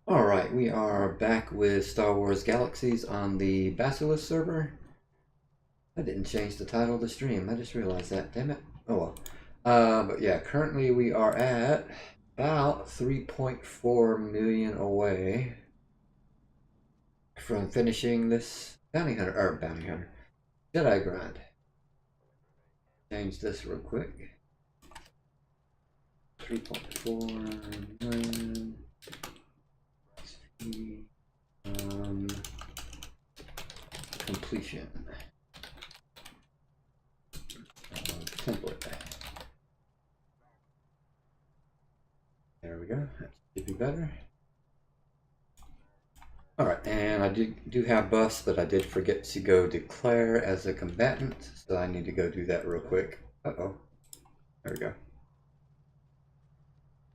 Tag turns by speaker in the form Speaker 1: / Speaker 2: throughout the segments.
Speaker 1: Alright, we are back with Star Wars Galaxies on the Basilisk server. I didn't change the title of the stream, I just realized that, damn it. Oh well. But yeah, currently we are at about 3.4 million away from finishing this bounty hunter, Jedi grind. Change this real quick. 3.4 million. Completion. Template. There we go. That should be better. Alright, and I do have buffs, but I did forget to go declare as a combatant, so I need to go do that real quick. Uh-oh. There we go.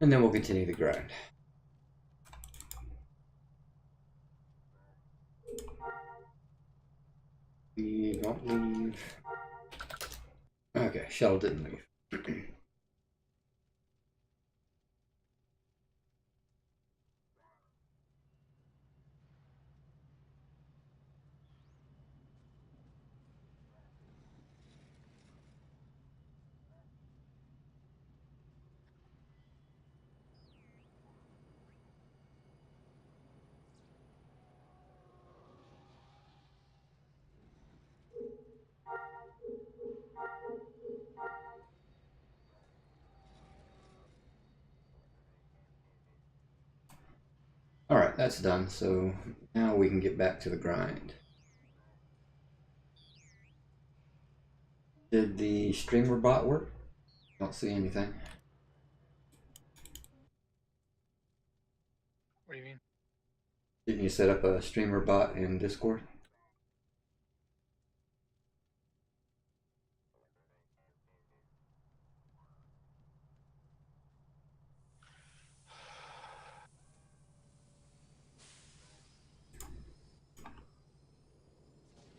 Speaker 1: And then we'll continue the grind. We don't leave. Okay, shuttle didn't leave. Alright, that's done, so now we can get back to the grind. Did the streamer bot work? Don't see anything.
Speaker 2: What do you mean?
Speaker 1: Didn't you set up a streamer bot in Discord?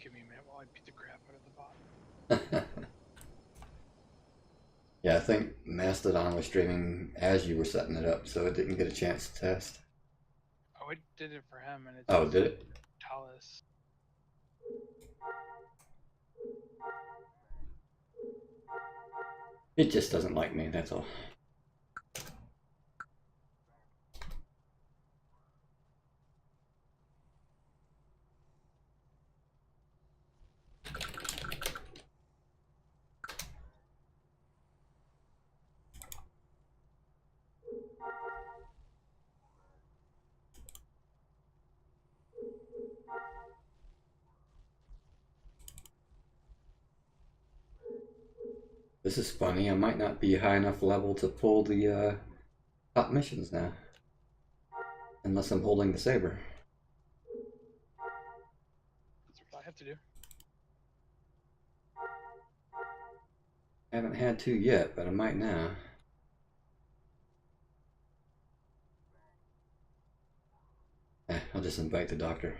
Speaker 2: Give me a minute while I beat the crap out of the bot.
Speaker 1: Yeah, I think Mastodon was streaming as you were setting it up, so it didn't get a chance to test.
Speaker 2: Oh, it did it for him, and it
Speaker 1: Oh, did it?
Speaker 2: Talus.
Speaker 1: It just doesn't like me, that's all. This is funny, I might not be high enough level to pull the top missions now. Unless I'm holding the saber.
Speaker 2: That's what I have to do.
Speaker 1: I haven't had to yet, but I might now. I'll just invite the doctor.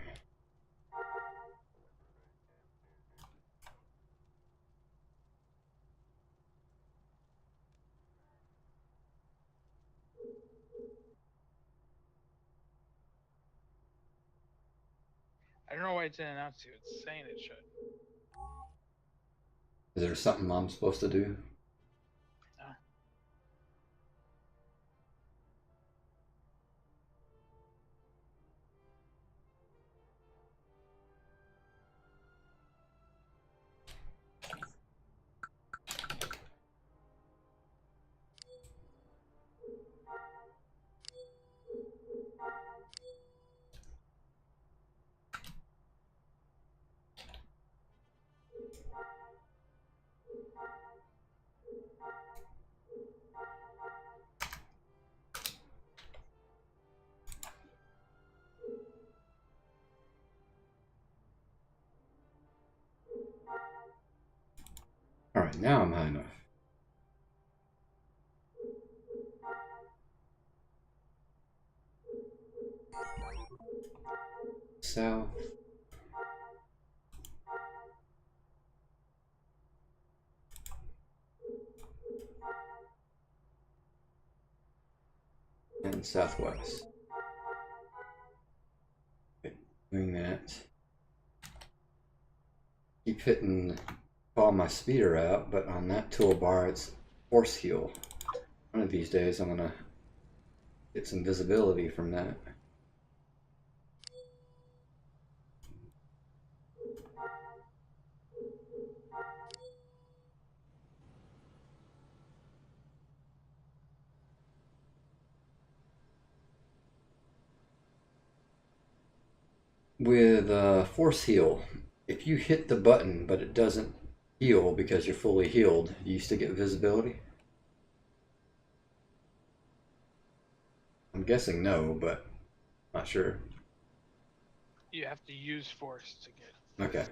Speaker 2: I don't know why it didn't announce you. It's saying it should.
Speaker 1: Is there something I'm supposed to do?
Speaker 2: No.
Speaker 1: Alright, now I'm high enough. South. And southwest. Doing that. Keep hitting, call my speeder out, but on that toolbar it's force heal. One of these days I'm gonna get some visibility from that. With force heal, if you hit the button but it doesn't heal because you're fully healed, you used to get visibility? I'm guessing no, but not sure.
Speaker 2: You have to use force to get.
Speaker 1: Okay.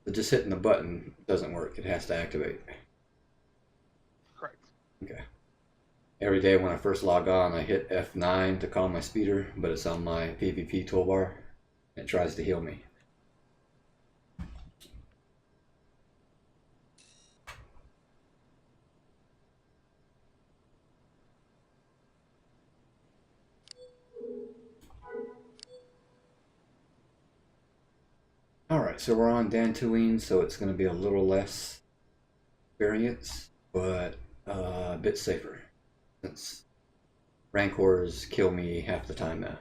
Speaker 1: But just hitting the button doesn't work. It has to activate.
Speaker 2: Correct.
Speaker 1: Okay. Every day when I first log on, I hit F9 to call my speeder, but it's on my PvP toolbar. It tries to heal me. Alright, so we're on Dantooine, so it's going to be a little less experience, but a bit safer. Since Rancors kill me half the time now.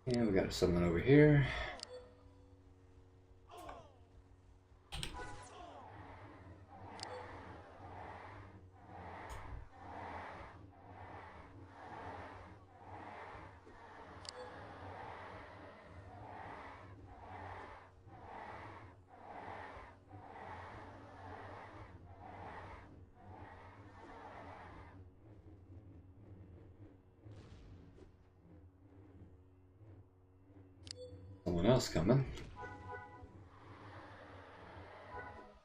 Speaker 1: And we got someone over here. Someone else coming.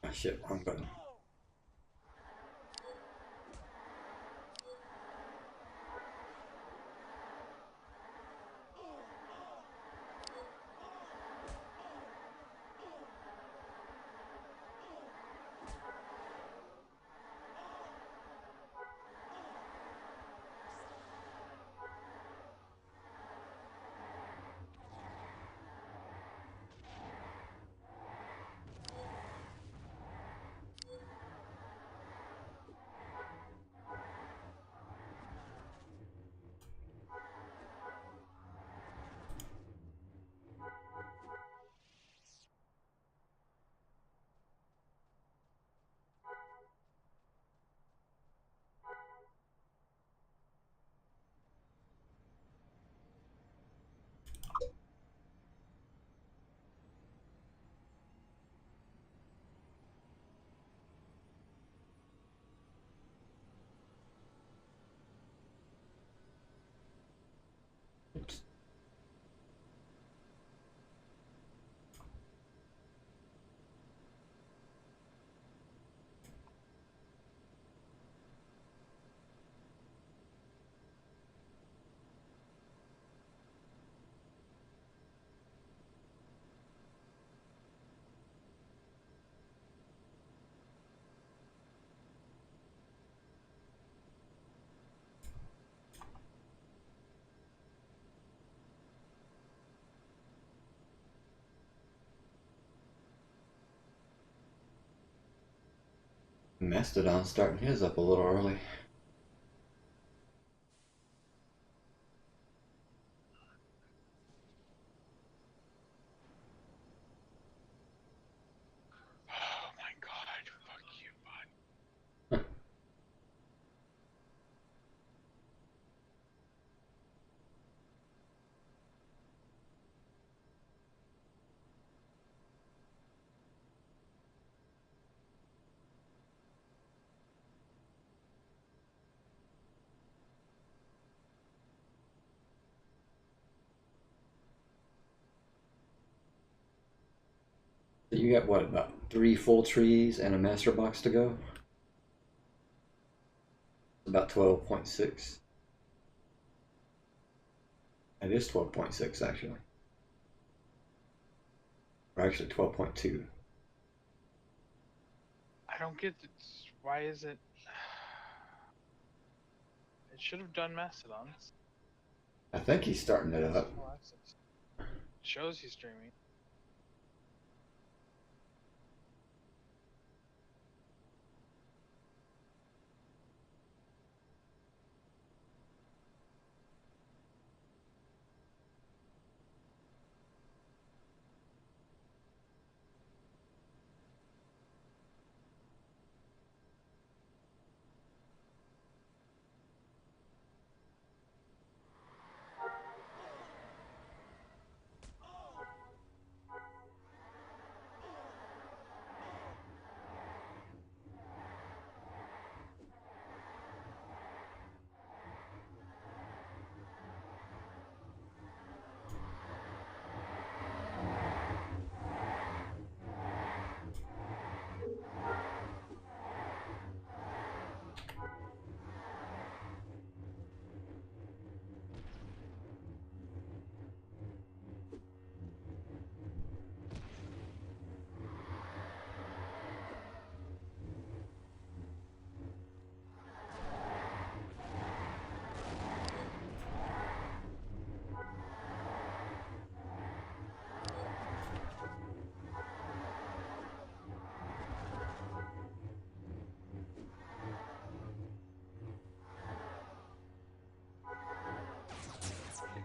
Speaker 1: Oh shit, wrong button. Oops. Mastodon starting his up a little early.
Speaker 2: Oh my god, fuck you, bud.
Speaker 1: So you got what, about 3 full trees and a master box to go? About 12.6. It is 12.6 actually. Or actually 12.2.
Speaker 2: I don't get this. Why is it? It should have done Mastodons.
Speaker 1: I think he's starting it up.
Speaker 2: Full access. Shows he's streaming.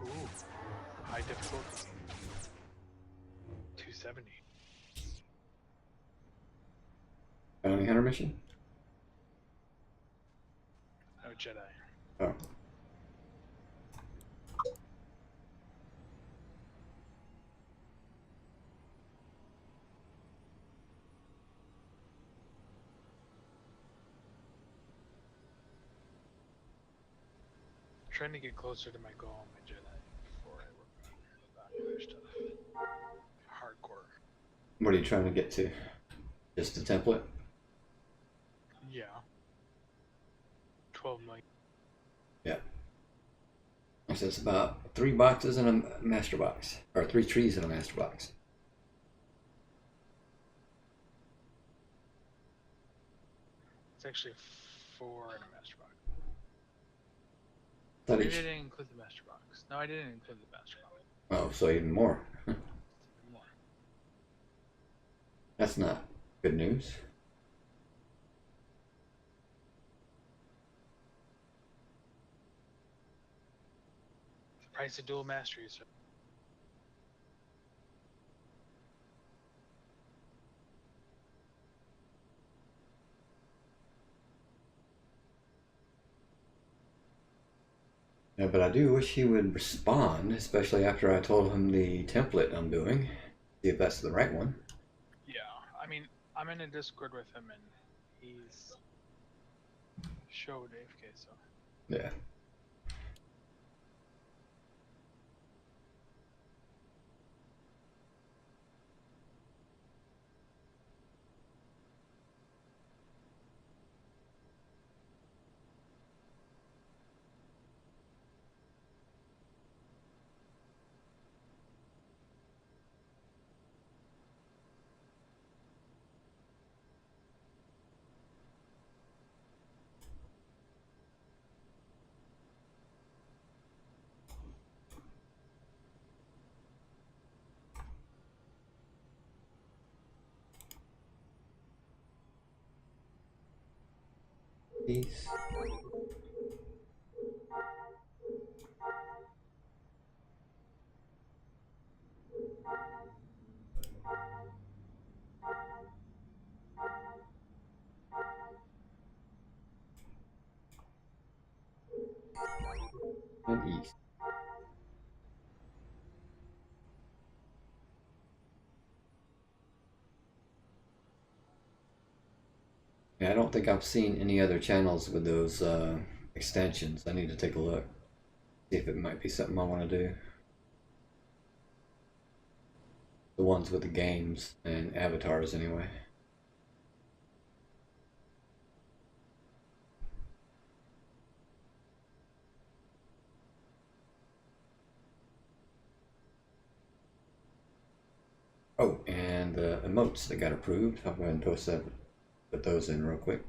Speaker 2: Ooh, high difficulty. 270.
Speaker 1: Bounty Hunter mission?
Speaker 2: No Jedi.
Speaker 1: Oh.
Speaker 2: Trying to get closer to my goal on my Jedi before I work on the other stuff. Hardcore.
Speaker 1: What are you trying to get to? Just a template?
Speaker 2: Yeah. 12 million.
Speaker 1: Yeah. So it's about 3 boxes and a master box. Or 3 trees and a master box.
Speaker 2: It's actually 4 in a master box.
Speaker 1: Thought
Speaker 2: Maybe
Speaker 1: each...
Speaker 2: I didn't include the master box. No, I didn't include the master box.
Speaker 1: Oh, so even more.
Speaker 2: More.
Speaker 1: That's not good news.
Speaker 2: The price of dual masteries.
Speaker 1: Yeah, but I do wish he would respond, especially after I told him the template I'm doing. See if that's the right one.
Speaker 2: Yeah, I mean, I'm in a Discord with him and he's showed AFK, so.
Speaker 1: Yeah. Peace. And east. Yeah, I don't think I've seen any other channels with those extensions. I need to take a look. See if it might be something I want to do. So The ones with the games and avatars, anyway. Oh, and the emotes that got approved. I'll go ahead and post that, put those in real quick.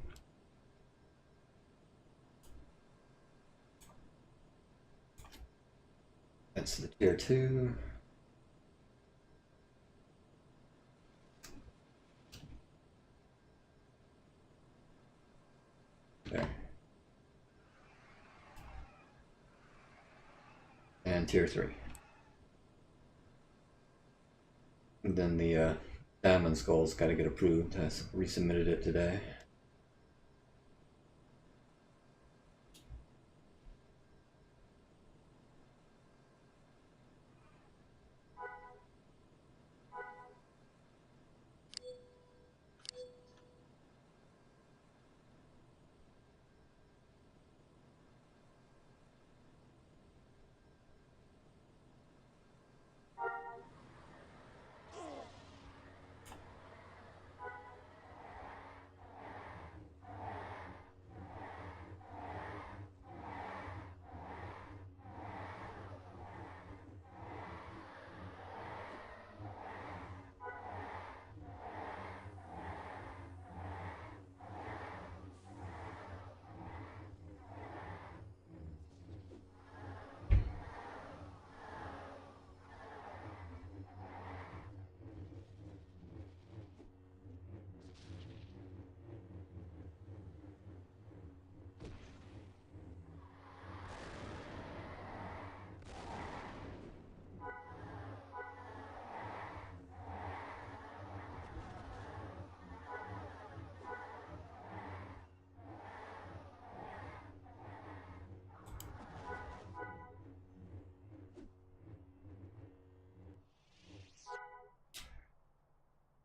Speaker 1: That's the tier 2. There. And tier 3. And then the Diamond Skull's got to get approved. I resubmitted it today.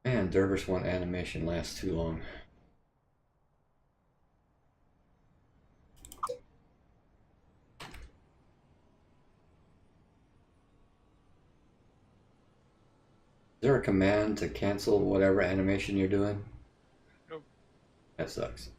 Speaker 1: Man, Dervish 1 animation lasts too long. Is there a command to cancel whatever animation you're doing?
Speaker 2: Nope.
Speaker 1: That sucks.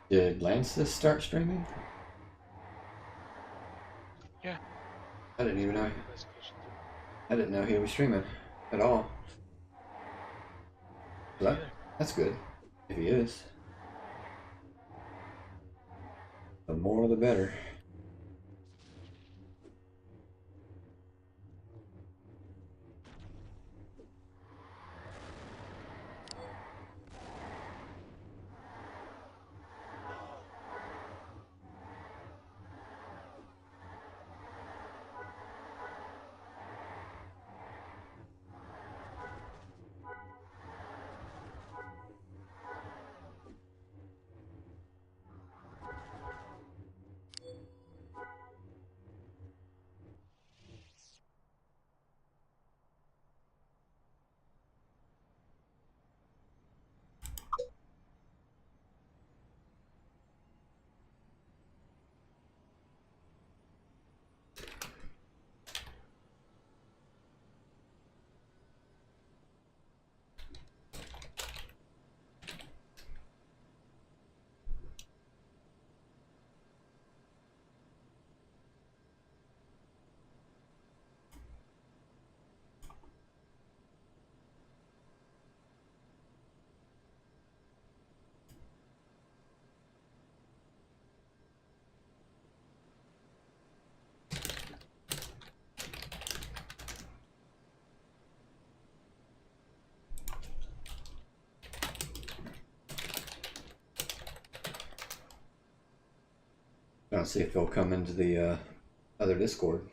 Speaker 1: Did Lances start streaming?
Speaker 2: Yeah.
Speaker 1: I didn't even know.
Speaker 2: Investigation.
Speaker 1: I didn't know he was streaming at all. But that's good, if he is. The more the better. I'll see if he'll come into the other Discord.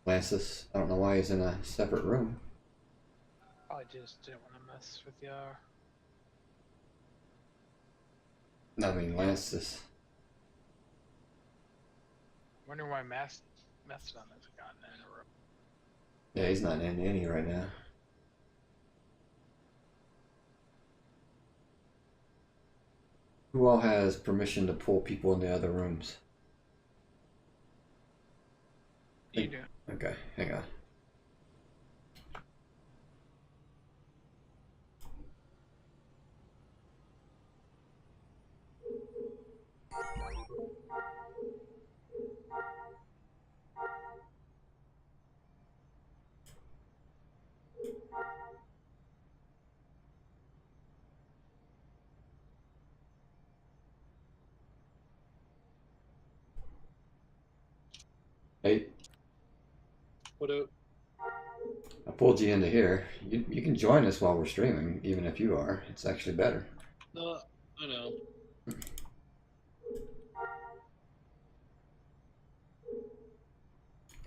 Speaker 1: Lancis. I don't know why he's in a separate room.
Speaker 2: I just didn't want to mess with you.
Speaker 1: I mean, Lancis.
Speaker 2: Wonder why Mastodon hasn't gotten in a room.
Speaker 1: Yeah, he's not in any right now. Who all has permission to pull people in the other rooms?
Speaker 2: You do.
Speaker 1: Okay, hang on. Hey,
Speaker 3: What up?
Speaker 1: I pulled you into here. You can join us while we're streaming, even if you are. It's actually better.
Speaker 3: No, I know.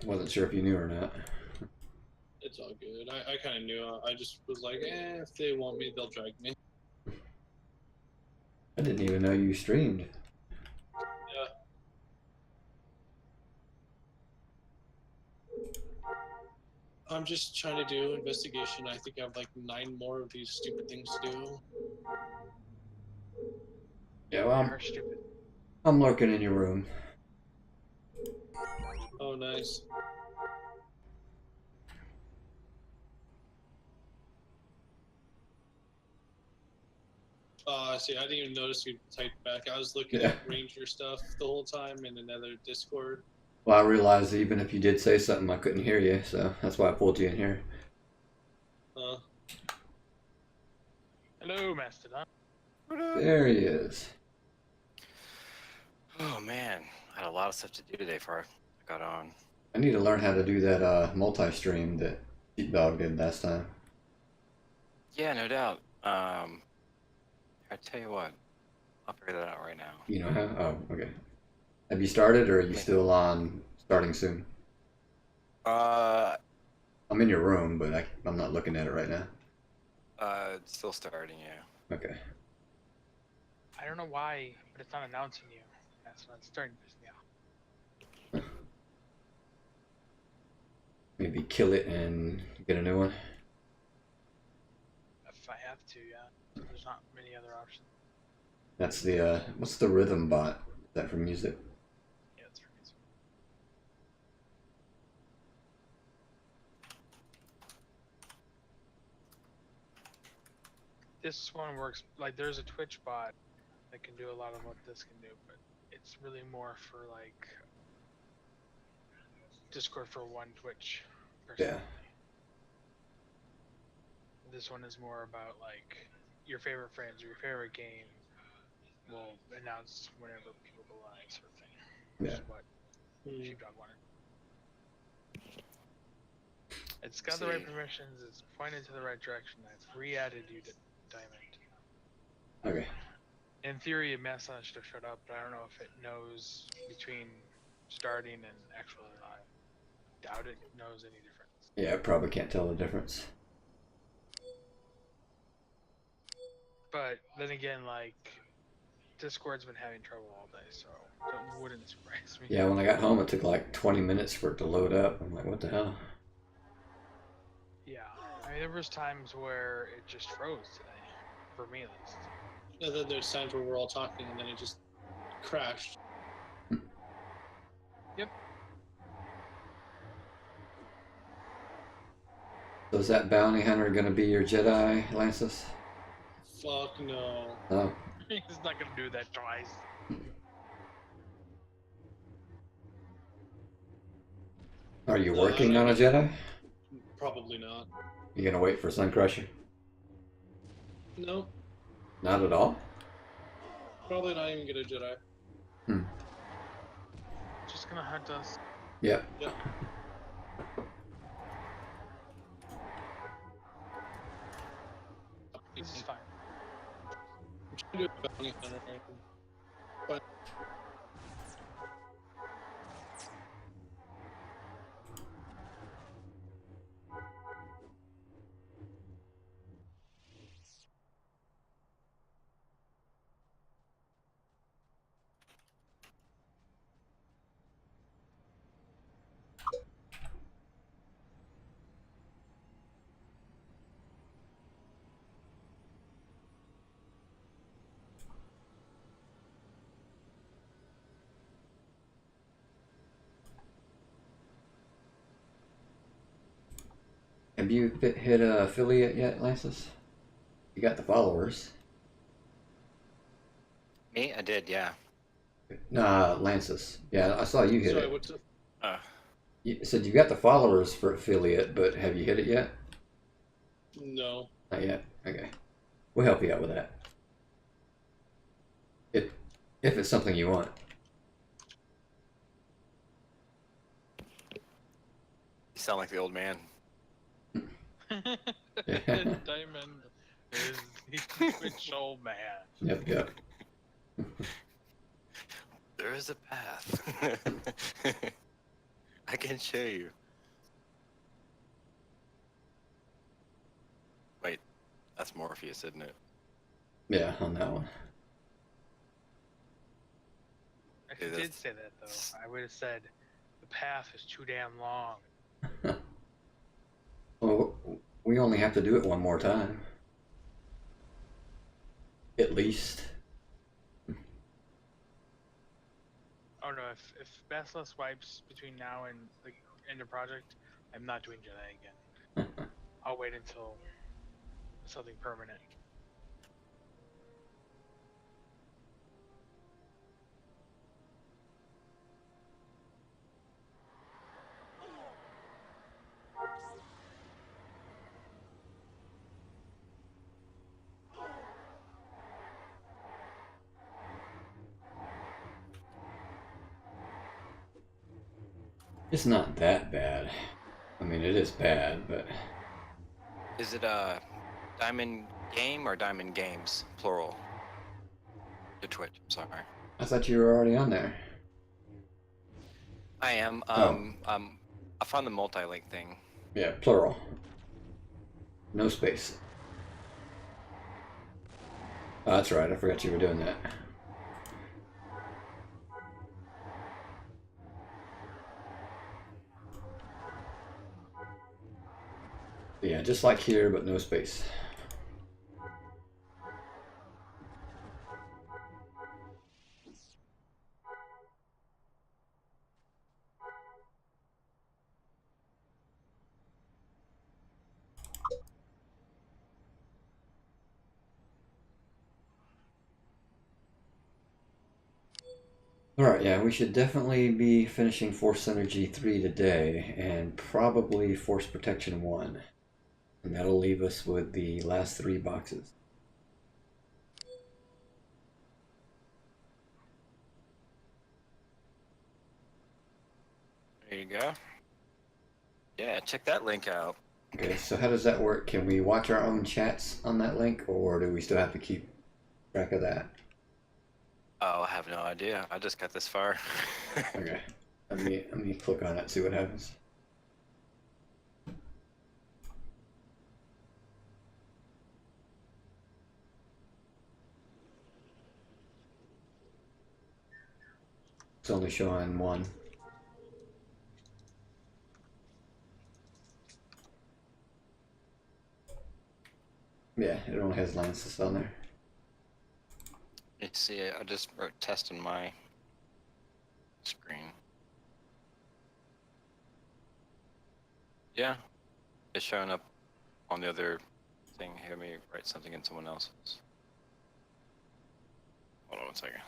Speaker 1: Wasn't sure if you knew or not.
Speaker 3: It's all good. I kind of knew. I just was like, if they want me, they'll drag me.
Speaker 1: I didn't even know you streamed.
Speaker 3: Yeah. I'm just trying to do investigation. I think I have like 9 more of these stupid things to do.
Speaker 1: Yeah, well,
Speaker 2: You're stupid.
Speaker 1: I'm lurking in your room.
Speaker 3: Oh, nice. See, I didn't even notice you typed back. I was looking at Ranger stuff the whole time in another Discord.
Speaker 1: Well, I realized even if you did say something, I couldn't hear you, so that's why I pulled you in here.
Speaker 2: Hello, Mastodon.
Speaker 1: There he is.
Speaker 4: Oh man, I had a lot of stuff to do today before I got on.
Speaker 1: I need to learn how to do that multi-stream that Sheepdog did last time.
Speaker 4: Yeah, no doubt. I tell you what, I'll figure that out right now.
Speaker 1: You know how? Oh, okay. Have you started, or are you still on starting soon? I'm in your room, but I'm not looking at it right now.
Speaker 4: It's still starting, yeah.
Speaker 1: Okay.
Speaker 2: I don't know why, but it's not announcing you. That's not starting to piss me off.
Speaker 1: Maybe kill it and get a new one.
Speaker 2: If I have to, yeah. There's not many other options.
Speaker 1: That's the what's the rhythm bot? Is that for music?
Speaker 2: Yeah, it's for music. This one works, like there's a Twitch bot that can do a lot of what this can do, but it's really more for like Discord for one Twitch person.
Speaker 1: Yeah.
Speaker 2: This one is more about like your favorite friends or your favorite game will announce whenever people go live, sort of thing. Which is what Sheepdog wanted. It's got the right permissions, it's pointed to the right direction, I've re-added you to Diamond.
Speaker 1: Okay.
Speaker 2: In theory, a message should have showed up, but I don't know if it knows between starting and actual live. Doubt it knows any difference.
Speaker 1: Yeah, I probably can't tell the difference.
Speaker 2: But then again, like, Discord's been having trouble all day, so that wouldn't surprise me.
Speaker 1: Yeah, when I got home, it took like 20 minutes for it to load up. I'm like, what the hell?
Speaker 2: Yeah, I mean, there was times where it just froze today, for me at least.
Speaker 3: And then there's times where we're all talking and then it just crashed.
Speaker 2: Yep.
Speaker 1: So is that bounty hunter gonna be your Jedi, Lancis?
Speaker 3: Fuck no.
Speaker 1: No.
Speaker 2: He's not gonna do that twice.
Speaker 1: Are you working on a Jedi?
Speaker 3: Probably not.
Speaker 1: You gonna wait for Suncrusher?
Speaker 3: No.
Speaker 1: Not at all?
Speaker 3: Probably not even get a Jedi.
Speaker 2: Just gonna hunt us.
Speaker 1: Yep.
Speaker 3: Yep.
Speaker 2: This is fine.
Speaker 3: I'm trying to do a bounty hunter. But
Speaker 1: Have you hit a affiliate yet, Lances? You got the followers.
Speaker 4: Me? I did, yeah.
Speaker 1: Nah, Lances. Yeah, I saw you hit
Speaker 3: Sorry,
Speaker 1: it.
Speaker 3: what's up?
Speaker 1: You said you got the followers for affiliate, but have you hit it yet?
Speaker 3: No.
Speaker 1: Not yet. Okay. We'll help you out with that. If it's something you want.
Speaker 4: You sound like the old man.
Speaker 2: Diamond is the rich old man.
Speaker 1: Yep.
Speaker 4: There is a path. I can show you. Wait, that's Morpheus, isn't it?
Speaker 1: Yeah, on that one.
Speaker 2: If you did say that though, I would have said the path is too damn long.
Speaker 1: Well, we only have to do it one more time. At least.
Speaker 2: Oh no, if Basilisk wipes between now and the end of project, I'm not doing Jedi again. I'll wait until something permanent.
Speaker 1: It's not that bad. I mean, it is bad, but...
Speaker 4: Is it a Diamond Game or Diamond Games, plural? To Twitch, I'm sorry.
Speaker 1: I thought you were already on there.
Speaker 4: I am.
Speaker 1: Oh.
Speaker 4: I found the multi-link thing.
Speaker 1: Yeah, plural. No space. Oh, that's right, I forgot you were doing that. Yeah, just like here, but no space. Alright, yeah, we should definitely be finishing Force Synergy 3 today, and probably Force Protection 1. And that'll leave us with the last 3 boxes.
Speaker 4: There you go. Yeah, check that link out.
Speaker 1: Okay, so how does that work? Can we watch our own chats on that link, or do we still have to keep track of that?
Speaker 4: Oh, I have no idea. I just got this far.
Speaker 1: Okay, let me click on it and see what happens. It's only showing 1. Yeah, it only has Lances on there.
Speaker 4: You see it? I just wrote test on my screen. Yeah, it's showing up on the other thing. Here, let me write something in someone else's. Hold on one second.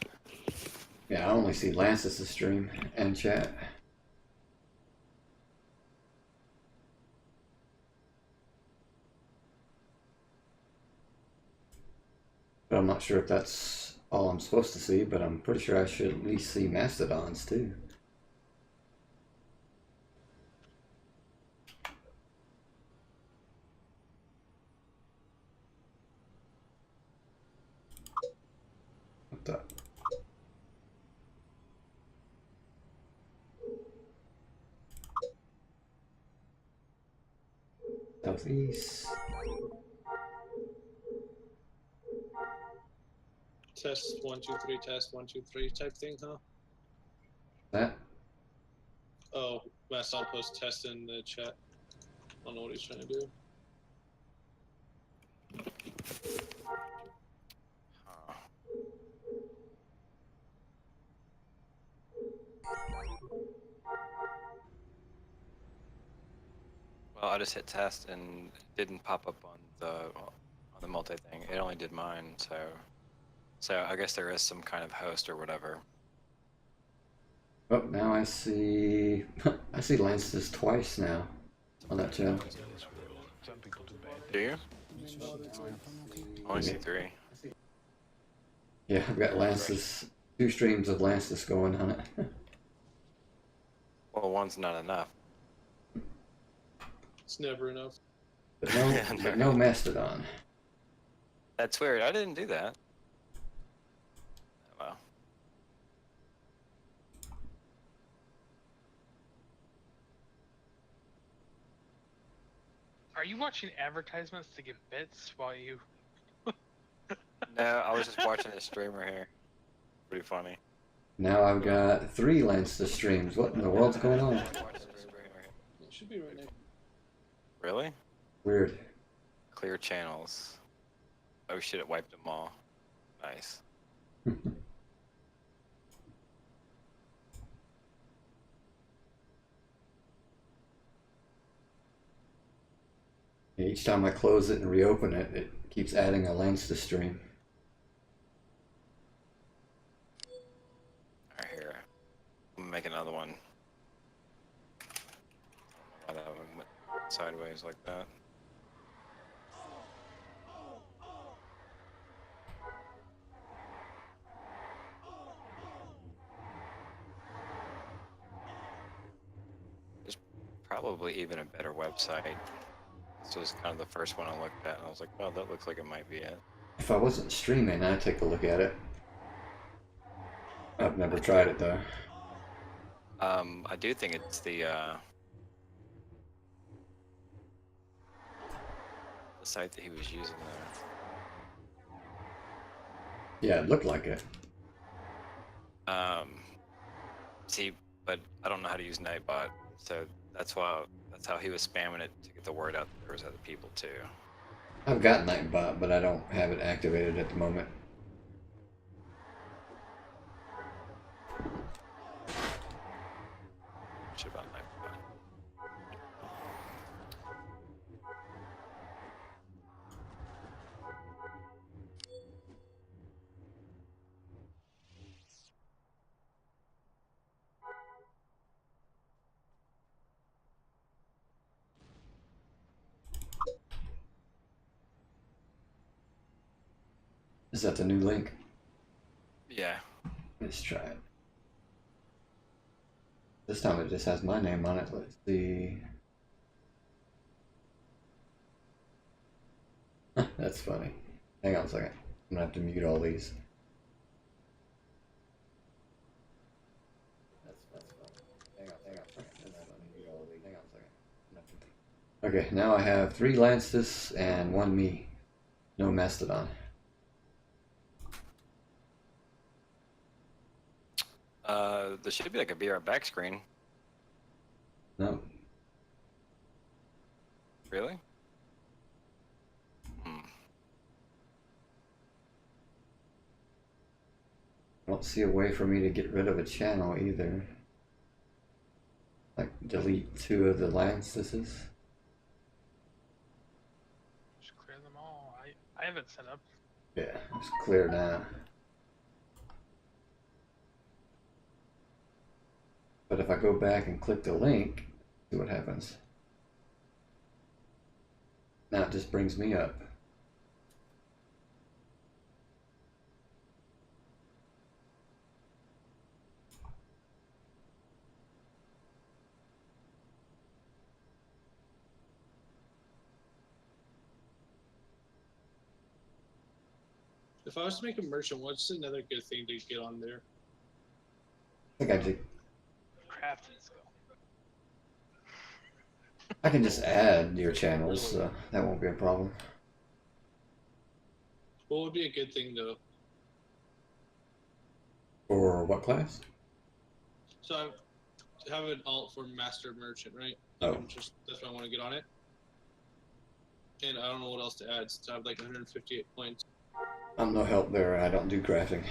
Speaker 1: Yeah, I only see Lances' stream and chat. But I'm not sure if that's all I'm supposed to see, but I'm pretty sure I should at least see Mastodons too. What the? Southeast.
Speaker 3: Test 1 2 3. Test 1 2 3 type thing, huh?
Speaker 1: That?
Speaker 3: Oh, Maston post test in the chat. I don't know what he's trying to do.
Speaker 4: Huh. Well, I just hit test and it didn't pop up on the multi thing. It only did mine, so I guess there is some kind of host or whatever.
Speaker 1: Oh, now I see. I see Lance's twice now on that channel.
Speaker 4: Do you? I only see 3.
Speaker 1: Yeah, I've got Lance's 2 streams of Lance's going on it.
Speaker 4: Well, one's not enough.
Speaker 3: It's never enough.
Speaker 1: But no Mastodon.
Speaker 4: That's weird. I didn't do that. Well,
Speaker 2: Are you watching advertisements to get bits while you?
Speaker 4: no, I was just watching a streamer here. Pretty funny.
Speaker 1: Now I've got 3 Lance streams. What in the world's going on?
Speaker 3: It should be right now.
Speaker 4: Really?
Speaker 1: Weird.
Speaker 4: Clear channels. Oh shit! It wiped them all. Nice.
Speaker 1: Each time I close it and reopen it, it keeps adding a Lance to stream.
Speaker 4: Alright, here. I'm gonna make another one. Why that one went sideways like that. There's probably even a better website. This was kind of the first one I looked at, and I was like, "Well, that looks like it might be it."
Speaker 1: If I wasn't streaming, I'd take a look at it. I've never tried it though.
Speaker 4: I do think it's the site that he was using there.
Speaker 1: Yeah, it looked like it.
Speaker 4: See, but I don't know how to use Nightbot, so that's how he was spamming it to get the word out that there was other people too.
Speaker 1: I've got Nightbot, but I don't have it activated at the moment.
Speaker 4: Shit about Nightbot.
Speaker 1: Is that the new link?
Speaker 4: Yeah.
Speaker 1: Let's try it. This time it just has my name on it. Let's see. That's funny. Hang on a second. I'm gonna have to mute all these. That's funny. Hang on a second. I'm gonna have to mute all these. Hang on a second. Okay, now I have 3 Lances and 1 me. No Mastodon.
Speaker 4: There should be like a Be Right Back screen.
Speaker 1: No.
Speaker 4: Really? Hmm.
Speaker 1: I don't see a way for me to get rid of a channel either. Like delete 2 of the Lances.
Speaker 2: Just clear them all. I have it set up.
Speaker 1: Yeah, it's clear now. But if I go back and click the link, see what happens. Now it just brings me up.
Speaker 3: If I was to make a merchant, what's another good thing to get on there?
Speaker 1: I think I did.
Speaker 2: Crafting skill.
Speaker 1: I can just add your channels, so that won't be a problem.
Speaker 3: What would be a good thing though?
Speaker 1: For what class?
Speaker 3: So I have an alt for master merchant, right?
Speaker 1: Oh.
Speaker 3: That's why I want to get on it. And I don't know what else to add since I have like 158 points.
Speaker 1: I'm no help there. I don't do crafting.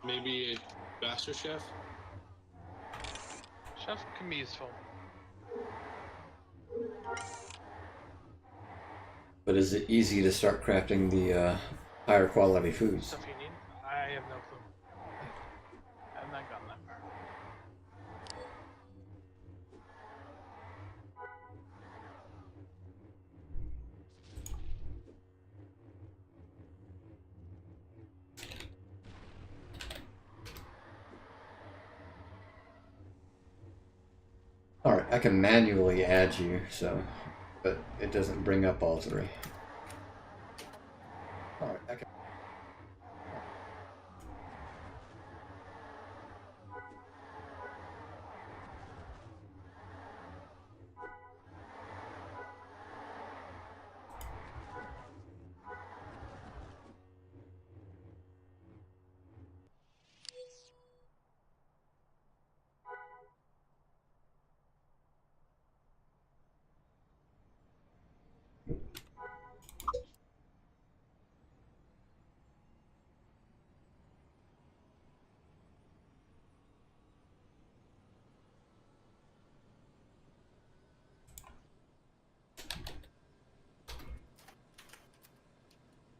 Speaker 3: Maybe a master chef.
Speaker 2: Stuff can be useful.
Speaker 1: But is it easy to start crafting the higher quality foods?
Speaker 2: Stuff you need? I have no clue. I've not gotten that far.
Speaker 1: Alright, I can manually add you, so, but it doesn't bring up all three. Alright, I can...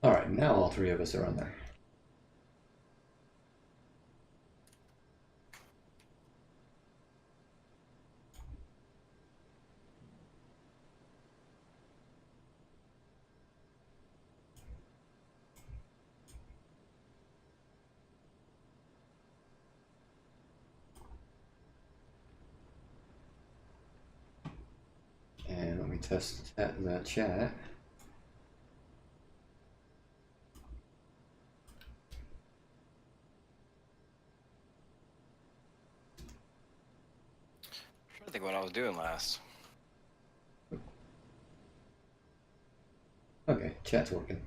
Speaker 1: Alright, now all three of us are on there. And let me test the chat.
Speaker 4: I think what I was doing last.
Speaker 1: Okay, chat's working.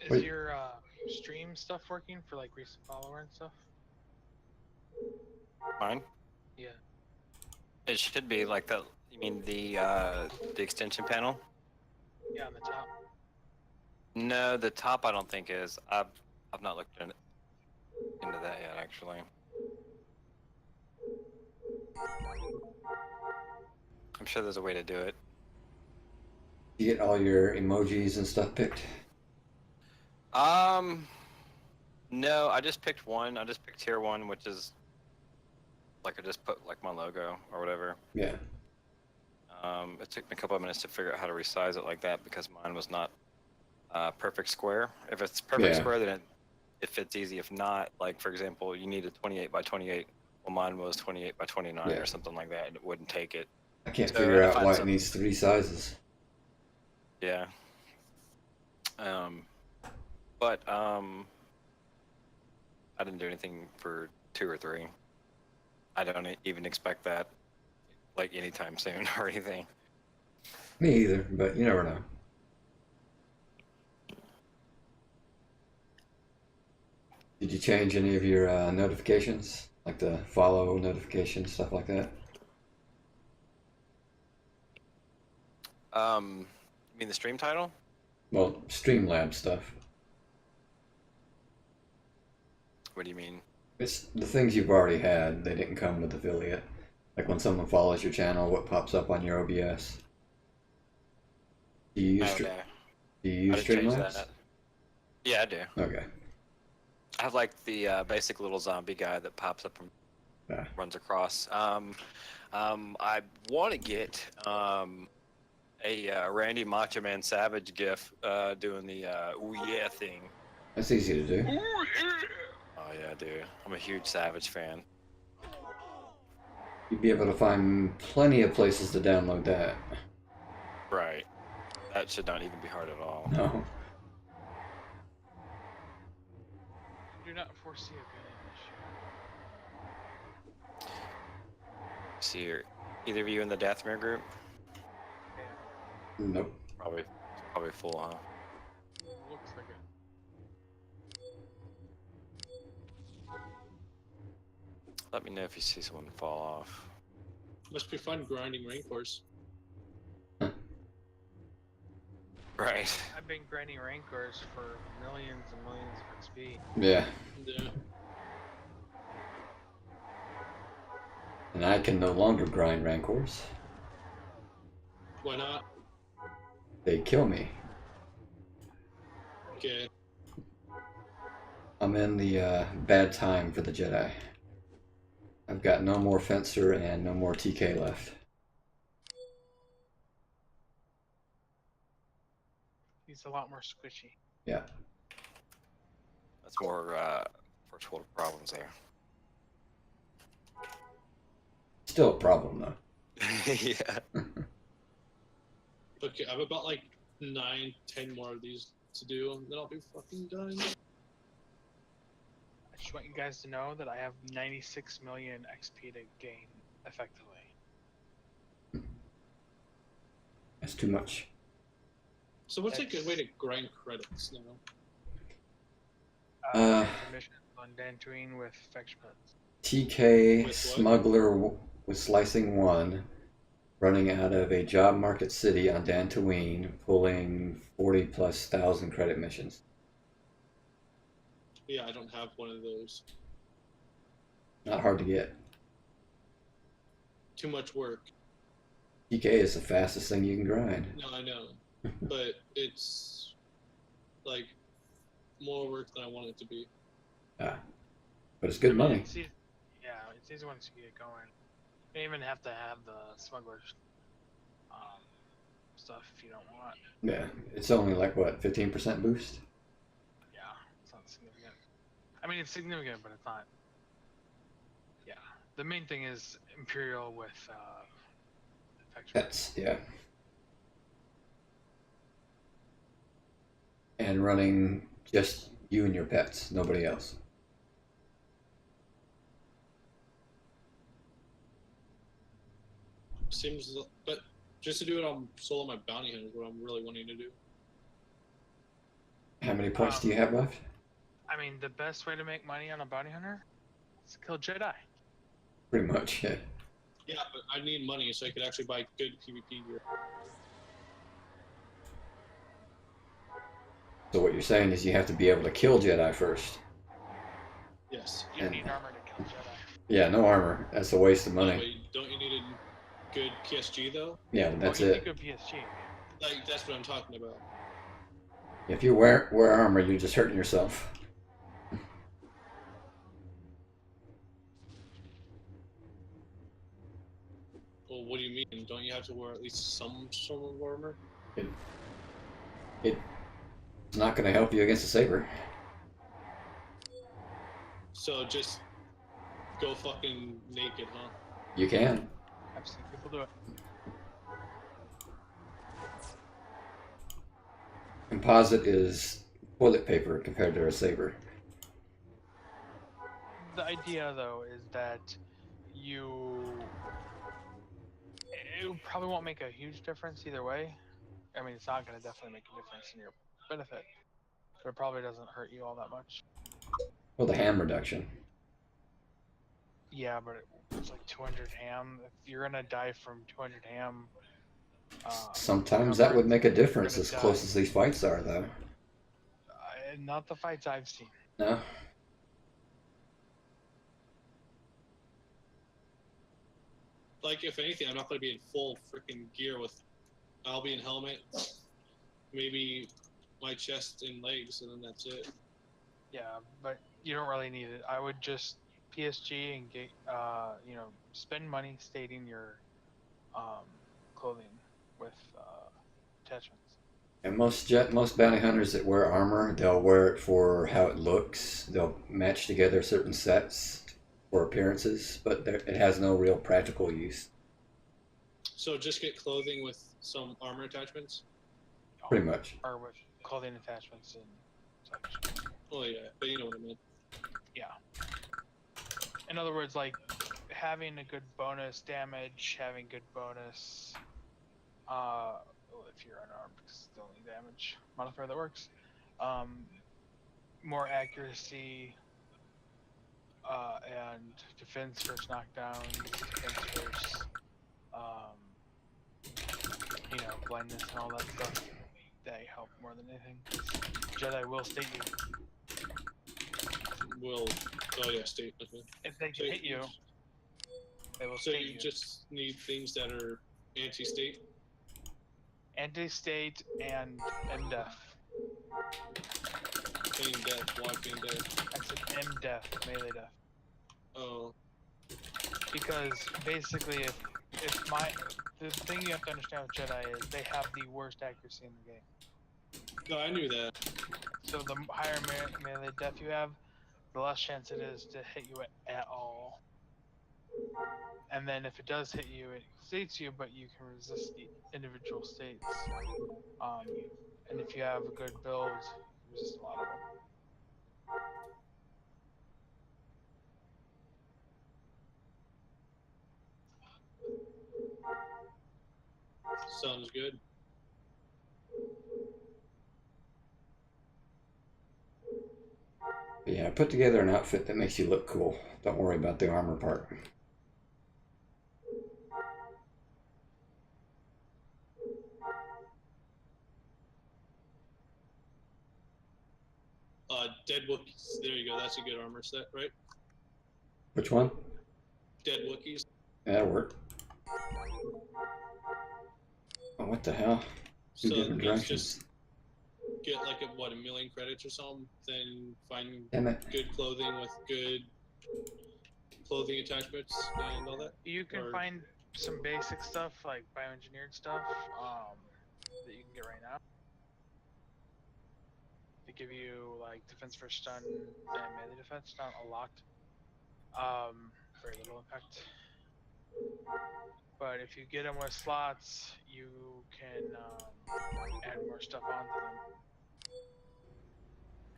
Speaker 2: Is
Speaker 1: Wait.
Speaker 2: your stream stuff working for like recent follower and stuff?
Speaker 4: Mine?
Speaker 2: Yeah.
Speaker 4: It should be like the. You mean the extension panel?
Speaker 2: Yeah, on the top.
Speaker 4: No, the top I don't think is. I've not looked into that yet, actually. I'm sure there's a way to do it.
Speaker 1: You get all your emojis and stuff picked?
Speaker 4: No, I just picked one. I just picked tier 1, which is like I just put like my logo or whatever.
Speaker 1: Yeah.
Speaker 4: It took me a couple of minutes to figure out how to resize it like that because mine was not perfect square. If it's perfect
Speaker 1: Yeah.
Speaker 4: square, then it fits easy. If not, like for example, you need a 28 by 28. Well, mine was 28 by 29
Speaker 1: Yeah.
Speaker 4: or something like that, and it wouldn't take it.
Speaker 1: I can't
Speaker 4: So I
Speaker 1: figure
Speaker 4: had to
Speaker 1: out
Speaker 4: find
Speaker 1: why it
Speaker 4: some-
Speaker 1: needs 3 sizes.
Speaker 4: Yeah. But I didn't do anything for 2 or 3. I don't even expect that, like anytime soon or anything.
Speaker 1: Me either, but you never know. Did you change any of your notifications? Like the follow notifications, stuff like that?
Speaker 4: You mean the stream title?
Speaker 1: Well, Streamlab stuff.
Speaker 4: What do you mean?
Speaker 1: It's the things you've already had. They didn't come with affiliate. Like when someone follows your channel, what pops up on your OBS? Do you use,
Speaker 4: Okay.
Speaker 1: do you
Speaker 4: I
Speaker 1: use
Speaker 4: didn't change
Speaker 1: Streamlabs?
Speaker 4: that. Yeah, I do.
Speaker 1: Okay.
Speaker 4: I have like the basic little zombie guy that pops up and
Speaker 1: Ah.
Speaker 4: runs across. I want to get a Randy Macho Man Savage gif doing the ooh yeah thing.
Speaker 1: That's easy to do.
Speaker 4: Oh yeah, dude. I'm a huge Savage fan.
Speaker 1: You'd be able to find plenty of places to download that.
Speaker 4: Right. That should not even be hard at all.
Speaker 1: No.
Speaker 2: I do not foresee a good issue.
Speaker 4: See here, either of you in the Dathomir group?
Speaker 1: Nope.
Speaker 4: Probably full, huh?
Speaker 2: Looks like it.
Speaker 4: Let me know if you see someone fall off.
Speaker 3: Must be fun grinding rancors.
Speaker 4: Right.
Speaker 2: I've been grinding rancors for millions and millions of XP.
Speaker 1: Yeah.
Speaker 3: Yeah.
Speaker 1: And I can no longer grind rancors.
Speaker 3: Why not?
Speaker 1: They kill me.
Speaker 3: Okay.
Speaker 1: I'm in the bad time for the Jedi. I've got no more Fencer and no more TK left.
Speaker 2: He's a lot more squishy.
Speaker 1: Yeah.
Speaker 4: That's more first world problems there.
Speaker 1: Still a problem though.
Speaker 4: Yeah.
Speaker 3: Okay, I have about like 9, 10 more of these to do, and then I'll be fucking done.
Speaker 2: I just want you guys to know that I have 96 million XP to gain effectively.
Speaker 1: That's too much.
Speaker 3: So what's a good way to grind credits now?
Speaker 2: Missions on Dantooine with Fetch Pets.
Speaker 1: TK
Speaker 3: With what?
Speaker 1: Smuggler with Slicing 1, running out of a job market city on Dantooine, pulling 40,000+ credit missions.
Speaker 3: Yeah, I don't have one of those.
Speaker 1: Not hard to get.
Speaker 3: Too much work.
Speaker 1: TK is the fastest thing you can grind.
Speaker 3: No, I know. But it's like more work than I want it to be.
Speaker 1: Ah. But it's good money.
Speaker 2: It's easy, yeah, it's easy once you get going. You don't even have to have the smugglers stuff if you don't want.
Speaker 1: Yeah. It's only like what, 15% boost?
Speaker 2: Yeah, it's not significant. I mean, it's significant, but it's not. Yeah, the main thing is Imperial with Fetch Pets.
Speaker 1: Pets, yeah. And running just you and your pets, nobody else.
Speaker 3: Seems, but just to do it on solo my bounty hunter is what I'm really wanting to do.
Speaker 1: How many points do you have left?
Speaker 2: I mean, the best way to make money on a bounty hunter is to kill Jedi.
Speaker 1: Pretty much, yeah.
Speaker 3: Yeah, but I need money so I could actually buy good PvP gear.
Speaker 1: So what you're saying is you have to be able to kill Jedi first.
Speaker 3: Yes.
Speaker 2: You
Speaker 1: And-
Speaker 2: need armor to kill Jedi.
Speaker 1: Yeah, no armor. That's a waste of
Speaker 3: But
Speaker 1: money.
Speaker 3: don't you need a good PSG though?
Speaker 1: Yeah, that's
Speaker 2: you need
Speaker 1: it.
Speaker 2: good PSG.
Speaker 3: Like that's what I'm talking about.
Speaker 1: If you wear armor, you're just hurting yourself.
Speaker 3: Well, what do you mean? Don't you have to wear at least some sort of armor?
Speaker 1: It's not going to help you against a saber.
Speaker 3: So just go fucking naked, huh?
Speaker 1: You can.
Speaker 2: I've seen people do it.
Speaker 1: Composite is toilet paper compared to a saber.
Speaker 2: The idea, though, is that it probably won't make a huge difference either way. I mean, it's not going to definitely make a difference in your benefit, but it probably doesn't hurt you all that much.
Speaker 1: Well, the ham reduction.
Speaker 2: Yeah, but it's like 200 ham. If you're going to die from 200 ham,
Speaker 1: Sometimes that would make a difference
Speaker 2: gonna
Speaker 1: as close
Speaker 2: die.
Speaker 1: as these fights are, though.
Speaker 2: Not the fights I've seen.
Speaker 1: No?
Speaker 3: Like, if anything, I'm not going to be in full freaking gear with. I'll be in helmet, maybe my chest and legs, and then that's it.
Speaker 2: Yeah, but you don't really need it. I would just PSG and get, spend money stating your clothing with attachments.
Speaker 1: And most bounty hunters that wear armor, they'll wear it for how it looks. They'll match together certain sets for appearances, but it has no real practical use.
Speaker 3: So just get clothing with some armor attachments.
Speaker 1: Pretty much.
Speaker 2: Or with clothing attachments and such.
Speaker 3: Oh yeah, but you know what I mean.
Speaker 2: Yeah. In other words, like having a good bonus damage, having good bonus. If you're unarmed, because it's the only damage modifier that works. More accuracy. And defense versus knockdowns, defense versus, blindness and all that stuff. They help more than anything. Jedi will state you.
Speaker 3: Oh yeah, state. Okay.
Speaker 2: If they can hit you, they will
Speaker 3: So
Speaker 2: state
Speaker 3: you
Speaker 2: you.
Speaker 3: just need things that are anti-state.
Speaker 2: Anti-state and MDEF.
Speaker 3: Pain death. Why pain death?
Speaker 2: I said MDEF, melee death.
Speaker 3: Oh.
Speaker 2: Because basically, if the thing you have to understand with Jedi is they have the worst accuracy in the game.
Speaker 3: No, I knew that.
Speaker 2: So the higher melee death you have, the less chance it is to hit you at all. And then if it does hit you, it states you, but you can resist the individual states. And if you have a good build, you resist a lot of them.
Speaker 3: Sounds good.
Speaker 1: But yeah, put together an outfit that makes you look cool. Don't worry about the armor part.
Speaker 3: Dead Wookiees. There you go. That's a good armor set, right?
Speaker 1: Which one?
Speaker 3: Dead Wookiees.
Speaker 1: That'll work. Oh, what the hell? Two
Speaker 3: So
Speaker 1: different
Speaker 3: let's
Speaker 1: directions.
Speaker 3: just get like a million credits or something, then find
Speaker 1: Damn it.
Speaker 3: good clothing with good clothing attachments and all that.
Speaker 2: You can find some basic stuff like bioengineered stuff that you can get right now. They give you like defense for stun and melee defense, not a lot. Very little impact. But if you get them with slots, you can add more stuff onto them.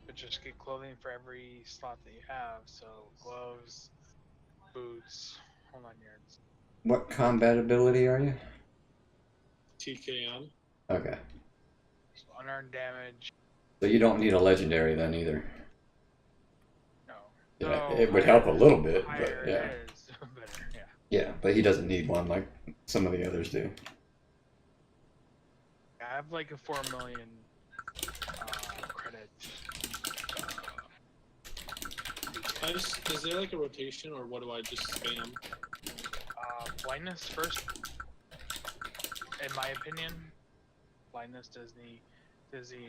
Speaker 2: But just get clothing for every slot that you have. So gloves, boots, whole 9 yards.
Speaker 1: What combat ability are you?
Speaker 3: TKM.
Speaker 1: Okay.
Speaker 2: So unearned damage.
Speaker 1: So you don't need a legendary then either.
Speaker 2: No.
Speaker 1: Yeah,
Speaker 2: So
Speaker 1: it would help a little bit, but
Speaker 2: higher
Speaker 1: yeah.
Speaker 2: it is, better, yeah.
Speaker 1: Yeah, but he doesn't need one like some of the others do.
Speaker 2: I have like a 4 million credit.
Speaker 3: Is there like a rotation, or what do I just spam?
Speaker 2: Blindness first. In my opinion, blindness, dizzy,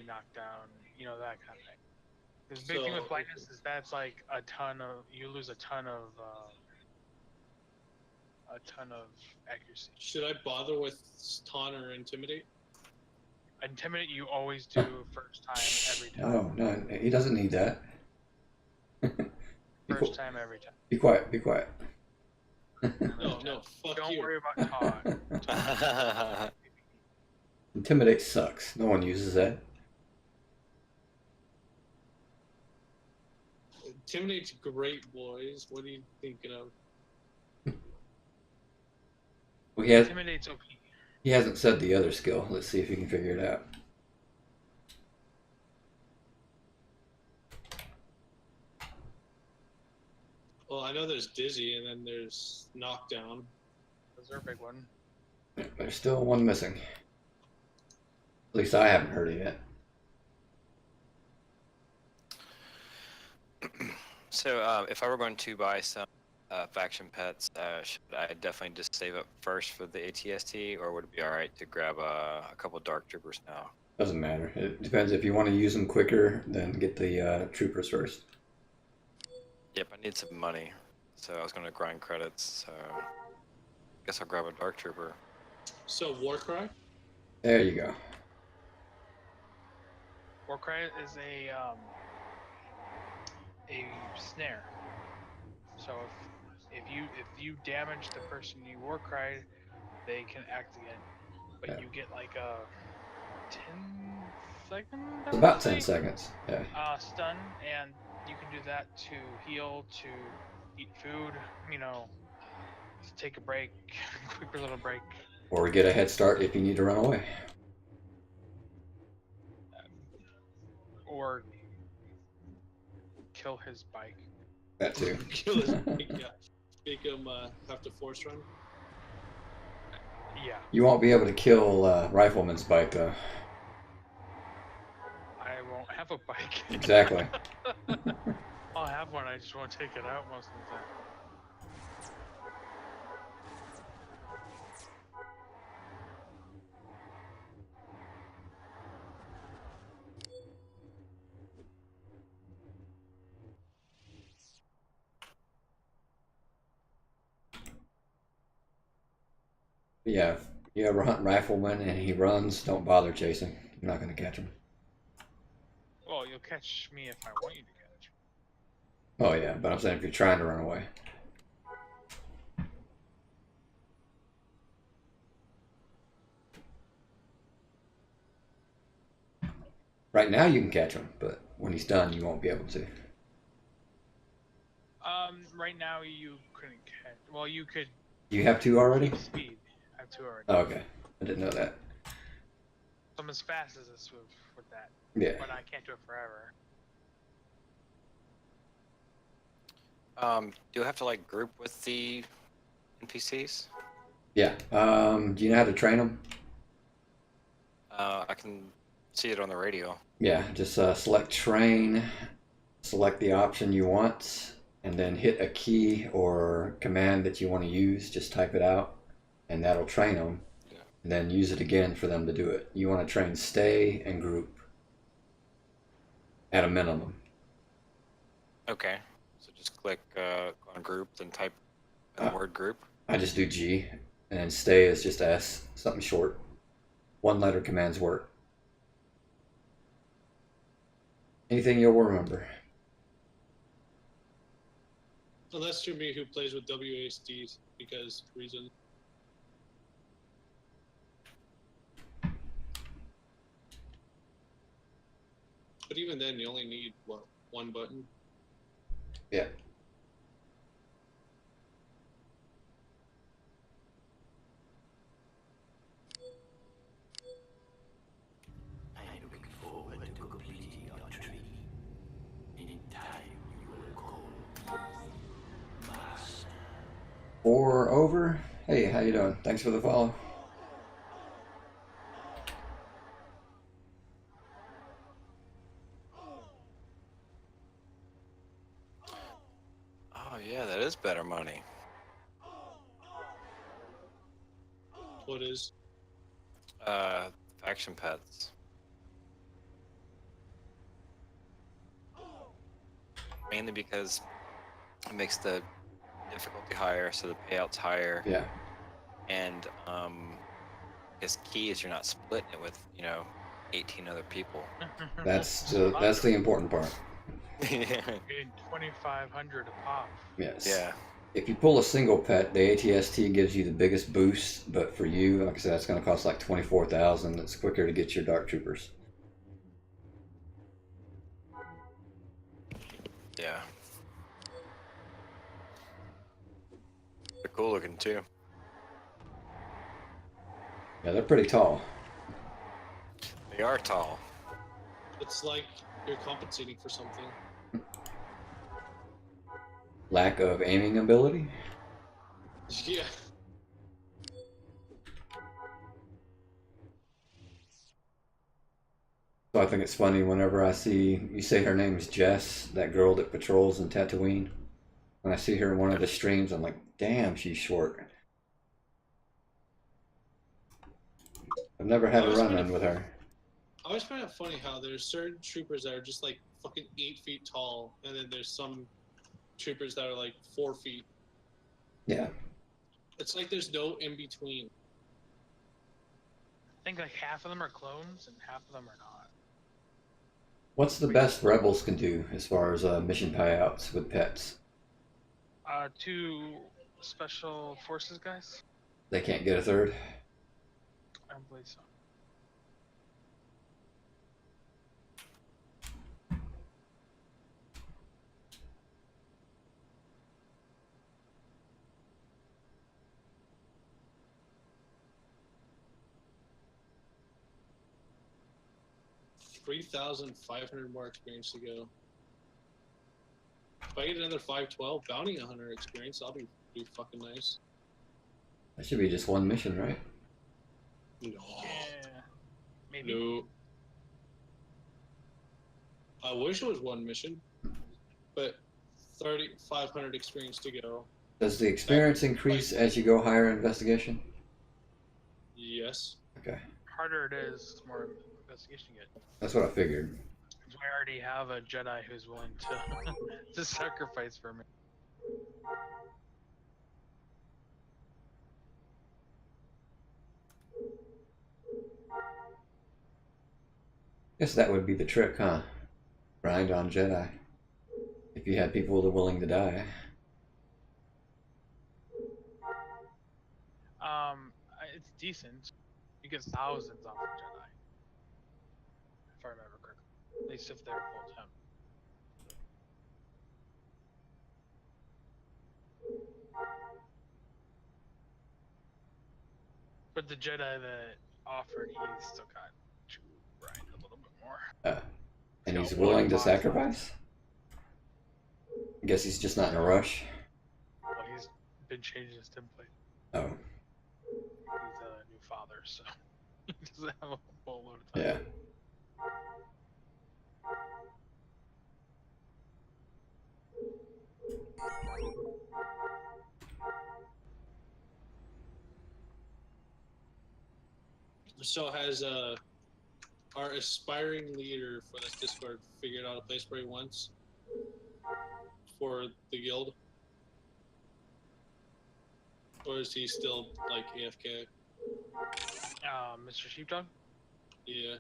Speaker 2: knockdown, that kind of thing. The big thing with blindness is that's like you lose a ton of accuracy.
Speaker 3: Should I bother with taunt or intimidate?
Speaker 2: Intimidate you always do first time every time.
Speaker 1: Oh, no, he doesn't need that.
Speaker 2: First time every time.
Speaker 1: Be quiet, be quiet.
Speaker 3: No, fuck
Speaker 2: Don't
Speaker 3: you.
Speaker 2: worry about taunt.
Speaker 1: Intimidate sucks. No one uses that.
Speaker 3: Intimidate's great, boys. What are you thinking of?
Speaker 1: Well,
Speaker 2: Intimidate's OP.
Speaker 1: he hasn't said the other skill. Let's see if he can figure it out.
Speaker 3: Well, I know there's dizzy, and then there's knockdown.
Speaker 2: Those are a big one.
Speaker 1: There's still one missing. At least I haven't heard it yet.
Speaker 4: So, if I were going to buy some faction pets, should I definitely just save up first for the ATST, or would it be alright to grab a couple Dark Troopers now?
Speaker 1: Doesn't matter. It depends. If you want to use them quicker, then get the troopers first.
Speaker 4: Yep, I need some money, so I was going to grind credits, so I guess I'll grab a Dark Trooper.
Speaker 3: So, Warcry?
Speaker 1: There you go.
Speaker 2: Warcry is a snare. So if you damage the person you Warcry, they can act again. But
Speaker 1: Yeah.
Speaker 2: you get like 10 seconds. I
Speaker 1: It's
Speaker 2: would
Speaker 1: about
Speaker 2: say.
Speaker 1: 10 seconds. Yeah.
Speaker 2: Stun, and you can do that to heal, to eat food. You know, to take a break, quick little break,
Speaker 1: Or get a head start if you need to run away.
Speaker 2: or kill his bike.
Speaker 1: That too.
Speaker 3: Kill his yeah. Make him have to force run.
Speaker 2: Yeah,
Speaker 1: You won't be able to kill Rifleman's bike though.
Speaker 2: I won't have a bike.
Speaker 1: Exactly.
Speaker 2: I'll have one. I just won't take it out most of the time.
Speaker 1: Yeah, if you ever hunt Rifleman and he runs, don't bother chasing. You're not going to catch him.
Speaker 2: Well, you'll catch me if I want you to catch.
Speaker 1: Oh yeah, but I'm saying if you're trying to run away. Right now you can catch him, but when he's done, you won't be able to.
Speaker 2: Right now you couldn't catch. Well, you could
Speaker 1: You have two already?
Speaker 2: keep speed. I have two already.
Speaker 1: Oh, okay. I didn't know that.
Speaker 2: I'm as fast as a Swift with that,
Speaker 1: Yeah.
Speaker 2: but I can't do it forever.
Speaker 4: Do you have to like group with the NPCs?
Speaker 1: Yeah. Do you know how to train them?
Speaker 4: I can see it on the radio.
Speaker 1: Yeah, just select train, select the option you want, and then hit a key or command that you want to use. Just type it out, and that'll train them.
Speaker 4: Yeah.
Speaker 1: And then use it again for them to do it. You want to train stay and group at a minimum.
Speaker 4: Okay. So just click on group, then type the word group.
Speaker 1: I just do G, and stay is just S, something short. One letter commands work. Anything you'll remember.
Speaker 3: Unless you're me who plays with WASDs because reason. But even then, you only need what, one button.
Speaker 1: Yeah.
Speaker 5: I am looking forward to completing your tree. In time, you will call Master.
Speaker 1: 4 over. Hey, how you doing? Thanks for the follow.
Speaker 4: Oh yeah, that is better money.
Speaker 3: What is?
Speaker 4: Faction pets. Mainly because it makes the difficulty higher, so the payout's higher.
Speaker 1: Yeah.
Speaker 4: And his key is you're not splitting it with 18 other people.
Speaker 1: That's the important part.
Speaker 4: Yeah.
Speaker 2: 2,500 a pop.
Speaker 1: Yes.
Speaker 4: Yeah.
Speaker 1: If you pull a single pet, the ATST gives you the biggest boost, but for you, like I said, it's going to cost like 24,000. It's quicker to get your Dark Troopers.
Speaker 4: Yeah. They're cool looking too.
Speaker 1: Yeah, they're pretty tall.
Speaker 4: They are tall.
Speaker 3: It's like you're compensating for something.
Speaker 1: Lack of aiming ability.
Speaker 3: Yeah.
Speaker 1: So I think it's funny whenever I see you say her name's Jess, that girl that patrols in Tatooine. When I see her in one of the streams, I'm like, damn, she's short. I've never had a run-in with her.
Speaker 3: I always find it funny how there's certain troopers that are just like fucking 8 feet tall, and then there's some troopers that are like 4 feet.
Speaker 1: Yeah.
Speaker 3: It's like there's no in between.
Speaker 2: I think like half of them are clones and half of them are not.
Speaker 1: What's the best Rebels can do as far as mission payouts with pets?
Speaker 2: 2 special forces guys.
Speaker 1: They can't get a third?
Speaker 2: I don't believe so.
Speaker 3: 3,500 more experience to go. If I get another 512 bounty 100 experience, that'll be fucking nice.
Speaker 1: That should be just one mission, right?
Speaker 3: No.
Speaker 2: Yeah. Maybe.
Speaker 3: No. I wish it was one mission, but 3,500 experience to go.
Speaker 1: Does the experience increase as you go higher in investigation?
Speaker 3: Yes.
Speaker 1: Okay.
Speaker 2: Harder it is, the more investigation you get.
Speaker 1: That's what I figured.
Speaker 2: 'Cause we already have a Jedi who's willing to to sacrifice for me.
Speaker 1: Guess that would be the trick, huh? Grind on Jedi. If you had people that are willing to die.
Speaker 2: It's decent. You get thousands off of Jedi, if I remember correctly. At least if they're full time. But the Jedi that offered, he's still got to grind a little bit more.
Speaker 1: And
Speaker 2: He's
Speaker 1: he's
Speaker 2: got
Speaker 1: willing to
Speaker 2: 1 boss left.
Speaker 1: sacrifice? I guess he's just not in a rush.
Speaker 2: Well, he's been changing his template.
Speaker 1: Oh,
Speaker 2: He's a new father, so he doesn't have a whole load of time.
Speaker 1: yeah.
Speaker 3: So has our aspiring leader for this Discord figured out a place where he wants for the guild? Or is he still like AFK?
Speaker 2: Mr. Sheepdog?
Speaker 3: Yeah.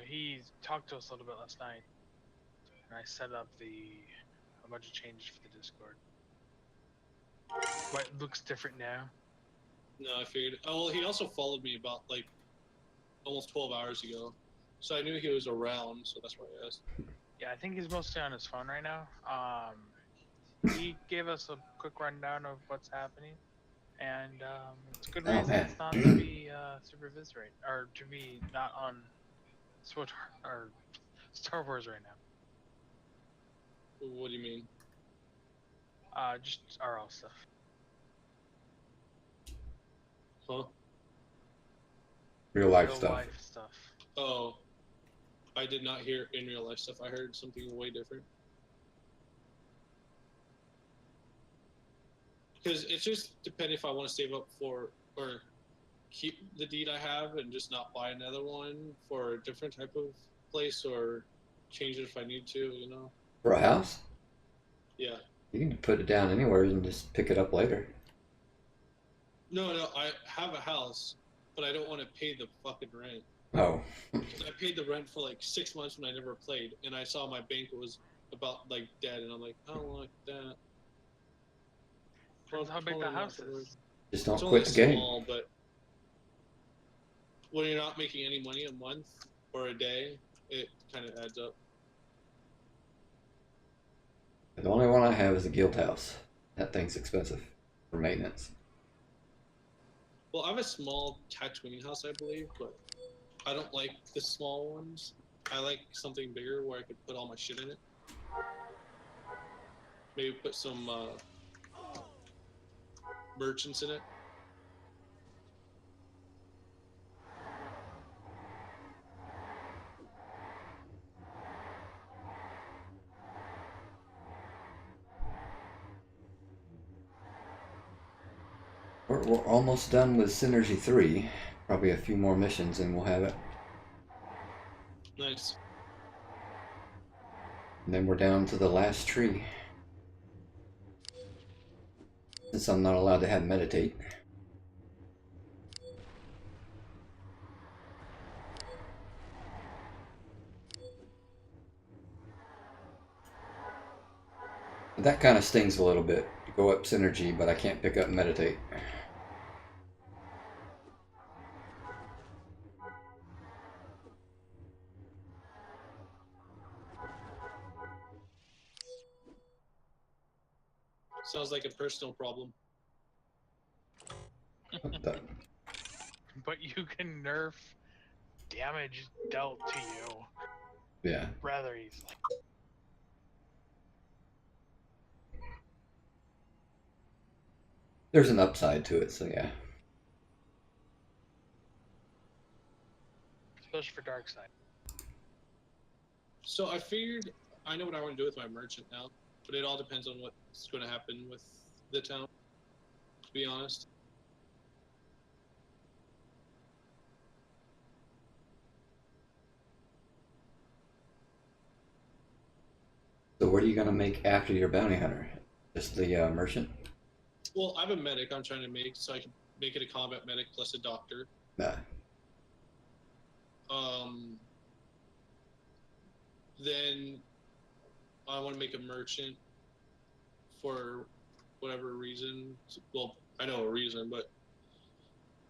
Speaker 2: He talked to us a little bit last night, and I set up a bunch of changes for the Discord. What looks different now?
Speaker 3: No, I figured. Oh, well, he also followed me about like almost 12 hours ago, so I knew he was around. So that's why I asked.
Speaker 2: Yeah, I think he's mostly on his phone right now. He gave us a quick rundown of what's happening, and it's a good
Speaker 1: Oh,
Speaker 2: reason
Speaker 1: man.
Speaker 2: it's not to be supervised right, or to be not on Switch or Star Wars right now.
Speaker 3: What do you mean?
Speaker 2: Just RL stuff.
Speaker 3: Huh?
Speaker 1: Real life
Speaker 2: Real
Speaker 1: stuff.
Speaker 2: life stuff.
Speaker 3: Oh, I did not hear in real life stuff. I heard something way different. Because it's just depending if I want to save up for or keep the deed I have and just not buy another one for a different type of place or change it if I need to, you know?
Speaker 1: For a house?
Speaker 3: Yeah.
Speaker 1: You can put it down anywhere and just pick it up later.
Speaker 3: No, I have a house, but I don't want to pay the fucking rent.
Speaker 1: Oh.
Speaker 3: I paid the rent for like 6 months when I never played, and I saw my bank was about like dead, and I'm like, I don't like that.
Speaker 2: Depends how big the
Speaker 3: Probably not
Speaker 2: house
Speaker 3: the word.
Speaker 2: is.
Speaker 1: Just don't
Speaker 3: It's
Speaker 1: quit
Speaker 3: only
Speaker 1: the game.
Speaker 3: small, but when you're not making any money a month or a day, it kind of adds up.
Speaker 1: The only one I have is a guild house. That thing's expensive for maintenance.
Speaker 3: Well, I have a small Tatooine house, I believe, but I don't like the small ones. I like something bigger where I could put all my shit in it. Maybe put some merchants in it.
Speaker 1: We're almost done with Synergy 3. Probably a few more missions and we'll have it.
Speaker 3: Nice.
Speaker 1: And then we're down to the last tree. Since I'm not allowed to have meditate. That kind of stings a little bit. To go up Synergy, but I can't pick up meditate.
Speaker 3: Sounds like a personal problem.
Speaker 1: What the-
Speaker 2: But you can nerf damage dealt to you
Speaker 1: Yeah.
Speaker 2: rather easily.
Speaker 1: There's an upside to it, so yeah.
Speaker 2: Especially for dark side.
Speaker 3: So I figured I know what I want to do with my merchant now, but it all depends on what's going to happen with the town. To be honest.
Speaker 1: So what are you gonna make after your bounty hunter? Just the merchant?
Speaker 3: Well, I have a medic I'm trying to make, so I can make it a combat medic plus a doctor.
Speaker 1: Nah.
Speaker 3: Then I want to make a merchant for whatever reason. Well, I know a reason, but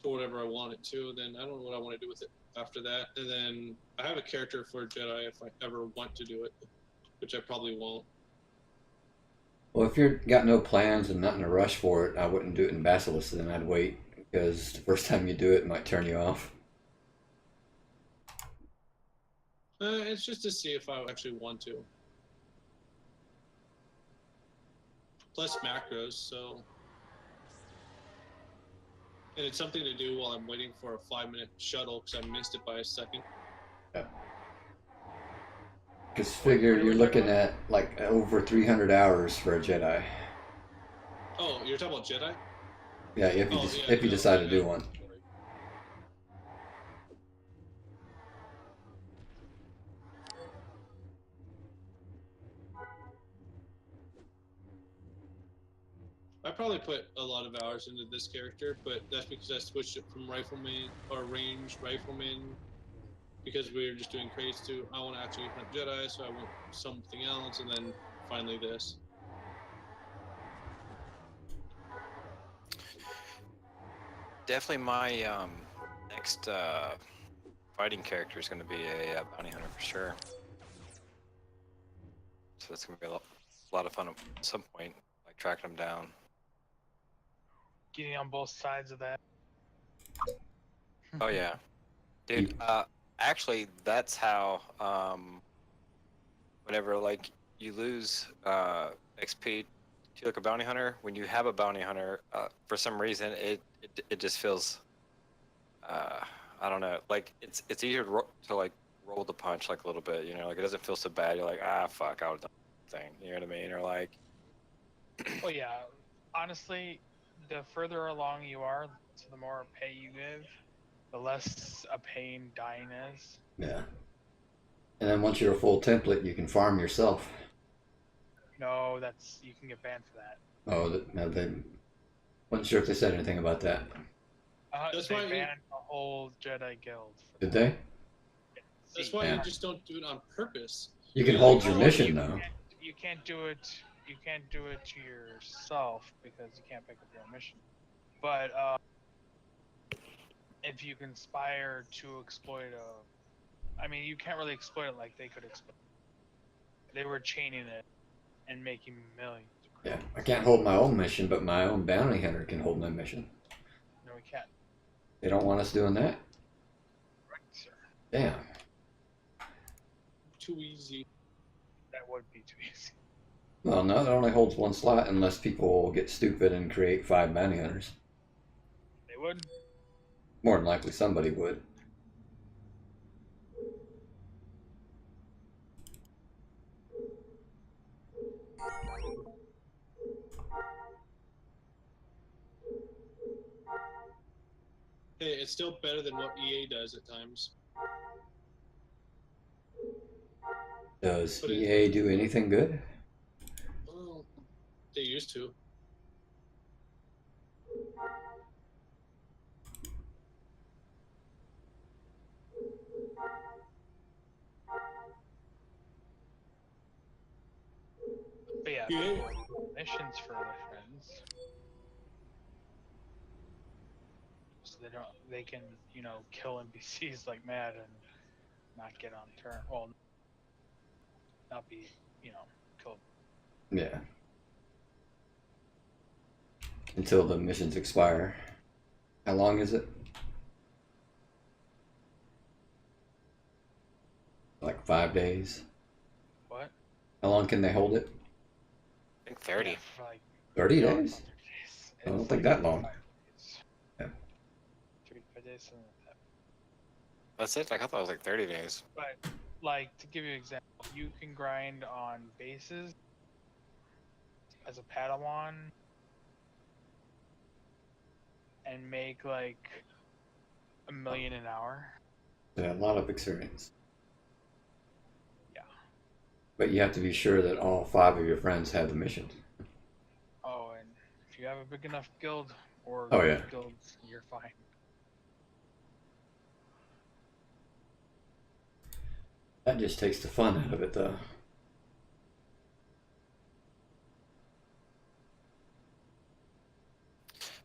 Speaker 3: for whatever I want it to. Then I don't know what I want to do with it after that. And then I have a character for Jedi if I ever want to do it, which I probably won't.
Speaker 1: Well, if you've got no plans and not in a rush for it, I wouldn't do it in Basilisk, then I'd wait, because the first time you do it might turn you off.
Speaker 3: It's just to see if I actually want to. Plus macros, so. And it's something to do while I'm waiting for a 5-minute shuttle because I missed it by a second.
Speaker 1: Because figure you're looking at like over 300 hours for a Jedi.
Speaker 3: Oh, you're talking about Jedi?
Speaker 1: Yeah, if you decide to do one.
Speaker 3: I probably put a lot of hours into this character, but that's because I switched it from rifleman or range rifleman because we were just doing crates to I want to actually hunt Jedi, so I went something else, and then finally this.
Speaker 4: Definitely my next fighting character is going to be a bounty hunter for sure. So it's going to be a lot of fun at some point, like tracking them down.
Speaker 2: Getting on both sides of that.
Speaker 4: Oh yeah, dude. Actually, that's how. Whenever like you lose XP to like a bounty hunter, when you have a bounty hunter, for some reason it just feels. I don't know. Like it's easier to like roll the punch like a little bit. You know, like it doesn't feel so bad. You're like, fuck, I would have done the thing. You know what I mean? Or like.
Speaker 2: Well, yeah. Honestly, the further along you are, so the more pay you give, the less a pain dying is.
Speaker 1: Yeah. And then once you're a full template, you can farm yourself.
Speaker 2: No, you can get banned for that.
Speaker 1: Oh, no, they wasn't sure if they said anything about that.
Speaker 3: That's
Speaker 2: they
Speaker 3: why
Speaker 2: banned the whole Jedi guild.
Speaker 1: Did they?
Speaker 3: That's why
Speaker 1: Yeah.
Speaker 3: you just don't do it on purpose.
Speaker 1: You can hold your mission though.
Speaker 2: You can't do it. You can't do it to yourself because you can't pick up your own mission. But if you conspire to exploit I mean, you can't really exploit it like they could exploit it. They were chaining it and making millions.
Speaker 1: Yeah, I can't hold my own mission, but my own bounty hunter can hold my mission.
Speaker 2: No, we can't.
Speaker 1: They don't want us doing that?
Speaker 2: Right, sir.
Speaker 1: Damn.
Speaker 3: Too easy.
Speaker 2: That would be too easy.
Speaker 1: Well, no, it only holds one slot unless people get stupid and create 5 bounty hunters.
Speaker 2: They would.
Speaker 1: More than likely somebody would.
Speaker 3: Hey, it's still better than what EA does at times.
Speaker 1: Does EA do anything good?
Speaker 3: Well, they used to.
Speaker 2: But yeah,
Speaker 3: Yeah.
Speaker 2: missions for their friends. So they can, kill NPCs like mad and not get on turn. Well, not be, killed.
Speaker 1: Yeah. Until the missions expire. How long is it? Like 5 days.
Speaker 2: What?
Speaker 1: How long can they hold it?
Speaker 4: I think 30.
Speaker 2: Yeah, for like
Speaker 1: 30
Speaker 2: no, it's
Speaker 1: days?
Speaker 2: not 30 days.
Speaker 1: I don't
Speaker 2: It's
Speaker 1: think
Speaker 2: like
Speaker 1: that long.
Speaker 2: 5 days.
Speaker 1: Yeah.
Speaker 2: 5 days, something like that.
Speaker 4: That's it? Like, I thought it was like 30 days.
Speaker 2: But like to give you an example, you can grind on bases as a Padawan and make like $1 million an hour.
Speaker 1: Yeah, a lot of experience.
Speaker 2: Yeah.
Speaker 1: But you have to be sure that all 5 of your friends have the mission.
Speaker 2: Oh, and if you have a big enough guild or
Speaker 1: Oh, yeah.
Speaker 2: guilds, you're fine.
Speaker 1: That just takes the fun out of it, though.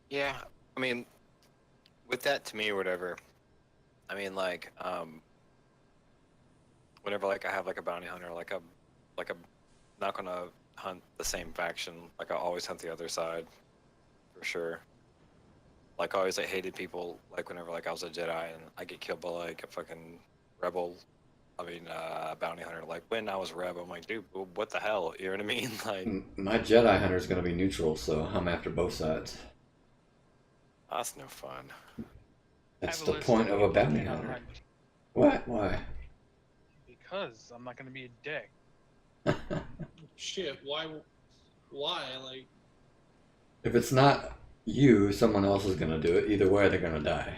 Speaker 4: Yeah, I mean, with that to me or whatever, I mean, like, whenever like I have like a bounty hunter, like I'm not gonna hunt the same faction. Like I always hunt the other side, for sure. Like I always like hated people. Like whenever like I was a Jedi and I get killed by like a fucking rebel. I mean, bounty hunter. Like when I was a rebel, I'm like, dude, what the hell? You know what I mean? Like
Speaker 1: My Jedi Hunter is going to be neutral, so I'm after both sides.
Speaker 4: that's no fun.
Speaker 1: That's
Speaker 2: I have
Speaker 1: the
Speaker 2: a list
Speaker 1: point of a
Speaker 2: people I
Speaker 1: bounty
Speaker 2: cannot
Speaker 1: hunter.
Speaker 2: hunt
Speaker 1: What? Why?
Speaker 2: because I'm not going to be a dick.
Speaker 3: Shit, why? Like,
Speaker 1: If it's not you, someone else is going to do it. Either way, they're going to die.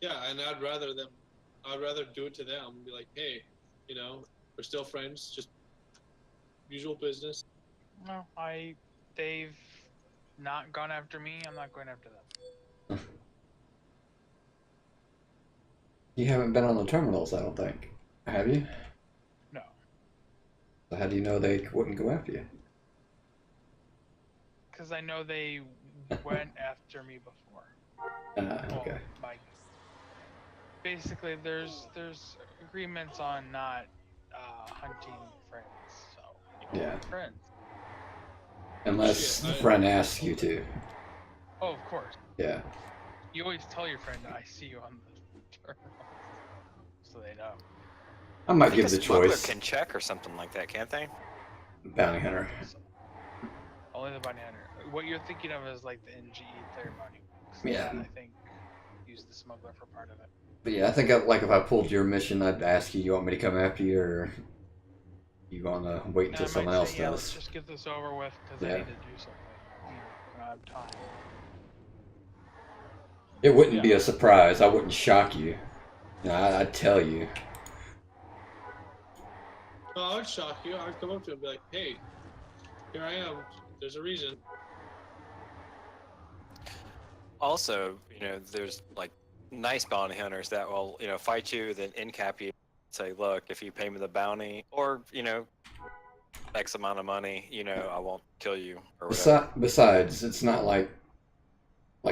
Speaker 3: yeah, and I'd rather do it to them and be like, hey, you know, we're still friends, just usual business.
Speaker 2: No, they've not gone after me. I'm not going after them.
Speaker 1: You haven't been on the terminals, I don't think. Have you?
Speaker 2: No,
Speaker 1: So how do you know they wouldn't go after you?
Speaker 2: because I know they went after me before.
Speaker 1: Okay.
Speaker 2: Like, basically, there's agreements on not hunting friends. So you don't
Speaker 1: Yeah.
Speaker 2: hunt friends.
Speaker 1: Unless
Speaker 3: Shit,
Speaker 1: the friend asks you to.
Speaker 2: Oh, of course.
Speaker 1: Yeah.
Speaker 2: You always tell your friend I see you on the terminal, so they know.
Speaker 1: I
Speaker 4: I
Speaker 1: might
Speaker 4: think
Speaker 1: give
Speaker 4: a
Speaker 1: the
Speaker 4: smuggler
Speaker 1: choice.
Speaker 4: can check or something like that, can't they?
Speaker 1: Bounty hunter.
Speaker 2: So, only the bounty hunter. What you're thinking of is like the NGE player bounty.
Speaker 1: Yeah.
Speaker 2: That, I think, use the smuggler for part of it.
Speaker 1: But yeah, I think like if I pulled your mission, I'd ask you, you want me to come after you, or you want to wait
Speaker 2: And
Speaker 1: until
Speaker 2: I might
Speaker 1: someone
Speaker 2: say,
Speaker 1: else
Speaker 2: yeah, let's
Speaker 1: does?
Speaker 2: just get this over with because
Speaker 1: Yeah.
Speaker 2: I need to do something. You know, I don't have time.
Speaker 1: It wouldn't be
Speaker 2: Yeah.
Speaker 1: a surprise. I wouldn't shock you. You know, I'd tell you.
Speaker 3: Well, I would shock you. I would come up to him and be like, hey, here I am. There's a reason.
Speaker 4: Also, you know, there's like nice bounty hunters that will, you know, fight you, then in-cap you, say, look, if you pay me the bounty or, you know, X amount of money, you know, I won't kill you or whatever.
Speaker 1: Besides, it's not like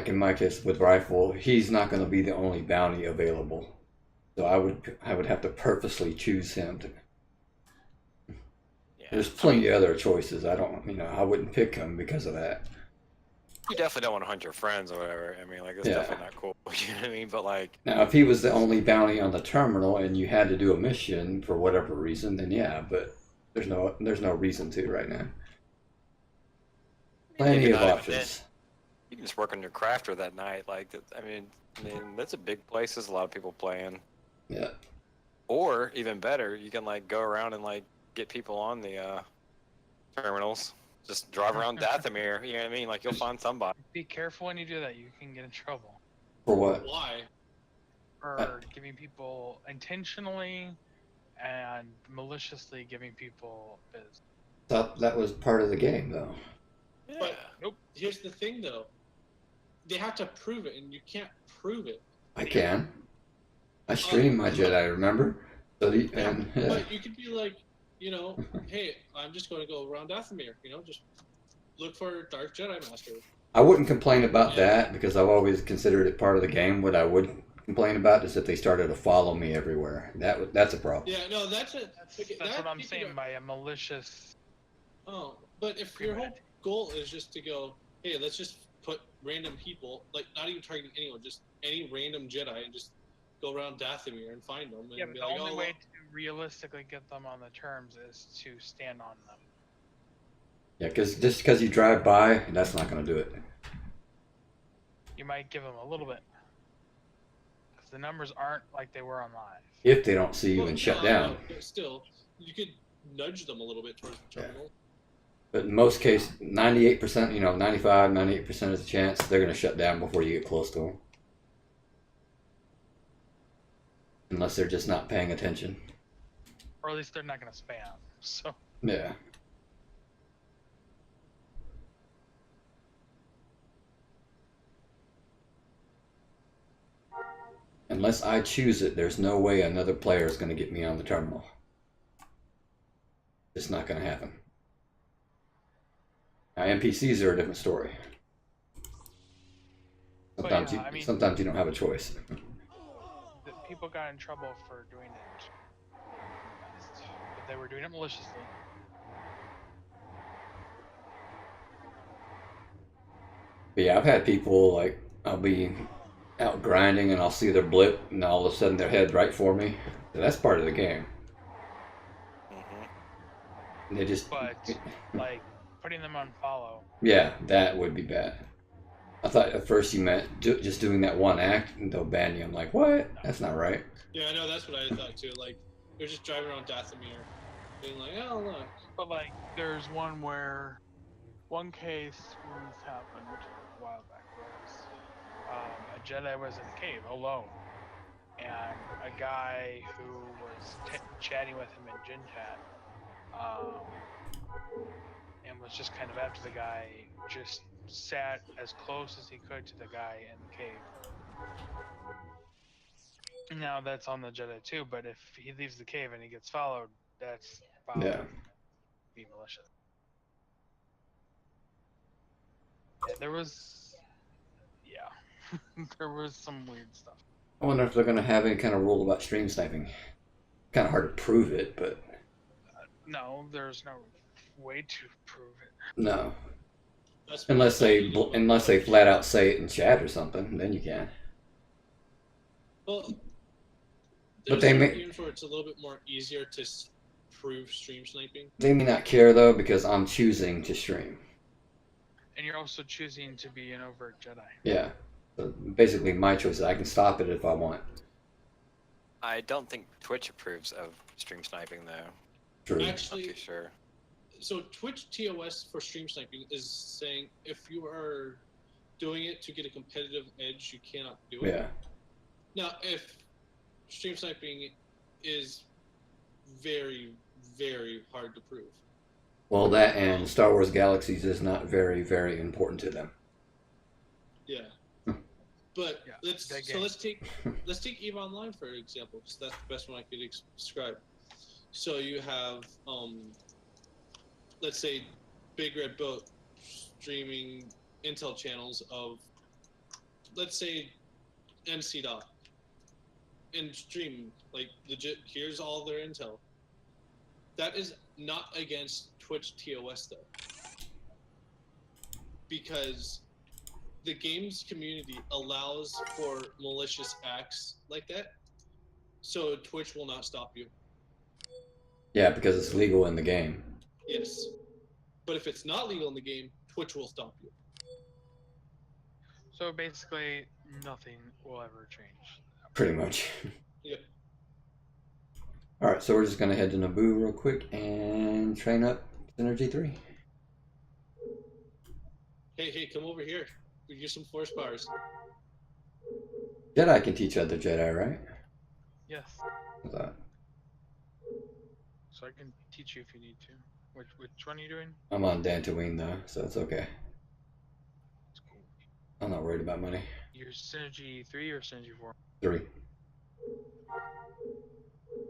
Speaker 1: in my case with rifle, he's not going to be the only bounty available. So I would have to purposely choose him.
Speaker 4: Yeah.
Speaker 1: There's plenty of other choices. I wouldn't pick him because of that.
Speaker 4: You definitely don't want to hunt your friends or whatever. I mean, like, it's
Speaker 1: Yeah.
Speaker 4: definitely not cool. You know what I mean? But, like...
Speaker 1: Now, if he was the only bounty on the terminal and you had to do a mission for whatever reason, then yeah, but there's no reason to right now. Plenty
Speaker 4: maybe
Speaker 1: of
Speaker 4: not even
Speaker 1: options.
Speaker 4: then. You can just work on your crafter that night. Like, I mean, that's a big place. There's a lot of people playing.
Speaker 1: Yeah.
Speaker 4: Or, even better, you can, like, go around and, like, get people on the terminals. Just drive around Dathomir, you know what I mean? Like, you'll find somebody.
Speaker 2: Be careful when you do that. You can get in trouble
Speaker 1: For what?
Speaker 3: Why?
Speaker 2: for giving people intentionally and maliciously giving people biz.
Speaker 1: Thought that was part of the game, though.
Speaker 4: Yeah.
Speaker 3: But nope. Here's the thing, though. They have to prove it, and you can't prove it.
Speaker 1: I can. I stream my Jedi, remember? So
Speaker 3: Yeah. But you could be like, you know, hey, I'm just going to go around Dathomir. You know, just look for Dark Jedi Master.
Speaker 1: I wouldn't complain about that because I've always considered it part of the game. What I would complain about is if they started to follow me everywhere. That's a problem.
Speaker 3: Yeah, no, that's it.
Speaker 2: That's what I'm saying by a malicious.
Speaker 3: Oh, but if your whole goal is just to go, hey, let's just put random people, like not even targeting anyone, just any random Jedi, and just go around Dathomir and find them and
Speaker 2: Yeah, but
Speaker 3: be
Speaker 2: the
Speaker 3: like,
Speaker 2: only
Speaker 3: oh,
Speaker 2: way
Speaker 3: look.
Speaker 2: to realistically get them on the terms is to stand on them.
Speaker 1: Yeah, because just because you drive by, that's not going to do it.
Speaker 2: You might give them a little bit. Because the numbers aren't like they were on live.
Speaker 1: If they don't see you
Speaker 3: Well,
Speaker 1: and
Speaker 3: no,
Speaker 1: shut
Speaker 3: I
Speaker 1: down.
Speaker 3: know, but still, you could nudge them a little bit towards the terminal.
Speaker 1: But in most cases, 98%, 95, 98% is the chance they're going to shut down before you get close to them. Unless they're just not paying attention.
Speaker 2: Or at least they're not going to spam. So
Speaker 1: Yeah. Unless I choose it, there's no way another player is going to get me on the terminal. It's not going to happen. Now, NPCs are a different story. Sometimes,
Speaker 2: yeah, I mean-
Speaker 1: sometimes you don't have a choice.
Speaker 2: the people got in trouble for doing it. But they were doing it maliciously.
Speaker 1: But yeah, I've had people, like, I'll be out grinding and I'll see their blip and all of a sudden their head right for me. So that's part of the game. And they just...
Speaker 2: But, like, putting them on follow.
Speaker 1: Yeah, that would be bad. I thought at first you meant just doing that one act and they'll ban you. I'm like, what? That's not right.
Speaker 3: Yeah, I know, that's what I thought too. Like, you're just driving around Dathomir, being like, oh, look.
Speaker 2: But, like, there's one case when this happened a while back was a Jedi was in a cave alone. And a guy who was chatting with him in Jin Chat and was just kind of after the guy, just sat as close as he could to the guy in the cave. Now that's on the Jedi too, but if he leaves the cave and he gets followed, that's followed.
Speaker 1: Yeah.
Speaker 2: Be malicious. Yeah, there was some weird stuff.
Speaker 1: I wonder if they're going to have any kind of rule about stream sniping. Kind of hard to prove it, but...
Speaker 2: No, there's no way to prove it.
Speaker 1: No.
Speaker 3: That's
Speaker 1: Unless they flat out say it in chat or something, then you can.
Speaker 3: Well,
Speaker 1: But
Speaker 3: there's
Speaker 1: they
Speaker 3: some
Speaker 1: may-
Speaker 3: games where it's a little bit more easier to prove stream sniping.
Speaker 1: They may not care though because I'm choosing to stream.
Speaker 2: And you're also choosing to be an overt Jedi.
Speaker 1: Yeah. So basically my choice is I can stop it if I want.
Speaker 4: I don't think Twitch approves of stream sniping though.
Speaker 1: True.
Speaker 3: Actually,
Speaker 4: Not too sure.
Speaker 3: so Twitch TOS for stream sniping is saying if you are doing it to get a competitive edge, you cannot do it.
Speaker 1: Yeah.
Speaker 3: Now, if stream sniping is very, very hard to prove.
Speaker 1: Well, that and Star Wars Galaxies is not very, very important to them.
Speaker 3: Yeah. But
Speaker 2: Yeah,
Speaker 3: let's take EVE Online for example, because that's the best one I could describe. So you have let's say Big Red Boat streaming intel channels of, let's say, NC Dot, and stream like legit. Here's all their intel. That is not against Twitch TOS though, because the game's community allows for malicious acts like that, so Twitch will not stop you.
Speaker 1: Yeah, because it's legal in the game.
Speaker 3: Yes. But if it's not legal in the game, Twitch will stop you.
Speaker 2: So basically, nothing will ever change.
Speaker 1: Pretty much.
Speaker 3: Yep.
Speaker 1: Alright, so we're just going to head to Naboo real quick and train up Synergy 3.
Speaker 3: Hey, come over here. We use some force powers.
Speaker 1: Jedi can teach other Jedi, right?
Speaker 2: Yes.
Speaker 1: I thought.
Speaker 2: So I can teach you if you need to. Which one are you doing?
Speaker 1: I'm on Dantooine though, so it's okay.
Speaker 2: It's cool.
Speaker 1: I'm not worried about money.
Speaker 2: You're Synergy 3 or Synergy 4?
Speaker 1: 3.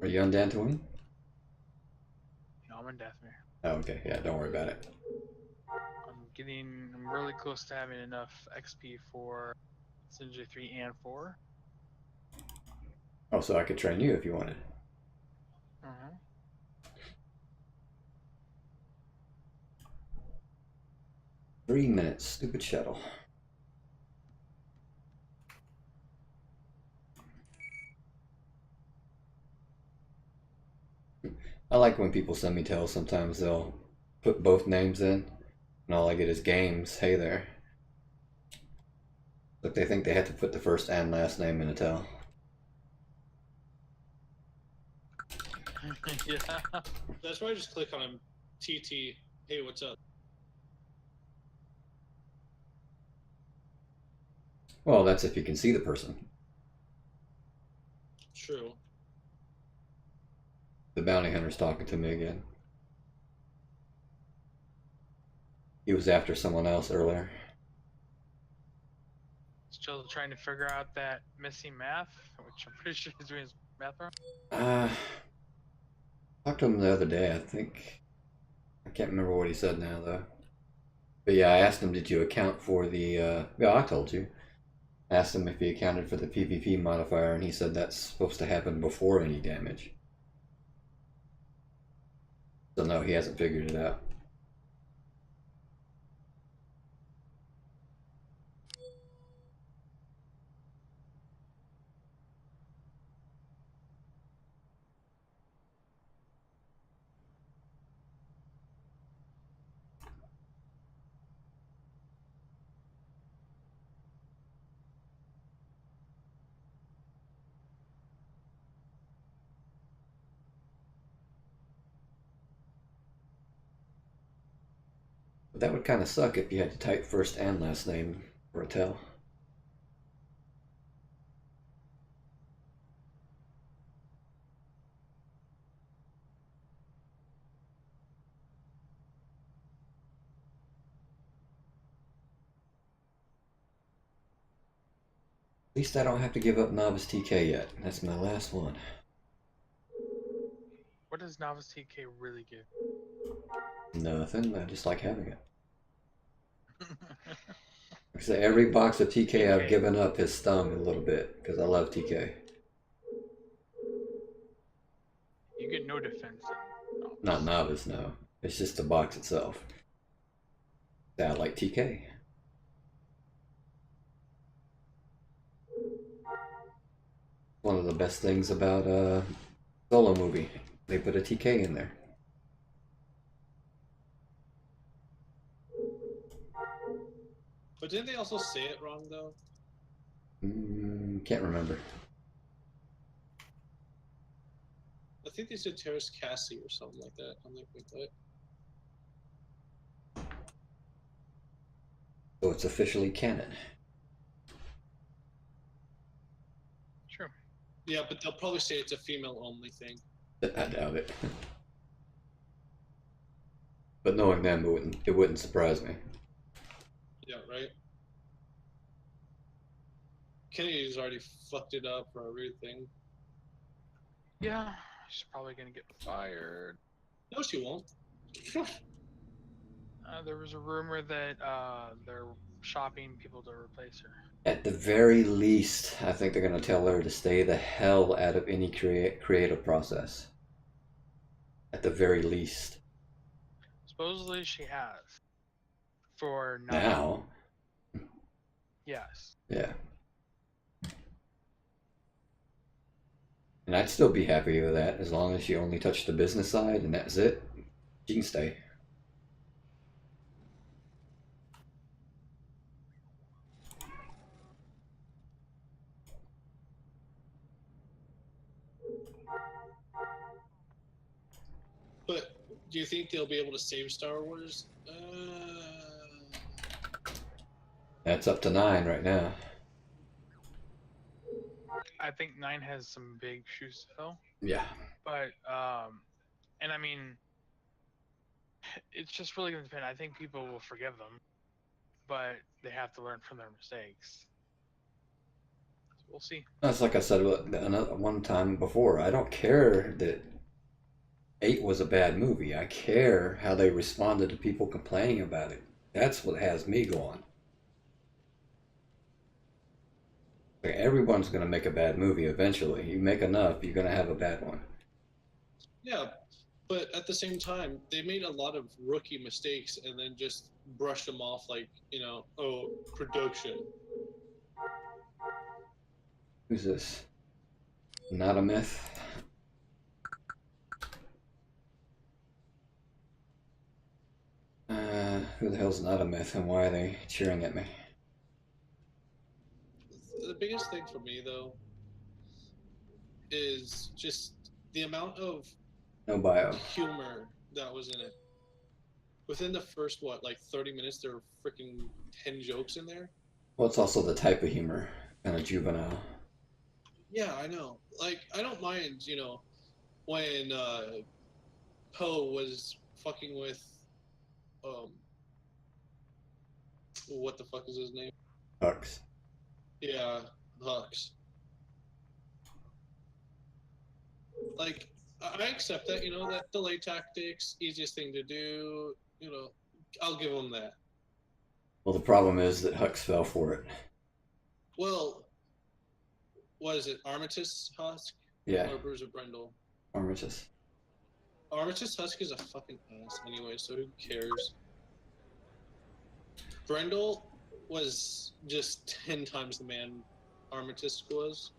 Speaker 1: Are you on Dantooine?
Speaker 2: No, I'm in Dathomir.
Speaker 1: Oh, okay. Yeah, don't worry about it.
Speaker 2: I'm really close to having enough XP for Synergy 3 and 4.
Speaker 1: Oh, so I could train you if you wanted.
Speaker 2: Uh-huh.
Speaker 1: 3 minutes. Stupid shuttle. I like when people send me tells. Sometimes they'll put both names in, and all I get is games. Hey there. But they think they have to put the first and last name in a tell.
Speaker 2: Yeah.
Speaker 3: That's why I just click on TT. Hey, what's up?
Speaker 1: Well, that's if you can see the person.
Speaker 3: True.
Speaker 1: The bounty hunter's talking to me again. He was after someone else earlier.
Speaker 2: Still trying to figure out that missing math, which I'm pretty sure he's doing his math wrong.
Speaker 1: Talked to him the other day, I think. I can't remember what he said now, though. But yeah, I asked him, did you account for the, yeah, I told you. I asked him if he accounted for the PvP modifier, and he said that's supposed to happen before any damage. So no, he hasn't figured it out. But that would kind of suck if you had to type first and last name for a tell. At least I don't have to give up Novice TK yet. That's my last one.
Speaker 2: What does Novice TK really give?
Speaker 1: Nothing, I just like having it. Like I say, every box of TK I've given up has stung a little bit, because I love TK.
Speaker 2: You get no defense.
Speaker 1: Not Novice, no. It's just the box itself. I like TK. One of the best things about Solo movie. They put a TK in there.
Speaker 3: But didn't they also say it wrong though?
Speaker 1: Can't remember.
Speaker 3: I think they said Terrace Cassie or something like that. I'm like, wait, what?
Speaker 1: So it's officially canon.
Speaker 2: True.
Speaker 3: Yeah, but they'll probably say it's a female-only thing.
Speaker 1: I doubt it. But knowing them, it wouldn't surprise me.
Speaker 3: Yeah, right. Kennedy's already fucked it up for everything.
Speaker 2: Yeah, she's probably gonna get fired.
Speaker 3: No, she won't.
Speaker 2: There was a rumor that they're shopping people to replace her.
Speaker 1: At the very least, I think they're going to tell her to stay the hell out of any creative process. At the very least.
Speaker 2: Supposedly she has. For
Speaker 1: now.
Speaker 2: Yes.
Speaker 1: Yeah. And I'd still be happy with that as long as she only touched the business side and that's it. She can stay.
Speaker 3: But do you think they'll be able to save Star Wars?
Speaker 1: That's up to 9 right now.
Speaker 2: I think 9 has some big shoes to fill.
Speaker 1: Yeah.
Speaker 2: But and I mean, it's just really going to depend. I think people will forgive them, but they have to learn from their mistakes. So we'll see.
Speaker 1: That's like I said one time before. I don't care that 8 was a bad movie. I care how they responded to people complaining about it. That's what has me going. Like, everyone's going to make a bad movie eventually. You make enough, you're going to have a bad one.
Speaker 3: Yeah, but at the same time, they made a lot of rookie mistakes and then just brushed them off like, oh, production.
Speaker 1: Who's this? Not a myth? Who the hell's not a myth, and why are they cheering at me?
Speaker 3: The biggest thing for me though is just the amount of
Speaker 1: No bio.
Speaker 3: humor that was in it. Within the first like 30 minutes, there were freaking 10 jokes in there.
Speaker 1: Well, it's also the type of humor, kind of juvenile.
Speaker 3: Yeah, I know. Like, I don't mind, when Poe was fucking with um what the fuck is his name?
Speaker 1: Hux.
Speaker 3: Yeah, Hux. Like, I accept that, that delay tactics, easiest thing to do, I'll give him that.
Speaker 1: Well, the problem is that Hux fell for it.
Speaker 3: Well, what is it, Armistice Husk?
Speaker 1: Yeah,
Speaker 3: Or Bruiser Brendel?
Speaker 1: Armistice.
Speaker 3: Armistice Husk is a fucking ass anyway, so who cares? Brendel was just 10 times the man Armistice was.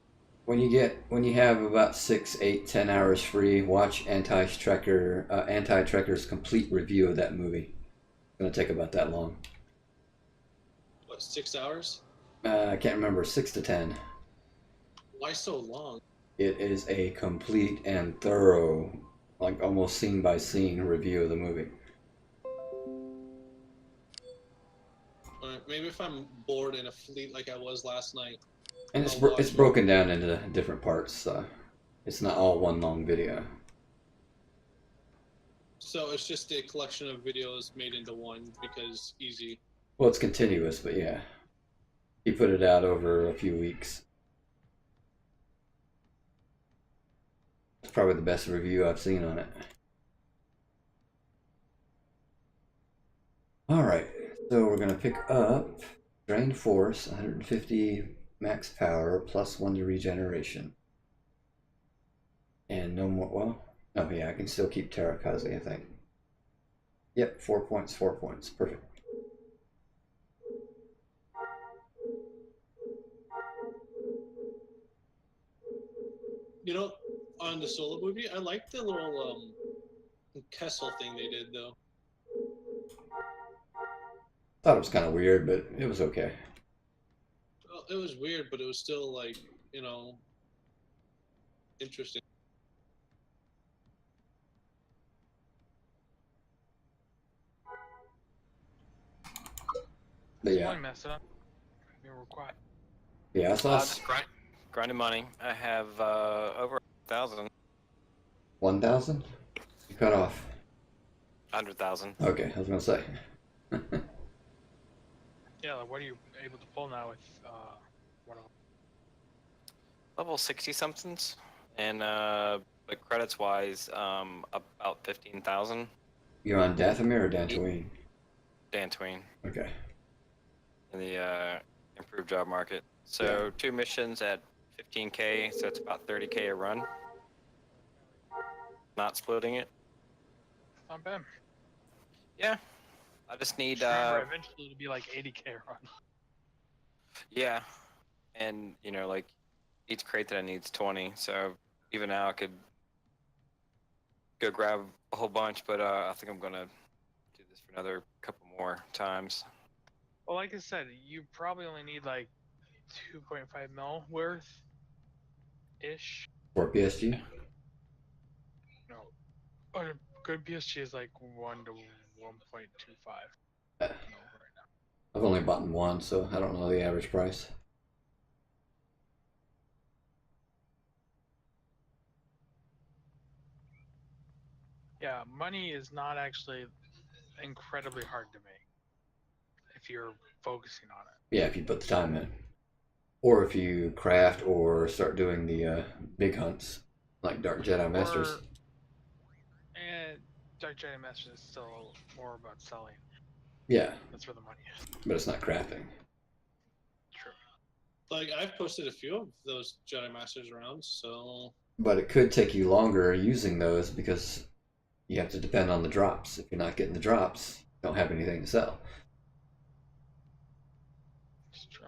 Speaker 1: When you have about 6, 8, 10 hours free, watch Anti-Trekker's complete review of that movie. It's gonna take about that long.
Speaker 3: What, 6 hours?
Speaker 1: I can't remember, 6 to 10.
Speaker 3: Why so long?
Speaker 1: It is a complete and thorough, like almost scene by scene review of the movie.
Speaker 3: Alright, maybe if I'm bored in a fleet like I was last night.
Speaker 1: And it's broken down into different parts, so it's not all one long video.
Speaker 3: So it's just a collection of videos made into one because easy.
Speaker 1: Well, it's continuous, but yeah. He put it out over a few weeks. It's probably the best review I've seen on it. Alright, so we're going to pick up Drain Force, 150 max power, plus 1 to regeneration. And no more, well, oh yeah, I can still keep Terrakazi, I think. Yep, 4 points, 4 points, perfect.
Speaker 3: On the Solo movie, I like the little Kessel thing they did though.
Speaker 1: Thought it was kind of weird, but it was okay.
Speaker 3: Well, it was weird, but it was still like, interesting.
Speaker 1: But yeah.
Speaker 2: Only mess up. We're quiet.
Speaker 1: Yeah, I saw
Speaker 4: Just grinding money. I have over 1,000.
Speaker 1: 1,000? You cut off.
Speaker 4: 100,000.
Speaker 1: Okay, I was gonna say.
Speaker 2: Yeah, like what are you able to pull now with one of them?
Speaker 4: Level 60 somethings. And but credits wise, about 15,000.
Speaker 1: You're on Dathomir or Dantooine?
Speaker 4: Dantooine.
Speaker 1: Okay.
Speaker 4: In the improved job market. So 2 missions at 15k, so it's about 30k a run. Not splitting it.
Speaker 2: Not bad.
Speaker 4: Yeah. I just need
Speaker 2: Just remember eventually to be like 80k run.
Speaker 4: yeah. And like each crate that I need is 20, so even now I could go grab a whole bunch, but I think I'm gonna do this for another couple more times.
Speaker 2: Well, like I said, you probably only need like 2.5 mil worth ish.
Speaker 1: For PSG?
Speaker 2: No, a good PSG is like 1 to 1.25
Speaker 1: Uh,
Speaker 2: right now.
Speaker 1: I've only bought one, so I don't know the average price.
Speaker 2: Yeah, money is not actually incredibly hard to make if you're focusing on it.
Speaker 1: Yeah, if you put the time in. Or if you craft or start doing the big hunts, like Dark Jedi Masters.
Speaker 2: And Dark Jedi Masters is still more about selling.
Speaker 1: Yeah.
Speaker 2: That's where the money is.
Speaker 1: But it's not crafting.
Speaker 2: True.
Speaker 3: Like, I've posted a few of those Jedi Masters around, so...
Speaker 1: But it could take you longer using those because you have to depend on the drops. If you're not getting the drops, you don't have anything to sell.
Speaker 2: It's true.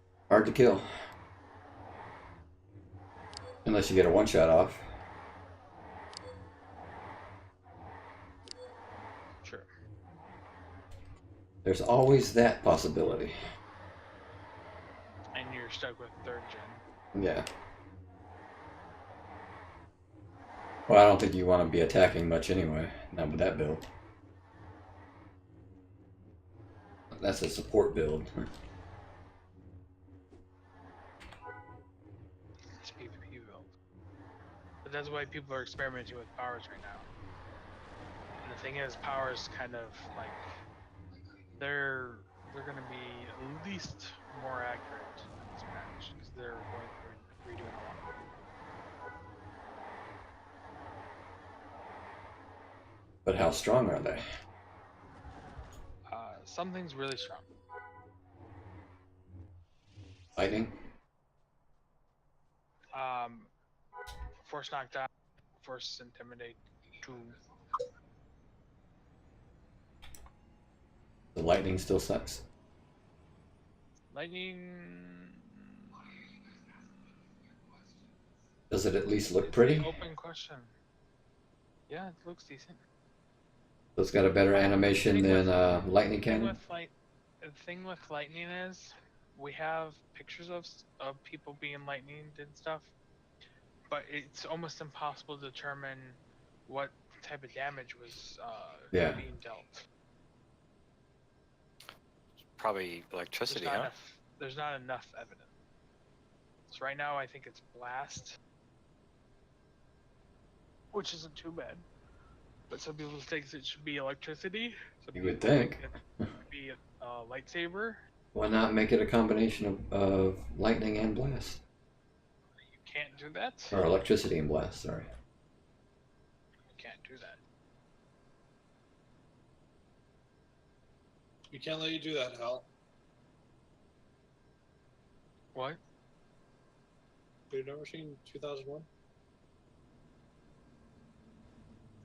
Speaker 1: Hard to kill. Unless you get a one-shot off.
Speaker 2: Sure.
Speaker 1: There's always that possibility.
Speaker 2: And you're stuck with 3rd gen.
Speaker 1: Yeah. Well, I don't think you want to be attacking much anyway. Not with that build. That's a support build.
Speaker 2: It's PvP build. But that's why people are experimenting with powers right now. And the thing is, powers kind of like they're gonna be at least more accurate in this patch because they're going through and redoing a lot of it.
Speaker 1: But how strong are they?
Speaker 2: Something's really strong.
Speaker 1: Lightning?
Speaker 2: Force knockdown, force intimidate, 2.
Speaker 1: The lightning still sucks.
Speaker 2: Lightning.
Speaker 1: Does it at least look pretty?
Speaker 2: Open question. Yeah, it looks decent.
Speaker 1: So it's got a better animation than lightning cannon?
Speaker 2: The thing with lightning is, we have pictures of people being lightninged and stuff, but it's almost impossible to determine what type of damage was being dealt.
Speaker 4: Probably electricity, huh?
Speaker 2: There's not enough evidence. So right now, I think it's blast, which isn't too bad. But some people think it should be electricity. Some
Speaker 1: You would
Speaker 2: people
Speaker 1: think.
Speaker 2: it should be a lightsaber.
Speaker 1: Why not make it a combination of lightning and blast?
Speaker 2: You can't do that.
Speaker 1: Or electricity and blast, sorry.
Speaker 2: You can't do that.
Speaker 3: We can't let you do that, Hal.
Speaker 2: What?
Speaker 3: You've never seen 2001?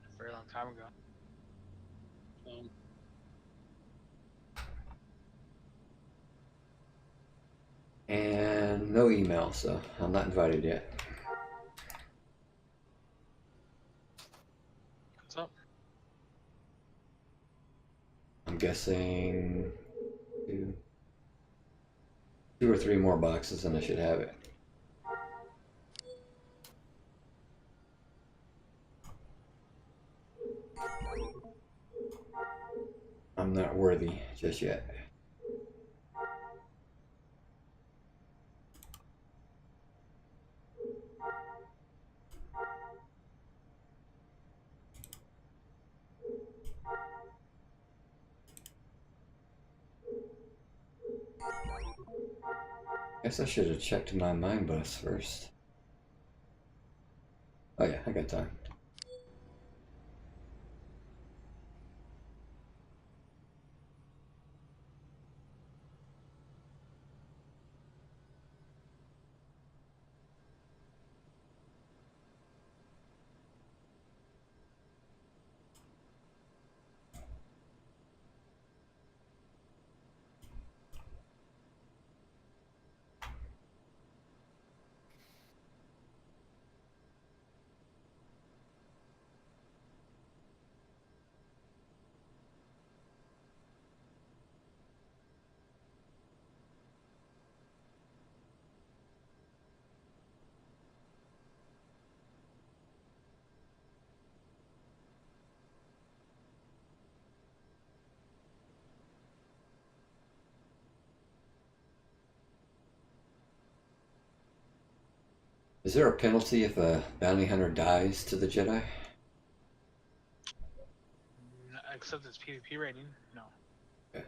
Speaker 2: A very long time ago.
Speaker 1: And no email, so I'm not invited yet.
Speaker 2: What's up?
Speaker 1: I'm guessing two or three more boxes and I should have it. I'm not worthy just yet. Guess I should have checked my mind bus first. Oh yeah, I got time. Is there a penalty if a bounty hunter dies to the Jedi?
Speaker 2: Except it's PvP rating. No.
Speaker 1: Okay.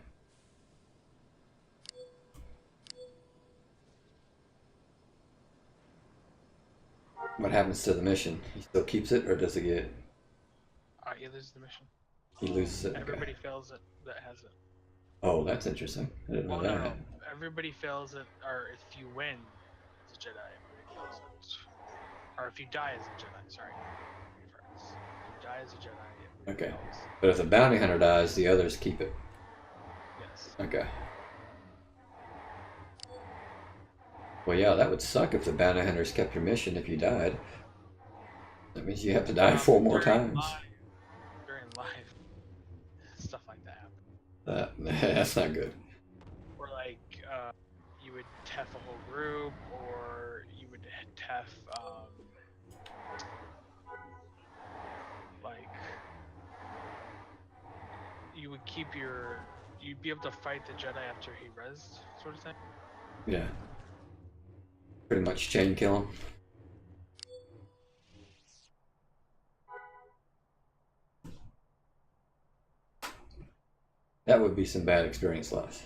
Speaker 1: What happens to the mission? He still keeps it, or does it get?
Speaker 2: He loses the mission.
Speaker 1: He loses it.
Speaker 2: Everybody
Speaker 1: Okay.
Speaker 2: fails it that has it.
Speaker 1: Oh, that's interesting. I didn't know
Speaker 2: Well,
Speaker 1: that.
Speaker 2: no. Everybody fails it, or if you win as a Jedi, everybody fails it. Or if you die as a Jedi, sorry. If you die as a Jedi, everybody
Speaker 1: Okay.
Speaker 2: fails.
Speaker 1: But if the bounty hunter dies, the others keep it.
Speaker 2: Yes.
Speaker 1: Okay. Well, yeah, that would suck if the bounty hunters kept your mission if you died. That means you have to die 4 more times.
Speaker 2: During life, stuff like that happens.
Speaker 1: That's not good.
Speaker 2: Or like you would TEF a whole group, or you would TEF like you would keep your you'd be able to fight the Jedi after he rezzed, sort of thing.
Speaker 1: Yeah. Pretty much chain kill him. That would be some bad experience loss.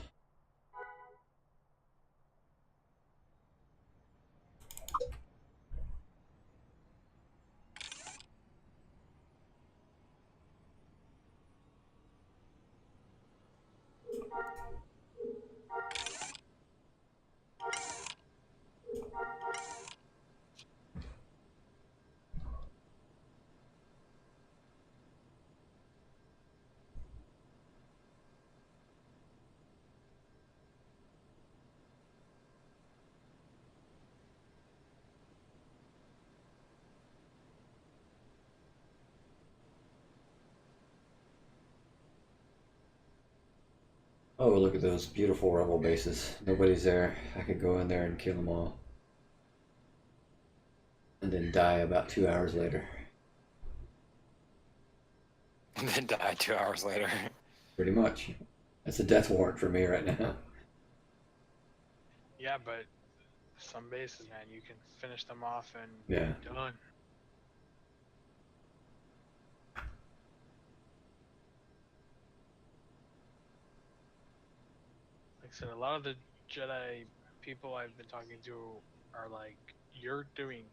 Speaker 1: Oh, look at those beautiful rebel bases. Nobody's there. I could go in there and kill them all. And then die about 2 hours later.
Speaker 4: And then die 2 hours later.
Speaker 1: Pretty much. That's a death warrant for me right now.
Speaker 2: Yeah, but some bases, man, you can finish them off and
Speaker 1: Yeah.
Speaker 2: be done. Like I said, a lot of the Jedi people I've been talking to are like, "You're doing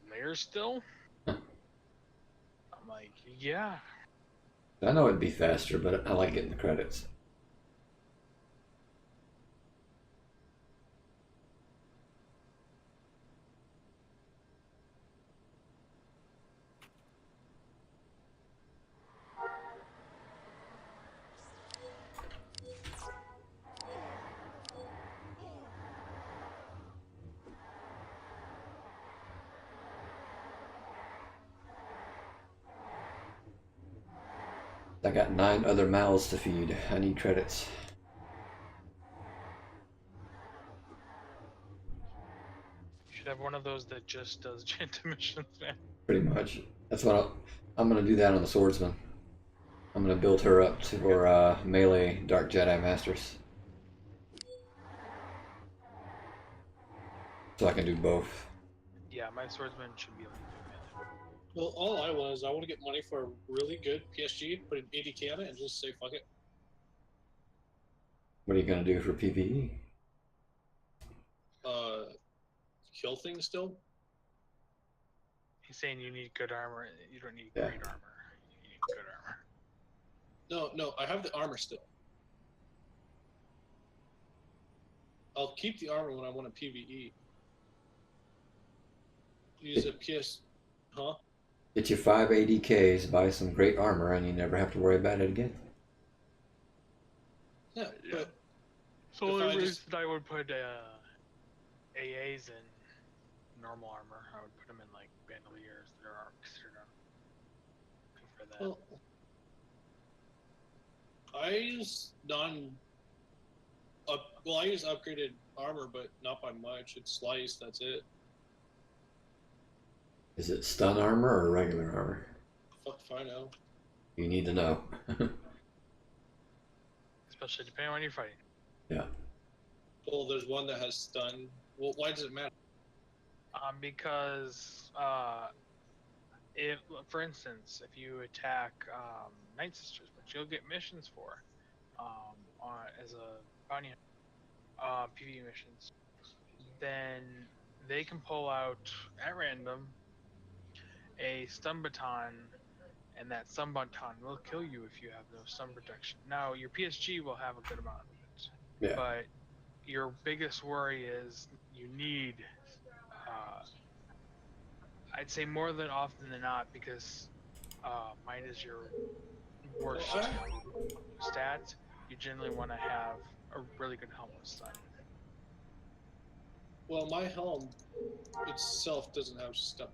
Speaker 2: layers still?" I'm like, "Yeah."
Speaker 1: I know it'd be faster, but I like getting the credits. I got 9 other mouths to feed. I need credits.
Speaker 2: You should have one of those that just does Janta missions, man.
Speaker 1: Pretty much. That's what I'm gonna do that on the swordsman. I'm gonna build her up to for melee Dark Jedi Masters. So I can do both.
Speaker 2: Yeah, my swordsman should be able to do melee.
Speaker 3: Well, all I want is I want to get money for a really good PSG, put an 80K on it, and just say fuck it.
Speaker 1: What are you gonna do for PvE?
Speaker 3: Kill things still.
Speaker 2: He's saying you need good armor. You don't need
Speaker 1: Yeah.
Speaker 2: great armor. You need good armor.
Speaker 3: No, I have the armor still. I'll keep the armor when I want a PvE. Use a PS, huh?
Speaker 1: Get you 5 ADKs, buy some great armor, and you never have to worry about it again.
Speaker 3: Yeah,
Speaker 2: Yeah.
Speaker 3: but
Speaker 2: So
Speaker 3: If
Speaker 2: the
Speaker 3: I
Speaker 2: reason
Speaker 3: just-
Speaker 2: I would put AAs in normal armor. I would put them in like bandoliers that are considered good for that.
Speaker 3: well, I use I use upgraded armor, but not by much. It's slice. That's it.
Speaker 1: Is it stun armor or regular armor?
Speaker 3: Fuck if I know.
Speaker 1: You need to know.
Speaker 2: Especially depending on when you're fighting.
Speaker 1: Yeah.
Speaker 3: Well, there's one that has stun. Well, why does it matter?
Speaker 2: Because if, for instance, if you attack Night Sisters, which you'll get missions for, as a bounty PvE missions, then they can pull out at random a stun baton, and that stun baton will kill you if you have no stun protection. Now, your PSG will have a good amount of it,
Speaker 1: Yeah.
Speaker 2: but your biggest worry is you need, I'd say more than often than not, because mine is your worst stats, you generally want to have a really good helmet stun.
Speaker 3: Well, my helm itself doesn't have stun.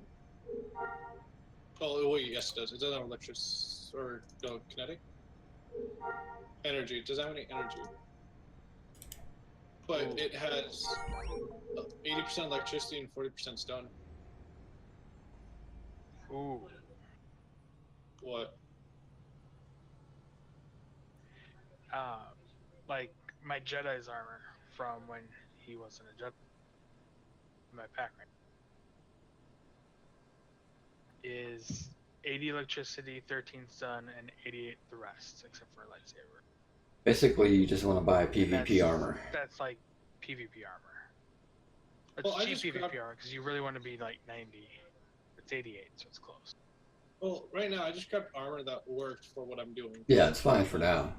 Speaker 3: Oh wait, yes it does. It doesn't have electric or no kinetic energy. It doesn't have any energy, but
Speaker 2: Ooh.
Speaker 3: it has 80% electricity and 40% stun.
Speaker 2: Ooh.
Speaker 3: What?
Speaker 2: Like my Jedi's armor from when he wasn't a Jedi. My pack rank is 80 electricity, 13 stun, and 88 the rest, except for a lightsaber.
Speaker 1: Basically, you just want to buy
Speaker 2: And
Speaker 1: PvP armor.
Speaker 2: That's like PvP armor. It's
Speaker 3: Well, I
Speaker 2: cheap
Speaker 3: just
Speaker 2: PvP
Speaker 3: grabbed-
Speaker 2: armor because you really want to be like 90. It's 88, so it's close.
Speaker 3: Well, right now I just grabbed armor that worked for what I'm doing.
Speaker 1: Yeah, it's fine for now.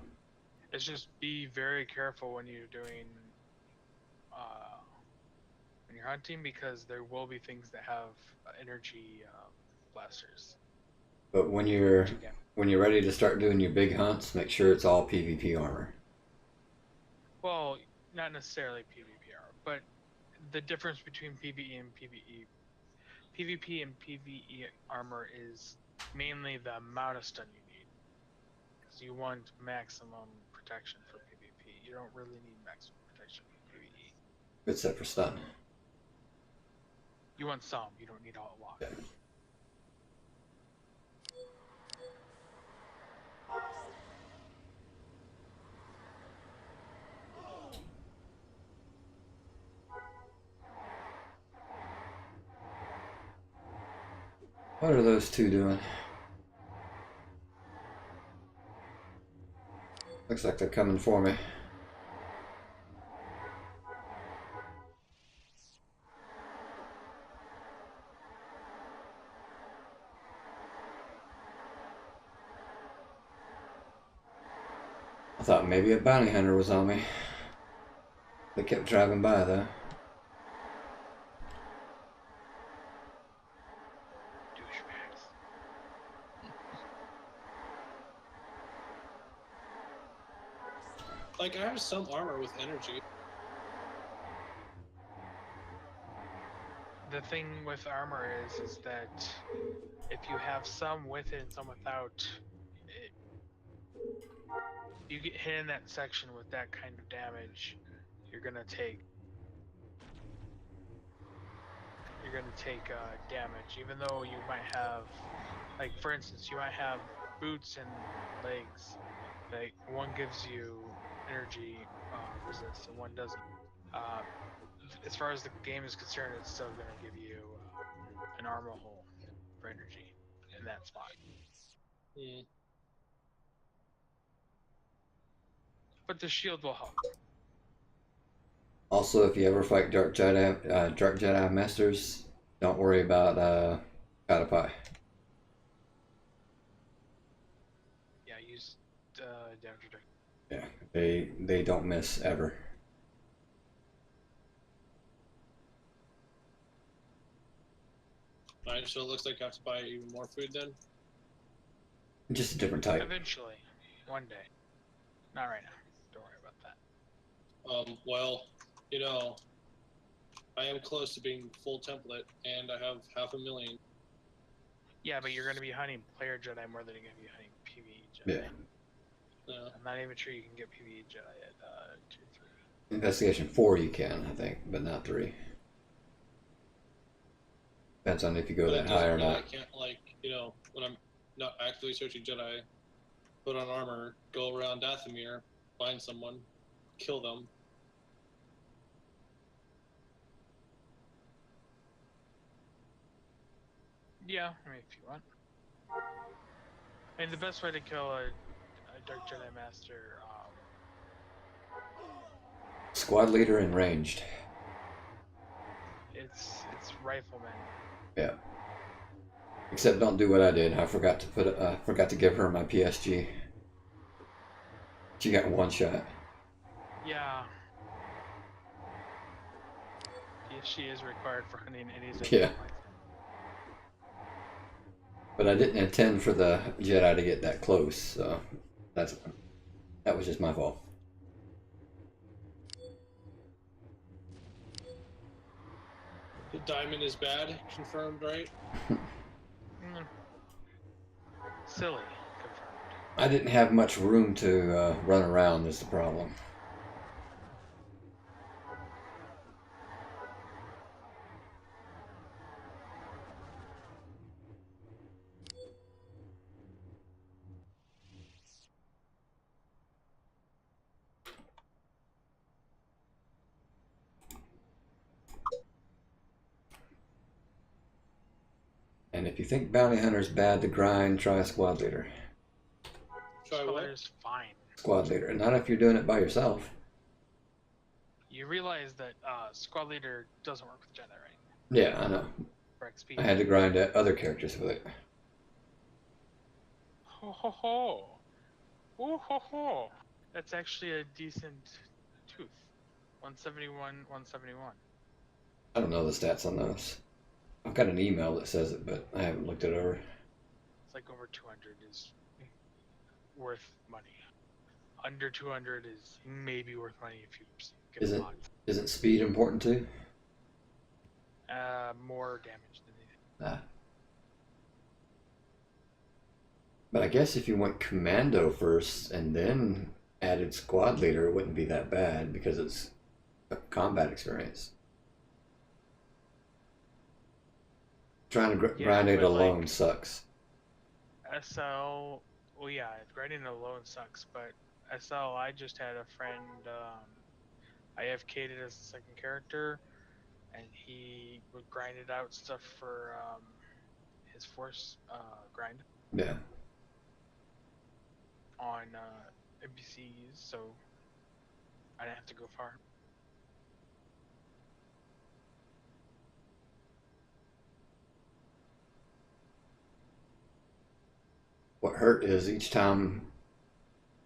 Speaker 2: It's just be very careful when you're doing when you're hunting, because there will be things that have energy blasters.
Speaker 1: But when you're ready to start doing your big hunts, make sure it's all PvP armor.
Speaker 2: Well, not necessarily PvP armor, but the difference between PvE and PvP and PvE armor is mainly the amount of stun you need. Because you want maximum protection for PvP. You don't really need maximum protection for PvE.
Speaker 1: Except for stun.
Speaker 2: You want some, you don't need a lot.
Speaker 1: Yeah. What are those two doing? Looks like they're coming for me. I thought maybe a bounty hunter was on me. They kept driving by though.
Speaker 2: Douchebags.
Speaker 3: Like I have some armor with energy.
Speaker 2: The thing with armor is that if you have some with it and some without, you get hit in that section with that kind of damage, you're gonna take damage, even though you might have, like for instance, you might have boots and legs. Like one gives you energy resist and one doesn't. As far as the game is concerned, it's still gonna give you an armor hole for energy in that spot.
Speaker 3: Hmm.
Speaker 2: But the shield will help.
Speaker 1: Also, if you ever fight Dark Jedi Masters, don't worry about Catapi.
Speaker 2: Yeah, use damage reduction.
Speaker 1: Yeah, they don't miss ever.
Speaker 3: Alright, so it looks like I have to buy even more food then.
Speaker 1: Just a different type.
Speaker 2: Eventually, one day. Not right now. Don't worry about that.
Speaker 3: Well, you know, I am close to being full template, and I have 500,000.
Speaker 2: Yeah, but you're going to be hunting player Jedi more than you're going to be hunting PvE Jedi.
Speaker 1: Yeah.
Speaker 2: I'm not even sure you can get PvE Jedi at 2, 3.
Speaker 1: Investigation 4 you can, I think, but not 3. Depends on if you go
Speaker 3: But
Speaker 1: that
Speaker 3: it
Speaker 1: high
Speaker 3: doesn't
Speaker 1: or
Speaker 3: mean I
Speaker 1: not.
Speaker 3: can't, like, you know, when I'm not actively searching Jedi, put on armor, go around Dathomir, find someone, kill them.
Speaker 2: Yeah, I mean, if you want. I mean, the best way to kill a Dark Jedi Master,
Speaker 1: Squad leader and ranged.
Speaker 2: it's rifleman.
Speaker 1: Yeah. Except don't do what I did. I forgot to give her my PSG. She got one shot.
Speaker 2: Yeah. She is required for hunting any Jedi.
Speaker 1: Yeah. But I didn't intend for the Jedi to get that close, so that was just my fault.
Speaker 3: The diamond is bad. Confirmed, right?
Speaker 2: Mm. Silly. Confirmed.
Speaker 1: I didn't have much room to run around is the problem. And if you think bounty hunter's bad to grind, try squad leader.
Speaker 3: Try what?
Speaker 2: Spoiler's fine.
Speaker 1: Squad leader. Not if you're doing it by yourself.
Speaker 2: You realize that squad leader doesn't work with Jedi, right?
Speaker 1: Yeah, I know.
Speaker 2: For XP.
Speaker 1: I had to grind other characters with it.
Speaker 2: Ho ho ho. Ooh ho ho. That's actually a decent tooth. 171, 171.
Speaker 1: I don't know the stats on those. I've got an email that says it, but I haven't looked it over.
Speaker 2: It's like over 200 is worth money. Under 200 is maybe worth money if you get
Speaker 1: Is
Speaker 2: a
Speaker 1: it?
Speaker 2: lot.
Speaker 1: Isn't speed important too?
Speaker 2: More damage than anything.
Speaker 1: Ah. But I guess if you went commando first and then added squad leader, it wouldn't be that bad because it's a combat experience. Trying to grind it
Speaker 2: but,
Speaker 1: alone
Speaker 2: like,
Speaker 1: sucks.
Speaker 2: SL, well, yeah, grinding alone sucks, but SL, I just had a friend, I AFK'd it as the second character, and he would grind it out stuff for his force grind
Speaker 1: Yeah.
Speaker 2: on NPCs, so I didn't have to go far.
Speaker 1: What hurt is each time,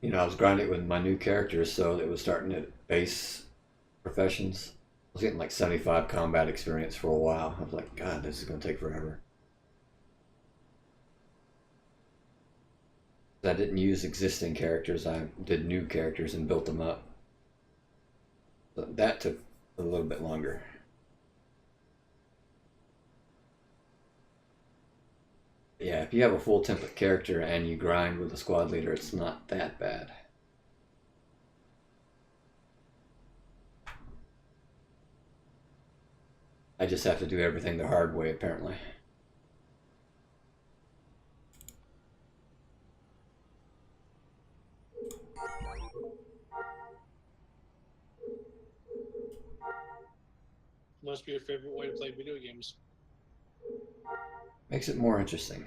Speaker 1: I was grinding it with my new characters, so it was starting at base professions. I was getting like 75 combat experience for a while. I was like, God, this is going to take forever. I didn't use existing characters. I did new characters and built them up. But that took a little bit longer. Yeah, if you have a full template character and you grind with a squad leader, it's not that bad. I just have to do everything the hard way, apparently.
Speaker 3: Must be your favorite way to play video games.
Speaker 1: Makes it more interesting.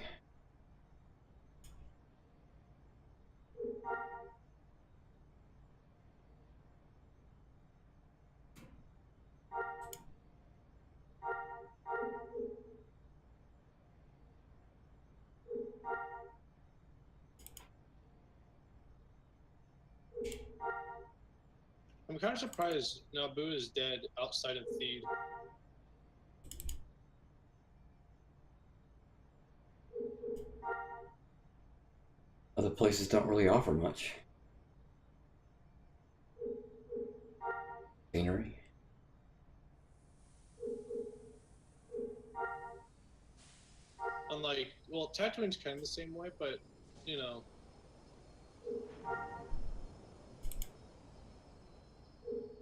Speaker 3: I'm kind of surprised Naboo is dead outside of Theed.
Speaker 1: Other places don't really offer much. Scenery.
Speaker 3: Unlike, well, Tatooine's kind of the same way, but, you know.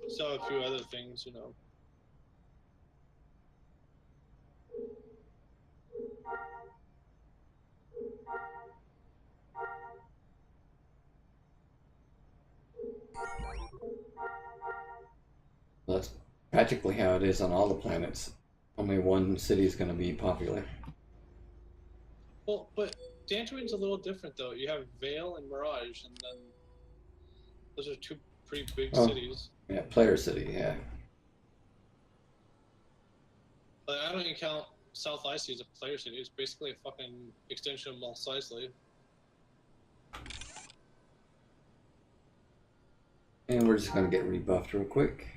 Speaker 3: Saw a few other things, you know.
Speaker 1: Well, that's practically how it is on all the planets. Only one city is going to be popular.
Speaker 3: Well, but Dantooine's a little different, though. You have Vale and Mirage, and then those are two pretty big cities.
Speaker 1: Yeah, Player City, yeah.
Speaker 3: But I don't even count South Icy as a player city. It's basically a fucking extension of Mos Eisley.
Speaker 1: And we're just going to get rebuffed real quick.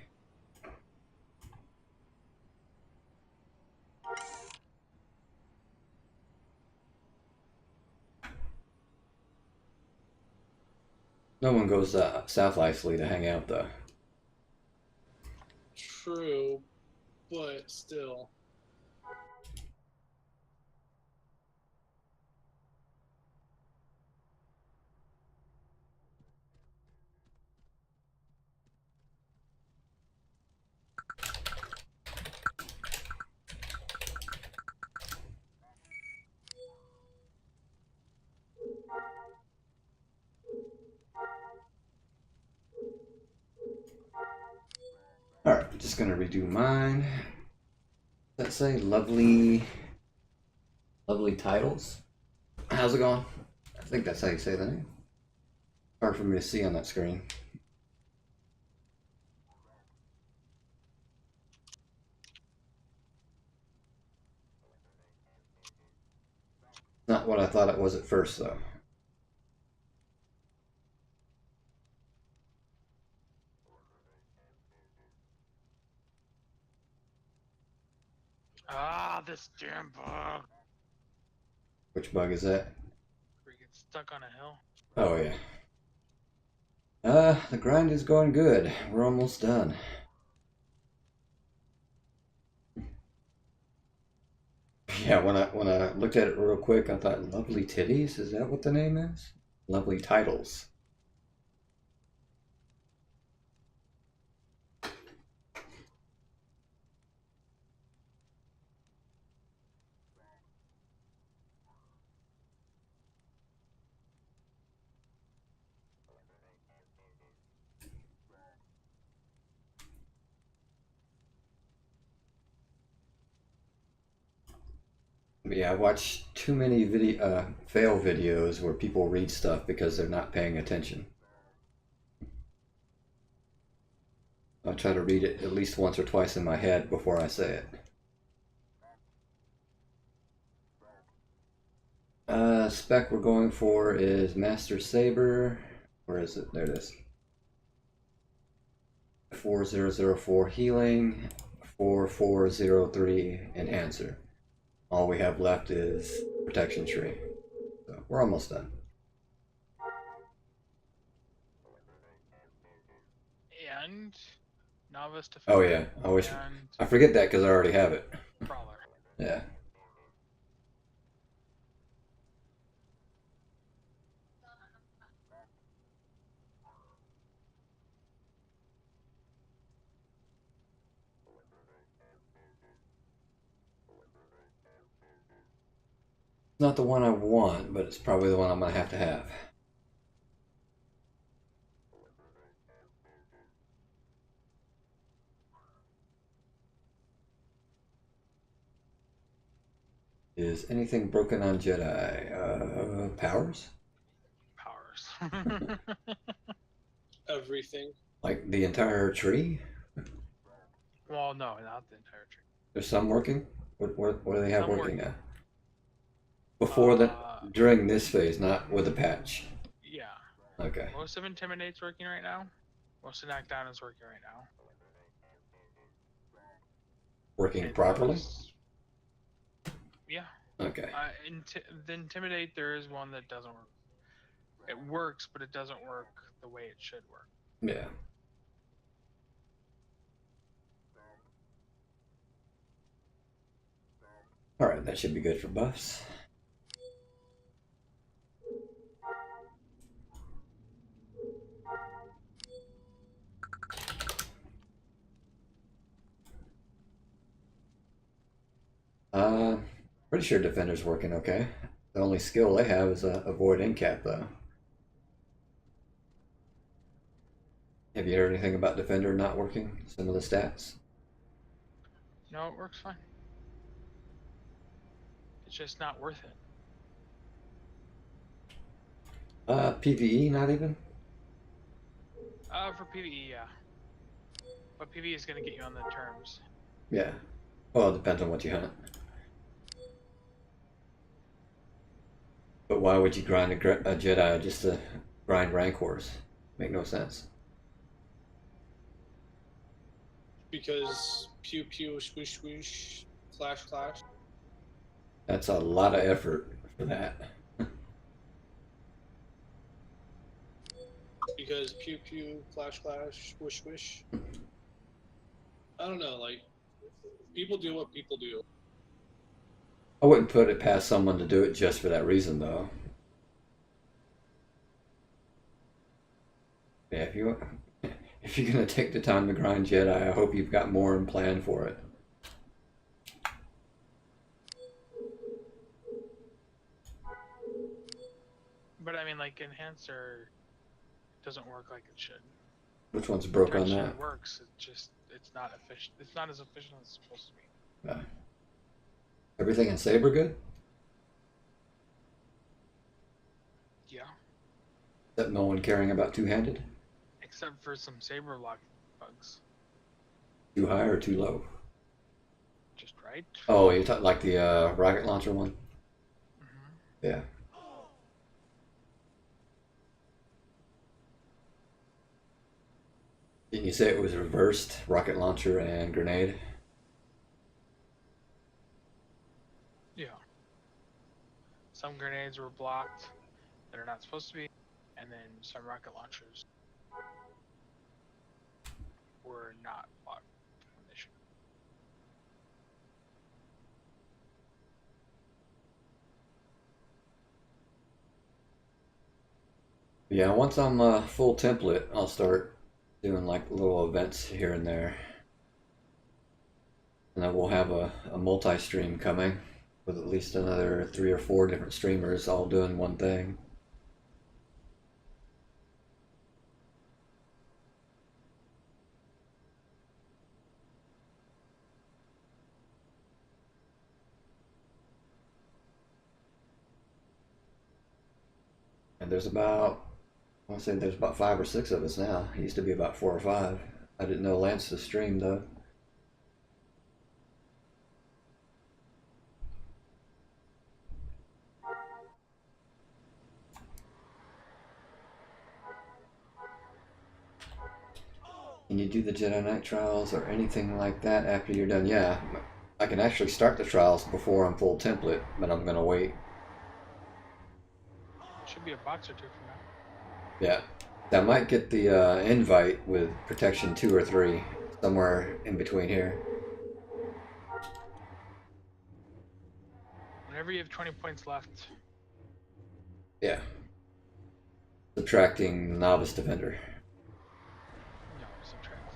Speaker 1: No one goes to South Isley to hang out, though.
Speaker 3: True, but still.
Speaker 1: just gonna redo mine. Does that say lovely titles? How's it going? I think that's how you say the name. Hard for me to see on that screen. Not what I thought it was at first, though.
Speaker 2: Ah, this damn bug.
Speaker 1: Which bug is that?
Speaker 2: Where you get stuck on a hill.
Speaker 1: Oh, yeah. The grind is going good. We're almost done. Yeah, when I looked at it real quick, I thought lovely titties. Is that what the name is? Lovely titles. Yeah, I watch too many fail videos where people read stuff because they're not paying attention. I try to read it at least once or twice in my head before I say it. Spec we're going for is Master Saber. Where is it? There it is. 4004 healing, 4403 enhancer. All we have left is protection tree. So we're almost done.
Speaker 2: And novice to
Speaker 1: Oh yeah,
Speaker 2: and
Speaker 1: I forget that because I already have it.
Speaker 2: brawler.
Speaker 1: Yeah. It's not the one I want, but it's probably the one I'm gonna have to have. Is anything broken on Jedi? Powers?
Speaker 2: Powers.
Speaker 3: Everything.
Speaker 1: Like the entire tree?
Speaker 2: Well, no, not the entire tree.
Speaker 1: There's some working? What do they have
Speaker 2: Some
Speaker 1: working
Speaker 2: working.
Speaker 1: now? Before during this phase, not with the patch.
Speaker 2: Yeah.
Speaker 1: Okay.
Speaker 2: Most of Intimidate's working right now. Most of Knockdown is working right now.
Speaker 1: Working
Speaker 2: And
Speaker 1: properly?
Speaker 2: Yeah.
Speaker 1: Okay.
Speaker 2: The Intimidate, there is one that doesn't work. It works, but it doesn't work the way it should work.
Speaker 1: Yeah. Alright, that should be good for buffs. Pretty sure Defender's working okay. The only skill they have is avoid incap, though. Have you heard anything about Defender not working? Some of the stats?
Speaker 2: No, it works fine. It's just not worth it.
Speaker 1: PvE, not even?
Speaker 2: For PvE, yeah. But PvE is going to get you on the terms.
Speaker 1: Yeah. Well, it depends on what you hunt. But why would you grind a Jedi just to grind Rancors? Make no sense.
Speaker 3: Because pew pew swoosh swoosh clash clash.
Speaker 1: That's a lot of effort for that.
Speaker 3: Because pew pew clash clash swish swish. I don't know, like people do what people do.
Speaker 1: I wouldn't put it past someone to do it just for that reason, though. Yeah, if you're gonna take the time to grind Jedi, I hope you've got more in plan for it.
Speaker 2: But I mean, like, Enhancer doesn't work like it should.
Speaker 1: Which one's broke
Speaker 2: It
Speaker 1: on
Speaker 2: actually
Speaker 1: that?
Speaker 2: works. It's not efficient. It's not as efficient as it's supposed to be.
Speaker 1: Everything in Saber good?
Speaker 2: Yeah,
Speaker 1: Except no one caring about two-handed?
Speaker 2: except for some saber lock bugs.
Speaker 1: Too high or too low?
Speaker 2: Just right.
Speaker 1: Oh, you're talking like the rocket launcher one?
Speaker 2: Hmm.
Speaker 1: Yeah. Didn't you say it was reversed? Rocket launcher and grenade?
Speaker 2: Yeah. Some grenades were blocked that are not supposed to be, and then some rocket launchers were not blocked when they should.
Speaker 1: Yeah, once I'm full template, I'll start doing like little events here and there. And then we'll have a multi-stream coming with at least another 3 or 4 different streamers all doing one thing. And there's about, I want to say there's about 5 or 6 of us now. It used to be about 4 or 5. I didn't know Lance was streamed though. Can you do the Jedi Knight trials or anything like that after you're done? Yeah, I can actually start the trials before I'm full template, but I'm gonna wait.
Speaker 2: Should be a box or two from now.
Speaker 1: Yeah, I might get the invite with protection 2 or 3 somewhere in between here.
Speaker 2: Whenever you have 20 points left,
Speaker 1: Yeah, subtracting novice defender.
Speaker 2: no, subtract.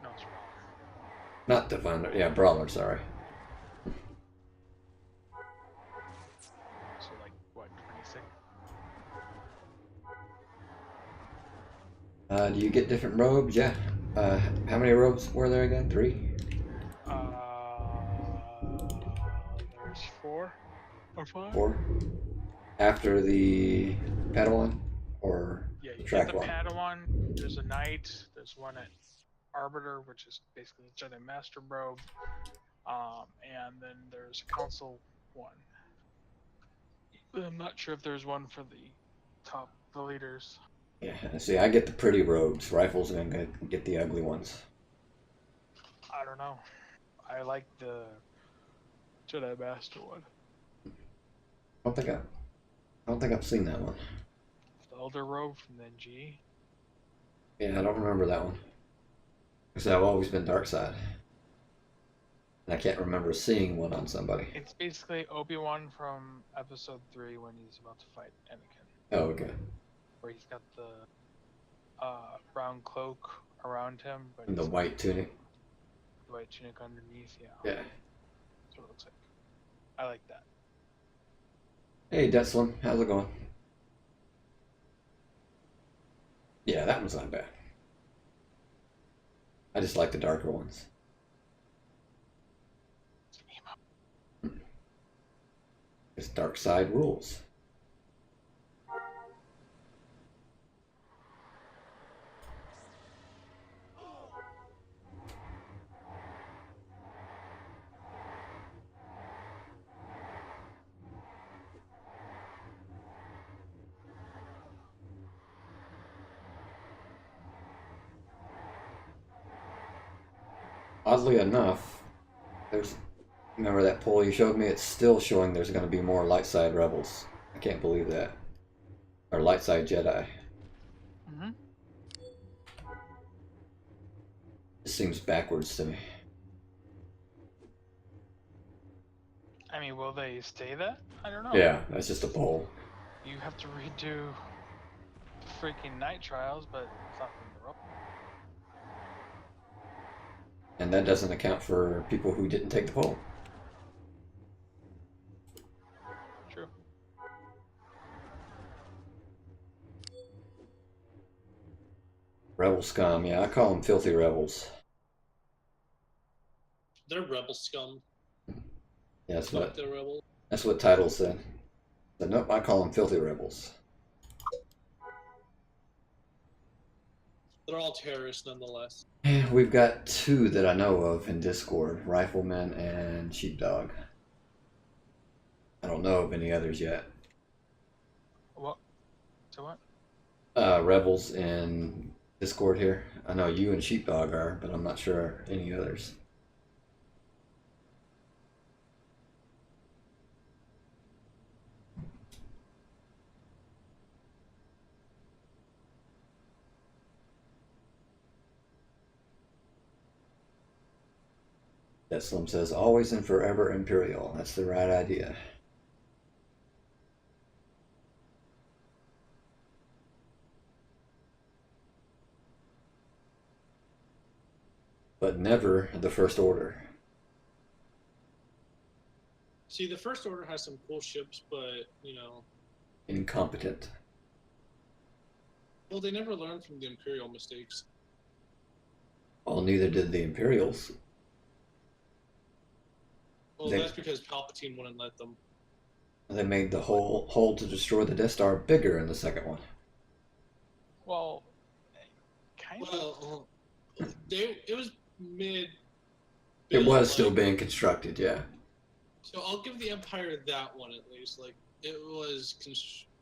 Speaker 2: No, it's wrong.
Speaker 1: Not defender. Yeah, brawler. Sorry.
Speaker 2: So like what, 26?
Speaker 1: Do you get different robes? Yeah. How many robes were there again? 3?
Speaker 2: There's 4 or 5.
Speaker 1: 4? After the Padawan or
Speaker 2: Yeah,
Speaker 1: the
Speaker 2: you get
Speaker 1: track
Speaker 2: the
Speaker 1: one?
Speaker 2: Padawan. There's a knight. There's one at Arbiter, which is basically Jedi Master robe. And then there's a Council one. I'm not sure if there's one for the leaders.
Speaker 1: Yeah. See, I get the pretty robes. Rifles are gonna get the ugly ones.
Speaker 2: I don't know. I like the Jedi Master one.
Speaker 1: I don't think I've seen that one.
Speaker 2: The Elder robe from the NG.
Speaker 1: Yeah, I don't remember that one. Because I've always been dark side. And I can't remember seeing one on somebody.
Speaker 2: It's basically Obi-Wan from Episode 3 when he's about to fight Anakin,
Speaker 1: Oh, okay.
Speaker 2: where he's got the brown cloak around him, but
Speaker 1: And the
Speaker 2: he's got
Speaker 1: white tunic.
Speaker 2: the white tunic underneath. Yeah,
Speaker 1: Yeah.
Speaker 2: that's what it looks like. I like that.
Speaker 1: Hey, Detzlin, how's it going? Yeah, that one's not bad. I just like the darker ones.
Speaker 2: It's an emo.
Speaker 1: It's dark side rules. Oddly enough, remember that poll you showed me? It's still showing there's going to be more light side rebels. I can't believe that. Or light side Jedi.
Speaker 2: Mm-hmm.
Speaker 1: It seems backwards to me.
Speaker 2: I mean, will they stay that? I don't know.
Speaker 1: Yeah, that's just a poll.
Speaker 2: You have to redo the freaking night trials, but it's not from the rope.
Speaker 1: And that doesn't account for people who didn't take the poll.
Speaker 2: True.
Speaker 1: Rebel scum, yeah, I call them filthy rebels.
Speaker 3: They're rebel scum.
Speaker 1: Yeah, that's
Speaker 3: Fuck
Speaker 1: what
Speaker 3: the rebels.
Speaker 1: that's what title said. But nope, I call them filthy rebels.
Speaker 3: They're all terrorists nonetheless.
Speaker 1: And we've got 2 that I know of in Discord: Rifleman and Sheepdog. I don't know of any others yet.
Speaker 2: What? So what?
Speaker 1: Rebels in Discord here. I know you and Sheepdog are, but I'm not sure any others. That Slim says, always and forever Imperial. That's the right idea. But never the First Order.
Speaker 3: See, the First Order has some cool ships, but, you know...
Speaker 1: Incompetent.
Speaker 3: Well, they never learned from the Imperial mistakes.
Speaker 1: Well, neither did the Imperials.
Speaker 3: Well,
Speaker 1: They-
Speaker 3: that's because Palpatine wouldn't let them.
Speaker 1: They made the hole to destroy the Death Star bigger in the second one.
Speaker 2: Well, kind of.
Speaker 3: Well, it was mid...
Speaker 1: It was still
Speaker 3: like-
Speaker 1: being constructed, yeah.
Speaker 3: So I'll give the Empire that one at least. Like, it was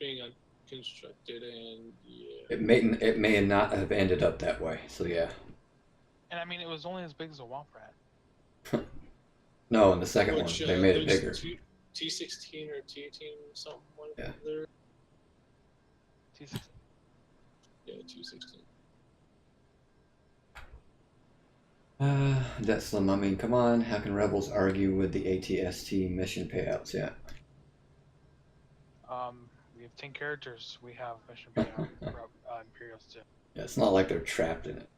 Speaker 3: being constructed, and yeah.
Speaker 1: It may not have ended up that way, so yeah.
Speaker 2: And I mean, it was only as big as a womp rat.
Speaker 1: No, in the second
Speaker 3: Which,
Speaker 1: one, they made it
Speaker 3: there's
Speaker 1: bigger.
Speaker 3: T16 or T18 something like
Speaker 1: Yeah.
Speaker 3: there.
Speaker 2: T6.
Speaker 3: Yeah, T16.
Speaker 1: That's Slim. I mean, come on. How can rebels argue with the ATST mission payouts? Yeah.
Speaker 2: We have 10 characters. We have mission payout Imperials too.
Speaker 1: Yeah, it's not like they're trapped in it.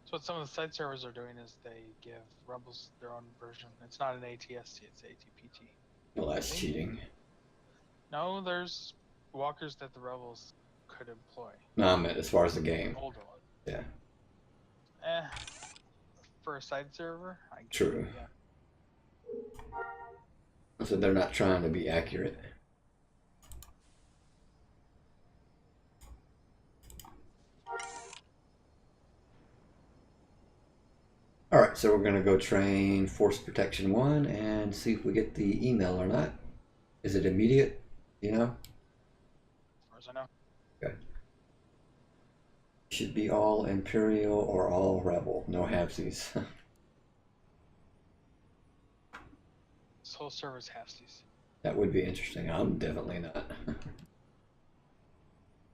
Speaker 2: So what some of the side servers are doing is they give rebels their own version. It's not an ATST, it's ATPT.
Speaker 1: Well, that's cheating.
Speaker 2: No, there's walkers that the rebels could employ.
Speaker 1: No, I meant as far as the game.
Speaker 2: Older one.
Speaker 1: Yeah.
Speaker 2: For a side server, I guess,
Speaker 1: True.
Speaker 2: Yeah.
Speaker 1: So they're not trying to be accurate. Alright, so we're going to go train Force Protection 1 and see if we get the email or not. Is it immediate? You know?
Speaker 2: As far as I know.
Speaker 1: Okay. Should be all Imperial or all Rebel. No halfsies.
Speaker 2: This whole server's halfsies.
Speaker 1: That would be interesting. I'm definitely not.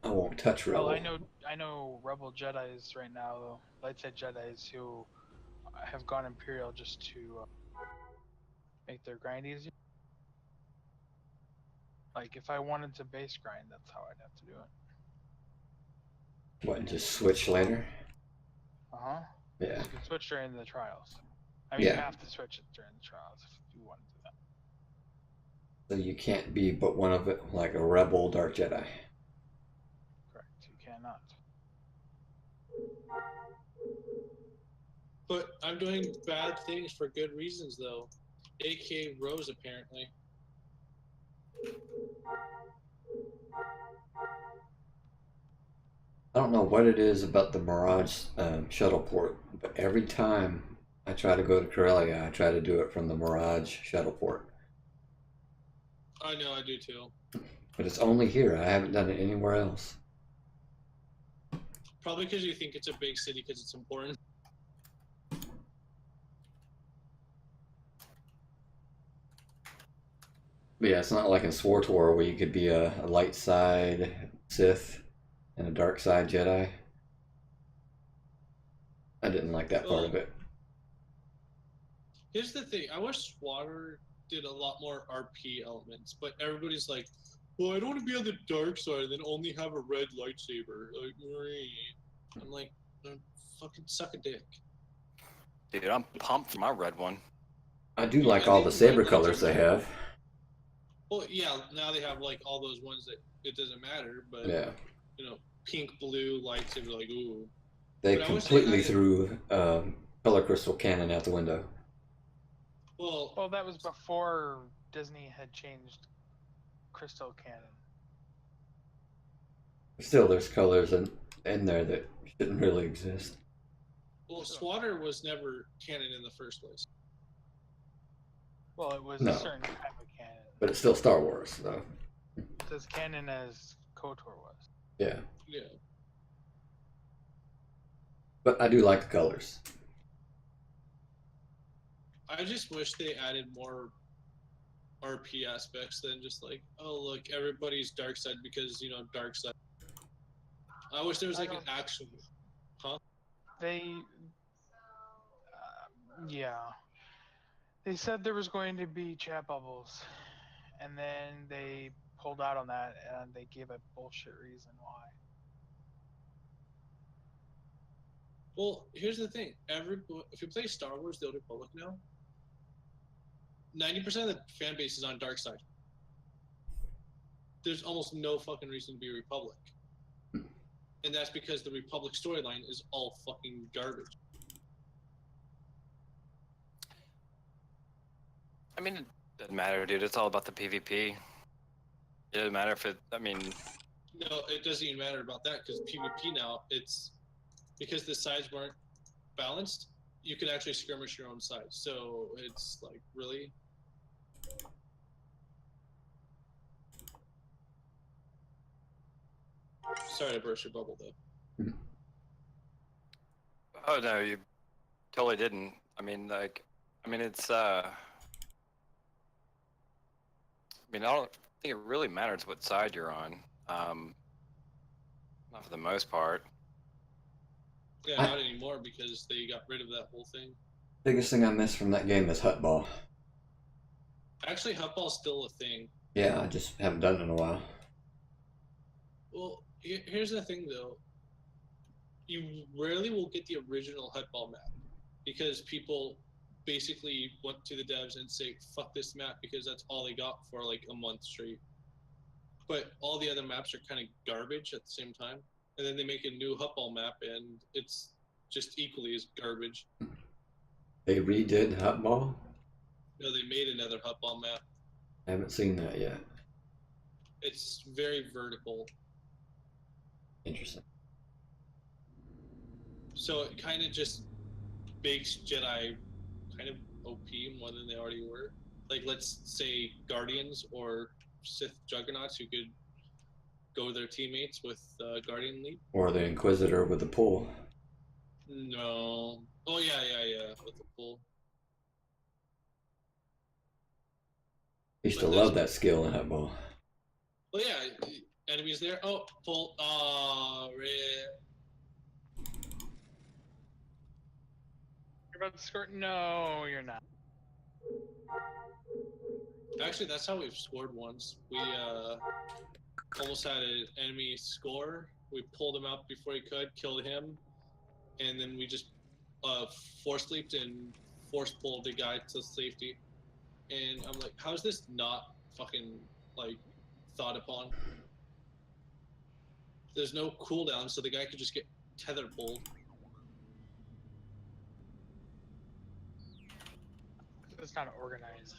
Speaker 1: I won't touch Rebel.
Speaker 2: Well, I know Rebel Jedis right now, though. Light side Jedis who have gone Imperial just to make their grind easier. Like, if I wanted to base grind, that's how I'd have to do it.
Speaker 1: What, just switch later?
Speaker 2: Uh-huh.
Speaker 1: Yeah.
Speaker 2: You can switch during the trials. I mean,
Speaker 1: Yeah.
Speaker 2: you have to switch it during the trials if you want to do that.
Speaker 1: So you can't be but one of it, like a Rebel Dark Jedi.
Speaker 2: Correct. You cannot.
Speaker 3: But I'm doing bad things for good reasons, though. AKA Rose, apparently.
Speaker 1: I don't know what it is about the Mirage shuttle port, but every time I try to go to Corellia, I try to do it from the Mirage shuttle port.
Speaker 3: I know, I do too.
Speaker 1: But it's only here. I haven't done it anywhere else.
Speaker 3: Probably because you think it's a big city because it's important.
Speaker 1: But yeah, it's not like in SWTOR where you could be a light side Sith and a dark side Jedi. I didn't like that part of it.
Speaker 3: Here's the thing. I wish SWATer did a lot more RP elements, but everybody's like, well, I don't want to be on the dark side and then only have a red lightsaber. Like, I'm like, fucking suck a dick.
Speaker 4: Dude, I'm pumped for my red one.
Speaker 1: I do like all the saber colors they have.
Speaker 3: Well, yeah, now they have like all those ones that it doesn't matter, but
Speaker 1: Yeah,
Speaker 3: you know, pink, blue lightsaber, like ooh.
Speaker 1: they
Speaker 3: But I wish they
Speaker 1: completely
Speaker 3: added.
Speaker 1: threw color crystal cannon out the window.
Speaker 3: Well,
Speaker 2: Well, that was before Disney had changed Crystal Canon.
Speaker 1: Still, there's colors in there that shouldn't really exist.
Speaker 3: Swatter was never canon in the first place.
Speaker 2: Well, it was a
Speaker 1: No,
Speaker 2: certain type of canon.
Speaker 1: but it's still Star Wars, though.
Speaker 2: It's as canon as KOTOR was.
Speaker 1: Yeah,
Speaker 3: Yeah.
Speaker 1: but I do like the colors.
Speaker 3: I just wish they added more RP aspects than just like, oh look, everybody's dark side because you know dark side. I wish there was like an actual. Huh?
Speaker 2: They, yeah, they said there was going to be chat bubbles, and then they pulled out on that, and they gave a bullshit reason why.
Speaker 3: Well, here's the thing. If you play Star Wars: The Old Republic now, 90% of the fan base is on dark side. There's almost no fucking reason to be a Republic, and that's because the Republic storyline is all fucking garbage.
Speaker 4: I mean, it doesn't matter, dude. It's all about the PvP. It doesn't matter if it. I mean,
Speaker 3: No, it doesn't even matter about that because PvP now it's because the sides weren't balanced. You can actually skirmish your own side, so it's like really. Sorry to burst your bubble, though.
Speaker 4: oh no, you totally didn't. I mean, like, I mean, it's. I mean, I don't think it really matters what side you're on. Not for the most part.
Speaker 3: Yeah, not anymore because they got rid of that whole thing.
Speaker 1: Biggest thing I miss from that game is hut ball.
Speaker 3: Actually, Hutball's still a thing.
Speaker 1: Yeah, I just haven't done it in a while.
Speaker 3: Well, here's the thing though. You rarely will get the original Hutball map because people basically went to the devs and say, fuck this map because that's all they got for like a month straight. But all the other maps are kind of garbage at the same time. And then they make a new Hutball map and it's just equally as garbage.
Speaker 1: They redid hut ball.
Speaker 3: You know, they made another Hutball map.
Speaker 1: I haven't seen that yet.
Speaker 3: It's very vertical.
Speaker 1: Interesting.
Speaker 3: So it kind of just makes Jedi kind of OP more than they already were. Like, let's say Guardians or Sith Juggernauts who could go their teammates with Guardian Leap.
Speaker 1: Or the Inquisitor with the pull.
Speaker 3: No. Oh, yeah, with the pull.
Speaker 1: I used
Speaker 3: But
Speaker 1: to love that skill in hut ball.
Speaker 3: Well, yeah, enemies there. Oh, pull. Red.
Speaker 2: You're about to score? No, you're not.
Speaker 3: Actually, that's how we've scored once. We almost had an enemy score. We pulled him out before he could, killed him, and then we just force leaped and force pulled the guy to safety. And I'm like, how is this not fucking like thought upon? There's no cooldown, so the guy could just get tether pulled.
Speaker 2: It's not organized.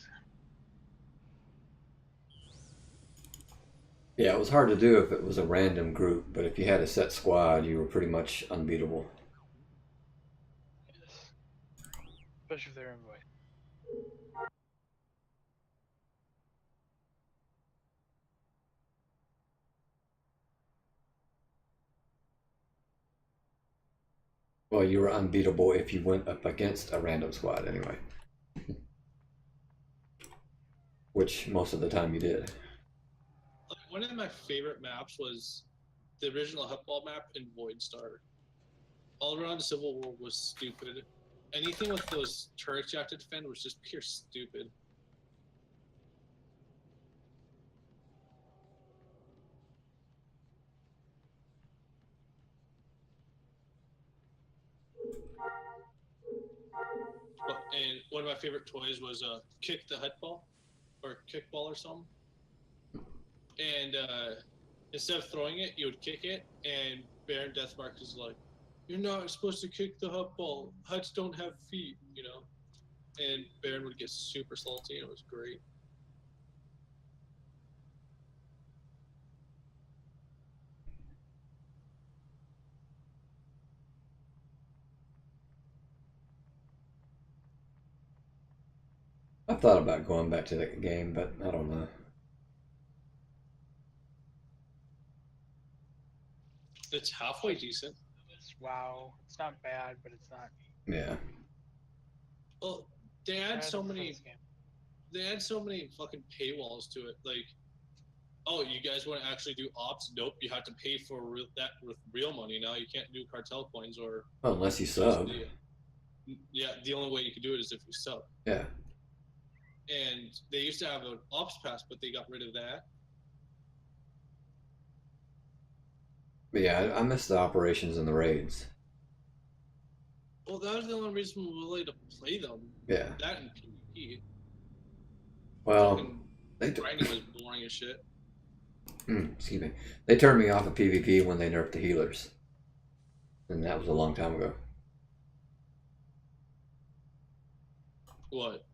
Speaker 1: Yeah, it was hard to do if it was a random group, but if you had a set squad, you were pretty much unbeatable.
Speaker 2: Yes. Especially if they're invited.
Speaker 1: Well, you were unbeatable if you went up against a random squad anyway. Which most of the time you did.
Speaker 3: One of my favorite maps was the original Hutball map in Void Star. All around Civil War was stupid. Anything with those turrets you have to defend was just pure stupid. And one of my favorite toys was kick the Hutball or kickball or something. and instead of throwing it, you would kick it, and Baron Deathmark is like, "You're not supposed to kick the hut ball. Huts don't have feet," you know. And Baron would get super salty, and it was great.
Speaker 1: I thought about going back to that game, but I don't know.
Speaker 3: It's halfway decent.
Speaker 2: WoW. It's not bad, but it's not.
Speaker 1: Yeah.
Speaker 3: Well, they
Speaker 2: bad
Speaker 3: add so
Speaker 2: for
Speaker 3: many.
Speaker 2: this game.
Speaker 3: They add so many fucking paywalls to it. Like, oh, you guys want to actually do ops? Nope, you have to pay for that with real money now. You can't do cartel coins or.
Speaker 1: Well, unless you sub.
Speaker 3: Yeah, the only way you can do it is if you sub.
Speaker 1: Yeah.
Speaker 3: And they used to have an ops pass, but they got rid of that.
Speaker 1: But yeah, I miss the operations and the raids.
Speaker 3: Well, that was the only reason we were willing to play them.
Speaker 1: Yeah.
Speaker 3: That and PvP.
Speaker 1: Well, they
Speaker 3: grinding was boring as shit.
Speaker 1: Excuse me. They turned me off of PvP when they nerfed the healers, and that was a long time ago.
Speaker 3: What?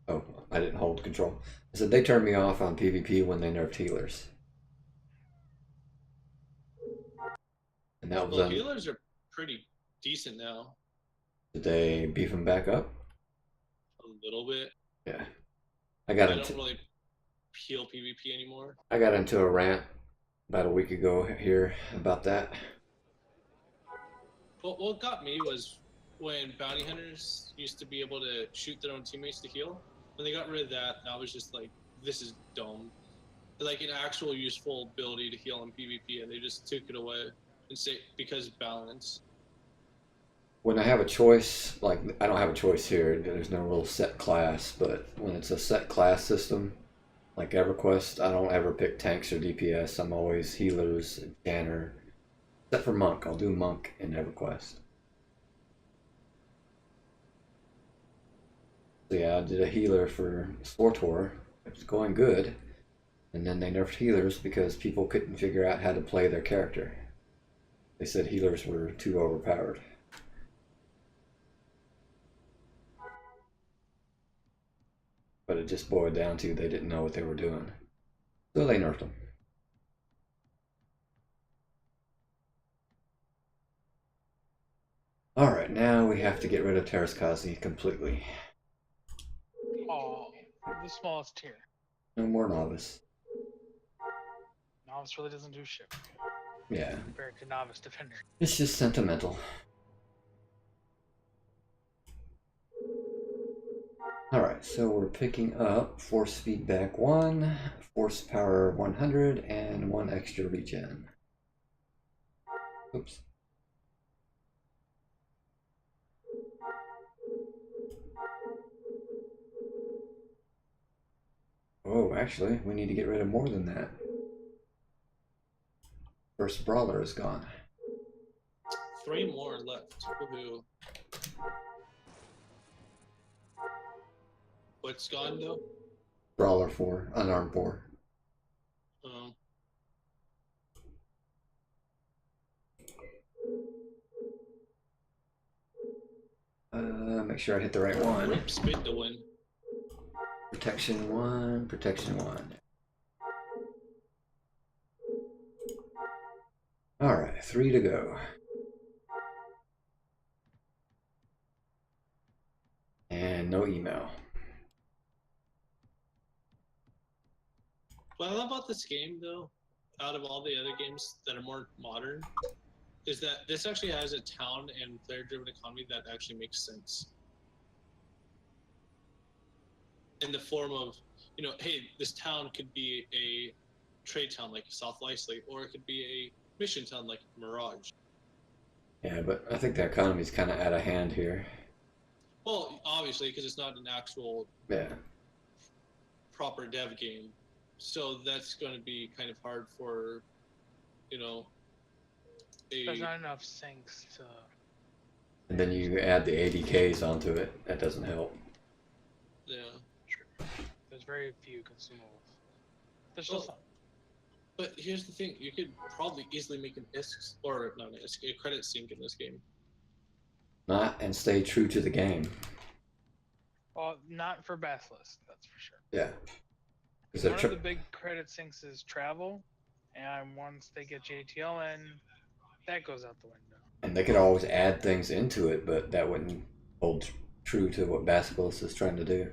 Speaker 1: Oh, I didn't hold control. I said they turned me off on PvP when they nerfed healers. And that was
Speaker 3: Well, healers are pretty decent now.
Speaker 1: Did they beef them back up?
Speaker 3: A little bit.
Speaker 1: Yeah.
Speaker 3: I don't really heal PvP anymore.
Speaker 1: I got into a rant about a week ago here about that.
Speaker 3: Well, what got me was when bounty hunters used to be able to shoot their own teammates to heal. When they got rid of that, I was just like, this is dumb. Like an actual useful ability to heal in PvP, and they just took it away and say because balance.
Speaker 1: When I have a choice, like I don't have a choice here, there's no real set class, but when it's a set class system, like EverQuest, I don't ever pick tanks or DPS. I'm always healers and scanner. Except for Monk. I'll do Monk in EverQuest. So yeah, I did a healer for SWGEMU. It was going good. And then they nerfed healers because people couldn't figure out how to play their character. They said healers were too overpowered. But it just boiled down to they didn't know what they were doing. So they nerfed them. Alright, now we have to get rid of Terraskazi completely.
Speaker 2: Oh, the smallest tier.
Speaker 1: No more Novice.
Speaker 2: Novice really doesn't do shit
Speaker 1: Yeah.
Speaker 2: compared to Novice Defender.
Speaker 1: It's just sentimental. Alright, so we're picking up Force Feedback 1, Force Power 100, and 1 extra regen. Oops. Oh, actually, we need to get rid of more than that. First Brawler is gone.
Speaker 3: 3 more left. Woohoo. What's gone though?
Speaker 1: Brawler 4, Unarmed 4. Make sure I hit the right one.
Speaker 3: Rip spin to win.
Speaker 1: Protection 1, Protection 1. Alright, 3 to go. And no email.
Speaker 3: What I love about this game, though, out of all the other games that are more modern, is that this actually has a town and player-driven economy that actually makes sense. In the form of, you know, hey, this town could be a trade town like South Lysley, or it could be a mission town like Mirage.
Speaker 1: Yeah, but I think the economy's kind of out of hand here.
Speaker 3: Well, obviously, because it's not an actual proper dev game. So that's going to be kind of hard for, you know,
Speaker 2: There's not enough sinks to...
Speaker 1: And then you add the ADKs onto it. That doesn't help.
Speaker 3: Yeah.
Speaker 2: There's very few consumables. There's just some.
Speaker 3: But here's the thing: you could probably easily make an ISK or not an ISK, a credit sync in this game.
Speaker 1: Not and stay true to the game.
Speaker 2: Well, not for Basilisk, that's for sure.
Speaker 1: Yeah.
Speaker 2: Because one of the big credit sinks is travel, and once they get JTL in, that goes out the window.
Speaker 1: And they could always add things into it, but that wouldn't hold true to what Basilisk is trying to do.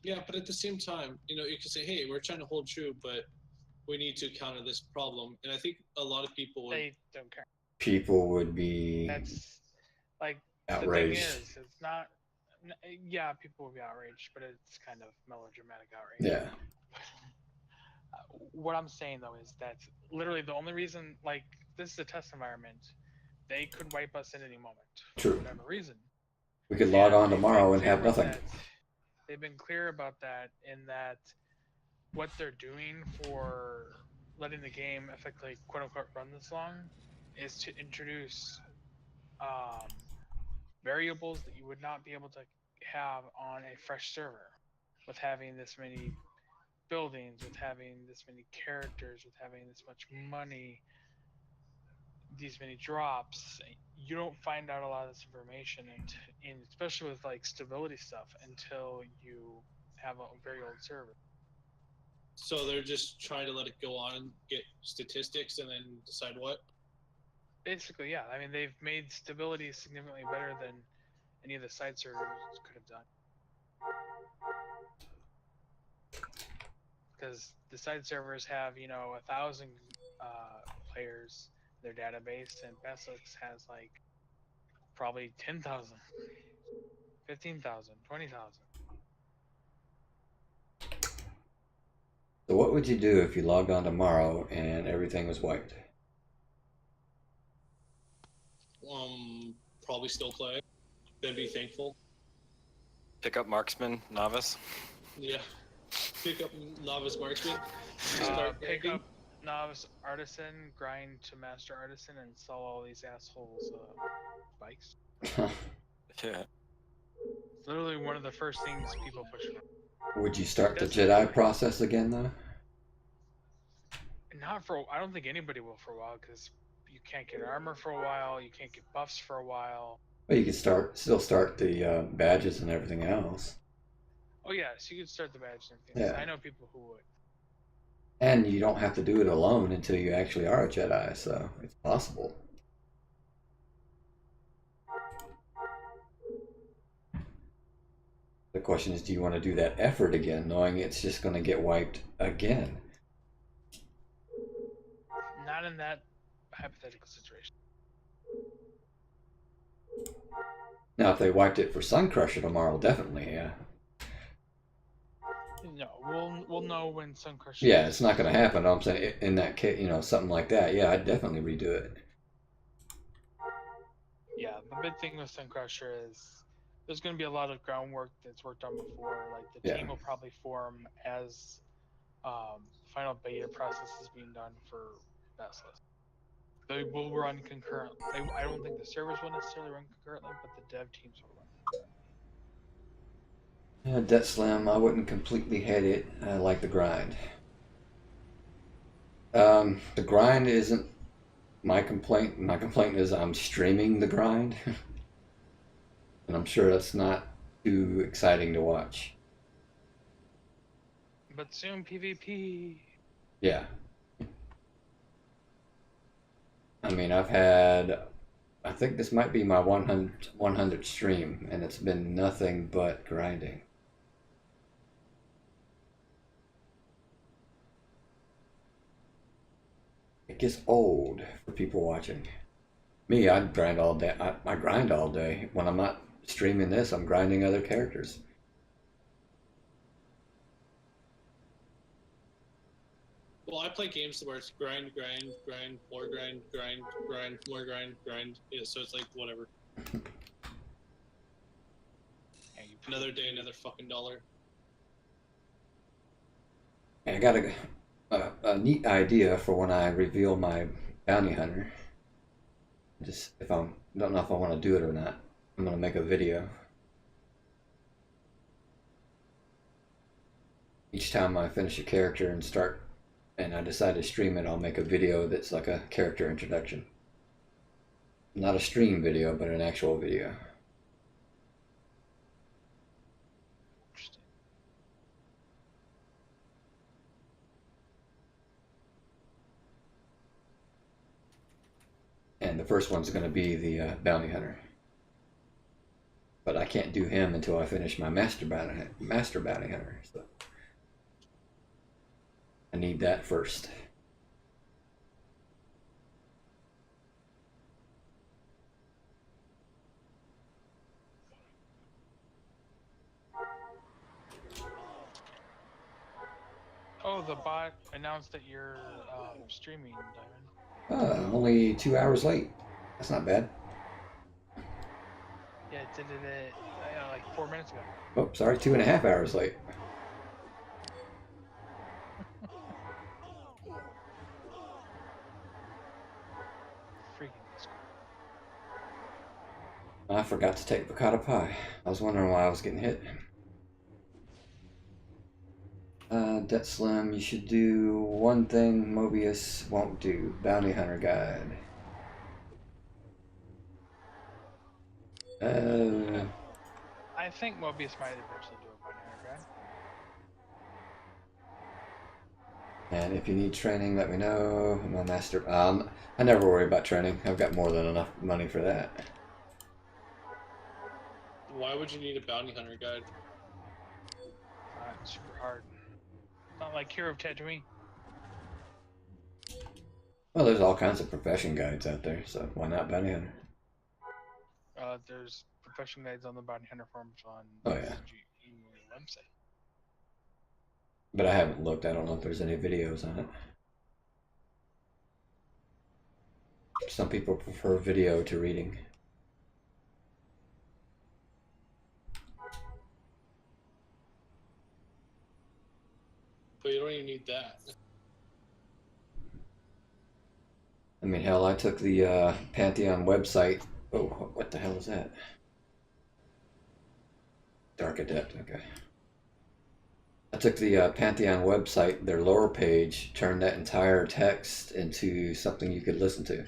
Speaker 3: Yeah, but at the same time, you know, you can say, "Hey, we're trying to hold true, but we need to counter this problem." And I think a lot of people would.
Speaker 2: They don't care.
Speaker 1: People would be
Speaker 2: That's like
Speaker 1: outraged.
Speaker 2: The thing is, it's not. Yeah, people would be outraged, but it's kind of melodramatic outrage.
Speaker 1: Yeah.
Speaker 2: What I'm saying though is that literally the only reason, like, this is a test environment, they could wipe us at any moment.
Speaker 1: True.
Speaker 2: For whatever reason.
Speaker 1: We could log on tomorrow and have nothing.
Speaker 2: They've been clear about that in that what they're doing for letting the game effectively quote unquote run this long is to introduce variables that you would not be able to have on a fresh server, with having this many buildings, with having this many characters, with having this much money, these many drops. You don't find out a lot of this information, and especially with like stability stuff, until you have a very old server.
Speaker 3: So they're just trying to let it go on and get statistics and then decide what?
Speaker 2: Basically, yeah. I mean, they've made stability significantly better than any of the side servers could have done. Because the side servers have, 1,000 players in their database, and Basilisk has like probably 10,000, 15,000, 20,000.
Speaker 1: So what would you do if you logged on tomorrow and everything was wiped?
Speaker 3: Probably still play. Then be thankful.
Speaker 4: Pick up marksman, novice.
Speaker 3: Yeah. Pick up novice marksman.
Speaker 2: Pick up novice artisan, grind to master artisan, and sell all these assholes bikes.
Speaker 4: Yeah.
Speaker 2: It's literally one of the first things people push for.
Speaker 1: Would you start the Jedi process again, though?
Speaker 2: Not for. I don't think anybody will for a while, because you can't get armor for a while. You can't get buffs for a while.
Speaker 1: Well, you could still start the badges and everything else.
Speaker 2: Oh yeah, so you could start the badges and everything.
Speaker 1: Yeah.
Speaker 2: I know people who would.
Speaker 1: And you don't have to do it alone until you actually are a Jedi, so it's possible. The question is, do you want to do that effort again, knowing it's just going to get wiped again?
Speaker 2: Not in that hypothetical situation.
Speaker 1: Now, if they wiped it for Suncrusher tomorrow, definitely, yeah.
Speaker 2: No, we'll know when Suncrusher.
Speaker 1: Yeah, it's not going to happen. I'm saying in that case, something like that. Yeah, I'd definitely redo it.
Speaker 2: Yeah, the big thing with Suncrusher is there's going to be a lot of groundwork that's worked on before. Like the team will probably form as final beta process is being done for Basilisk. They will run concurrently. I don't think the servers will necessarily run concurrently, but the dev teams will run.
Speaker 1: Yeah, Debt Slim, I wouldn't completely hate it. I like the grind. The grind isn't my complaint. My complaint is I'm streaming the grind. And I'm sure that's not too exciting to watch.
Speaker 2: But soon PvP.
Speaker 1: Yeah. I mean, I think this might be my 100 stream, and it's been nothing but grinding. It gets old for people watching. Me, I grind all day. I grind all day. When I'm not streaming this, I'm grinding other characters.
Speaker 3: Well, I play games where it's grind, more grind, more grind. Yeah, so it's like whatever. Another day, another fucking dollar.
Speaker 1: And I got a neat idea for when I reveal my bounty hunter. Just don't know if I want to do it or not. I'm gonna make a video. Each time I finish a character and start and I decide to stream it, I'll make a video that's like a character introduction. Not a stream video, but an actual video.
Speaker 2: Interesting.
Speaker 1: And the first one's going to be the bounty hunter. But I can't do him until I finish my master bounty hunter. So I need that first.
Speaker 2: Oh, the bot announced that you're streaming, Diamond.
Speaker 1: Only 2 hours late. That's not bad.
Speaker 2: Yeah, it did it like 4 minutes ago.
Speaker 1: Oh, sorry, 2.5 hours late.
Speaker 2: Freaking Discord.
Speaker 1: I forgot to take piccata pie. I was wondering why I was getting hit. Debt Slim, you should do one thing Mobius won't do. Bounty Hunter Guide.
Speaker 2: I think Mobius might eventually do a Bounty Hunter guide.
Speaker 1: And if you need training, let me know. I'm a master. I never worry about training. I've got more than enough money for that.
Speaker 3: Why would you need a bounty hunter guide?
Speaker 2: It's super hard. Not like Hero of Tatooine.
Speaker 1: Well, there's all kinds of profession guides out there, so why not bounty hunter?
Speaker 2: There's profession guides on the Bounty Hunter forums on
Speaker 1: Oh, yeah.
Speaker 2: the SWGEMU website.
Speaker 1: But I haven't looked. I don't know if there's any videos on it. Some people prefer video to reading.
Speaker 3: But you don't even need that.
Speaker 1: I mean, hell, I took the Pantheon website. Oh, what the hell is that? Dark Adept, okay. I took the Pantheon website, their lower page, turned that entire text into something you could listen to.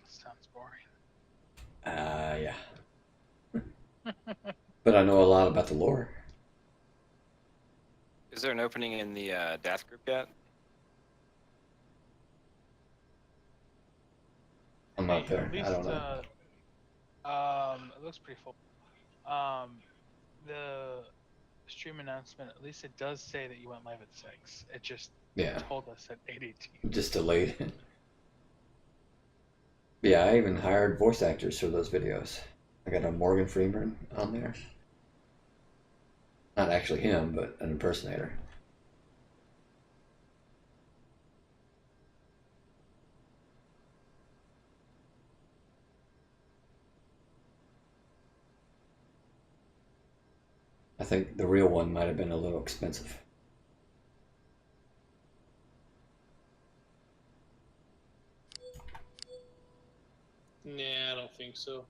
Speaker 2: Sounds boring.
Speaker 1: Yeah. But I know a lot about the lore.
Speaker 4: Is there an opening in the Death group yet?
Speaker 1: I'm not there.
Speaker 2: At least,
Speaker 1: I don't know.
Speaker 2: it looks pretty full. The stream announcement, at least it does say that you went live at 6. It just told us at 8:18.
Speaker 1: Just delayed. Yeah, I even hired voice actors for those videos. I got a Morgan Freeman on there. Not actually him, but an impersonator. I think the real one might have been a little expensive.
Speaker 3: Nah, I don't think so.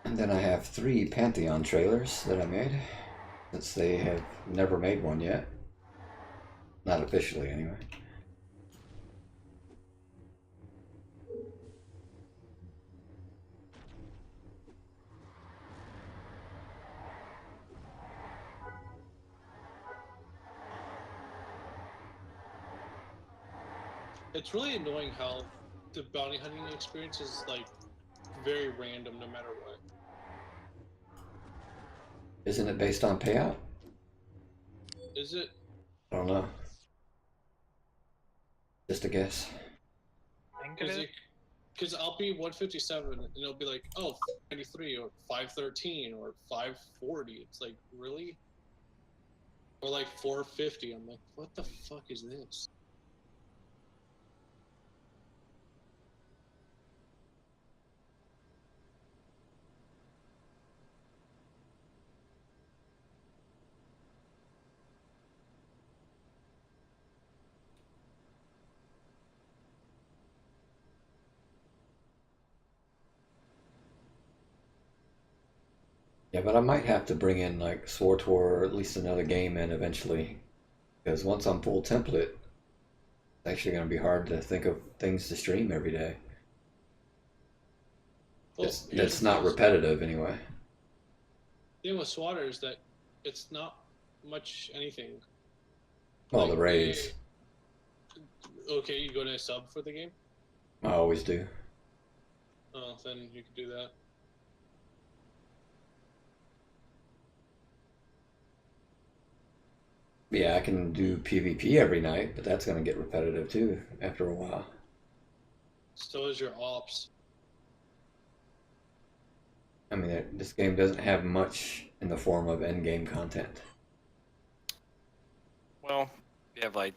Speaker 1: And then I have 3 Pantheon trailers that I made, since they have never made one yet. Not officially, anyway.
Speaker 3: It's really annoying how the bounty hunting experience is like very random no matter what.
Speaker 1: Isn't it based on payout?
Speaker 3: Is it?
Speaker 1: I don't know. Just a guess.
Speaker 2: I think it is.
Speaker 3: Because I'll be 157 and it'll be like, oh, 93 or 513 or 540. It's like, really? or like 450. I'm like, what the fuck is this?
Speaker 1: Yeah, but I might have to bring in like SWTOR or at least another game in eventually. Because once I'm full template, it's actually going to be hard to think of things to stream every day.
Speaker 3: Well,
Speaker 1: That's not repetitive anyway.
Speaker 3: The thing with Swatter is that it's not much anything.
Speaker 1: Well,
Speaker 3: Like,
Speaker 1: the raids.
Speaker 3: Okay, you go to a sub for the game?
Speaker 1: I always do.
Speaker 3: Oh, then you can do that.
Speaker 1: Yeah, I can do PvP every night, but that's going to get repetitive too after a while.
Speaker 3: So is your ops.
Speaker 1: I mean, this game doesn't have much in the form of endgame content.
Speaker 4: Well, you have like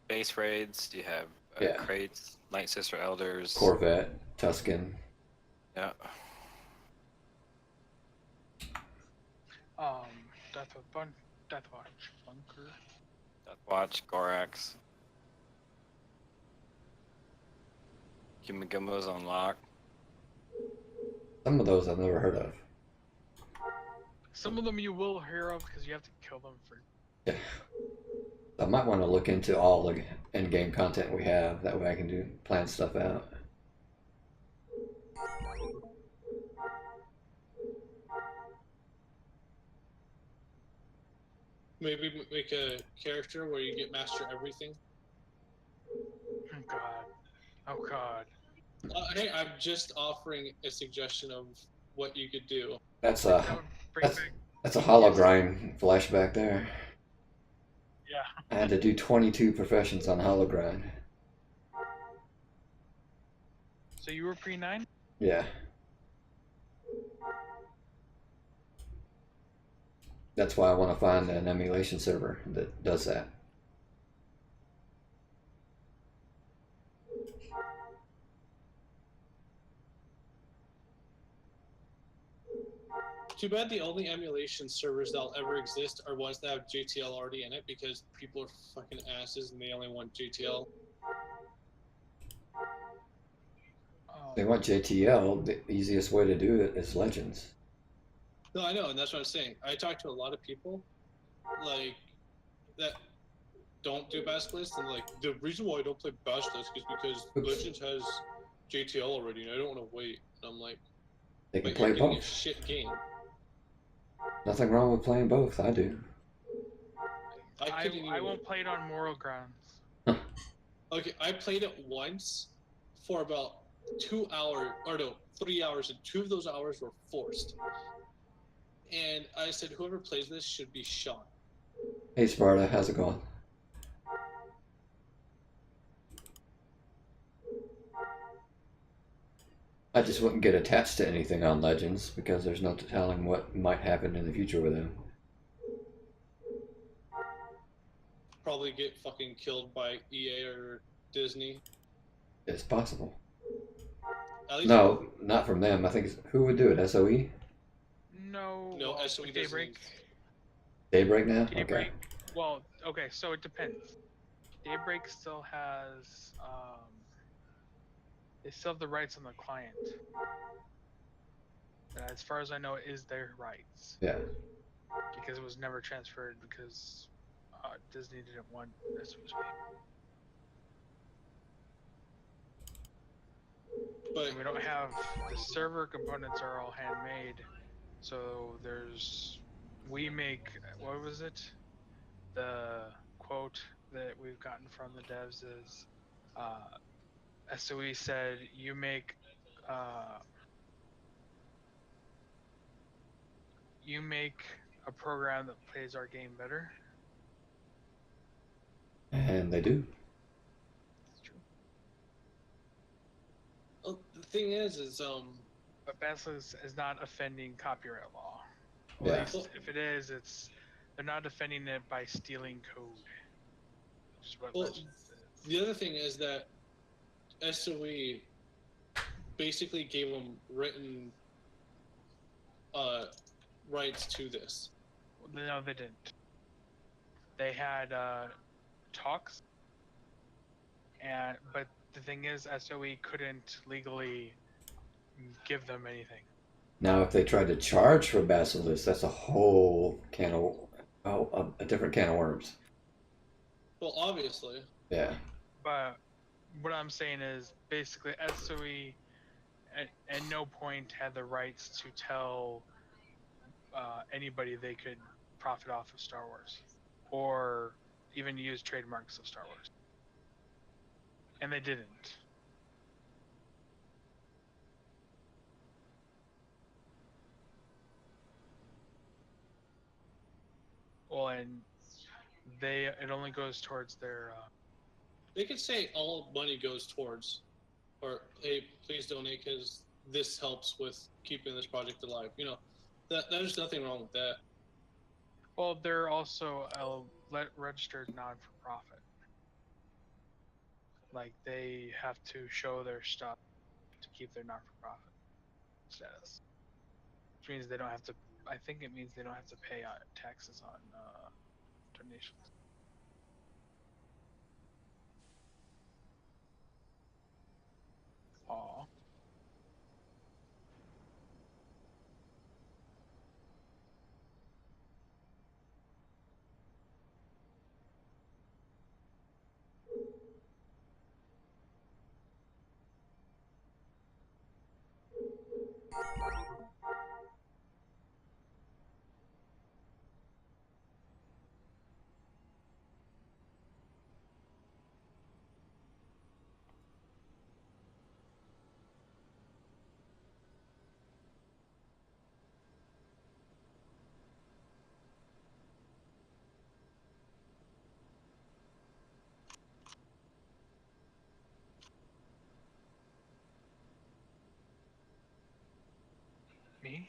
Speaker 4: base raids. You have
Speaker 1: Yeah.
Speaker 4: crates, Night Sister Elders,
Speaker 1: Corvette, Tuscan.
Speaker 4: Yeah.
Speaker 2: Deathwatch Bunker.
Speaker 4: Deathwatch, Gorax. Kimigimo's unlocked.
Speaker 1: Some of those I've never heard of.
Speaker 2: Some of them you will hear of because you have to kill them for.
Speaker 1: Yeah. I might want to look into all the end-game content we have. That way I can plan stuff out.
Speaker 3: Maybe make a character where you get master everything.
Speaker 2: Oh god. Oh god.
Speaker 3: Hey, I'm just offering a suggestion of what you could do.
Speaker 1: That's
Speaker 2: That
Speaker 1: a
Speaker 2: would bring back.
Speaker 1: that's a hollow grind flashback there.
Speaker 2: Yeah.
Speaker 1: I had to do 22 professions on hollow grind.
Speaker 2: So you were pre-9?
Speaker 1: Yeah. That's why I want to find an emulation server that does that.
Speaker 3: Too bad the only emulation servers that'll ever exist are ones that have JTL already in it, because people are fucking asses and they only want JTL.
Speaker 1: If they want JTL, the easiest way to do it is Legends.
Speaker 3: No, I know, and that's what I'm saying. I talk to a lot of people, like, that don't do Basilisk, and like, the reason why I don't play Basilisk is because Legends has JTL already, and I don't want to wait. And I'm like,
Speaker 1: They can
Speaker 3: but
Speaker 1: play
Speaker 3: you're getting a
Speaker 1: both.
Speaker 3: shit game.
Speaker 1: Nothing wrong with playing both. I do.
Speaker 2: I won't play it on moral grounds.
Speaker 3: Okay, I played it once for about 2 hours, or no, 3 hours, and 2 of those hours were forced. And I said, whoever plays this should be shot.
Speaker 1: Hey Sparta, how's it going? I just wouldn't get attached to anything on Legends because there's no telling what might happen in the future with them.
Speaker 3: Probably get fucking killed by EA or Disney.
Speaker 1: It's possible.
Speaker 3: At least
Speaker 1: No, not from them. I think who would do it? SOE?
Speaker 2: No.
Speaker 3: No,
Speaker 2: well,
Speaker 3: SOE
Speaker 2: Daybreak.
Speaker 1: Daybreak now?
Speaker 2: Daybreak.
Speaker 1: Okay.
Speaker 2: Well, okay, so it depends. Daybreak still has they still have the rights on the client. As far as I know, it is their rights.
Speaker 1: Yeah.
Speaker 2: Because it was never transferred because Disney didn't want SWGEMU.
Speaker 3: But
Speaker 2: And we don't have the server components are all handmade, so we make, what was it? The quote that we've gotten from the devs is SOE said you make a program that plays our game better.
Speaker 1: And they do.
Speaker 2: It's true.
Speaker 3: well, the thing is
Speaker 2: But Basilisk is not offending copyright law.
Speaker 1: Yeah.
Speaker 2: At least if it is, it's They're not defending it by stealing code, which is what
Speaker 3: Well,
Speaker 2: Legends is.
Speaker 3: the other thing is that SOE basically gave them written rights to this.
Speaker 2: No, they didn't. They had talks, but the thing is, SOE couldn't legally give them anything.
Speaker 1: Now, if they tried to charge for Basilisk, that's a whole can of a different can of worms.
Speaker 3: Well, obviously.
Speaker 1: Yeah.
Speaker 2: But what I'm saying is basically SOE at no point had the rights to tell anybody they could profit off of Star Wars or even use trademarks of Star Wars. And they didn't. Well, and it only goes towards their
Speaker 3: They could say all money goes towards, or hey, please donate because this helps with keeping this project alive. You know, there's nothing wrong with that.
Speaker 2: well, they're also a registered non-for-profit. Like they have to show their stuff to keep their non-for-profit status, which means they don't have to. I think it means they don't have to pay taxes on donations. Aw. Me?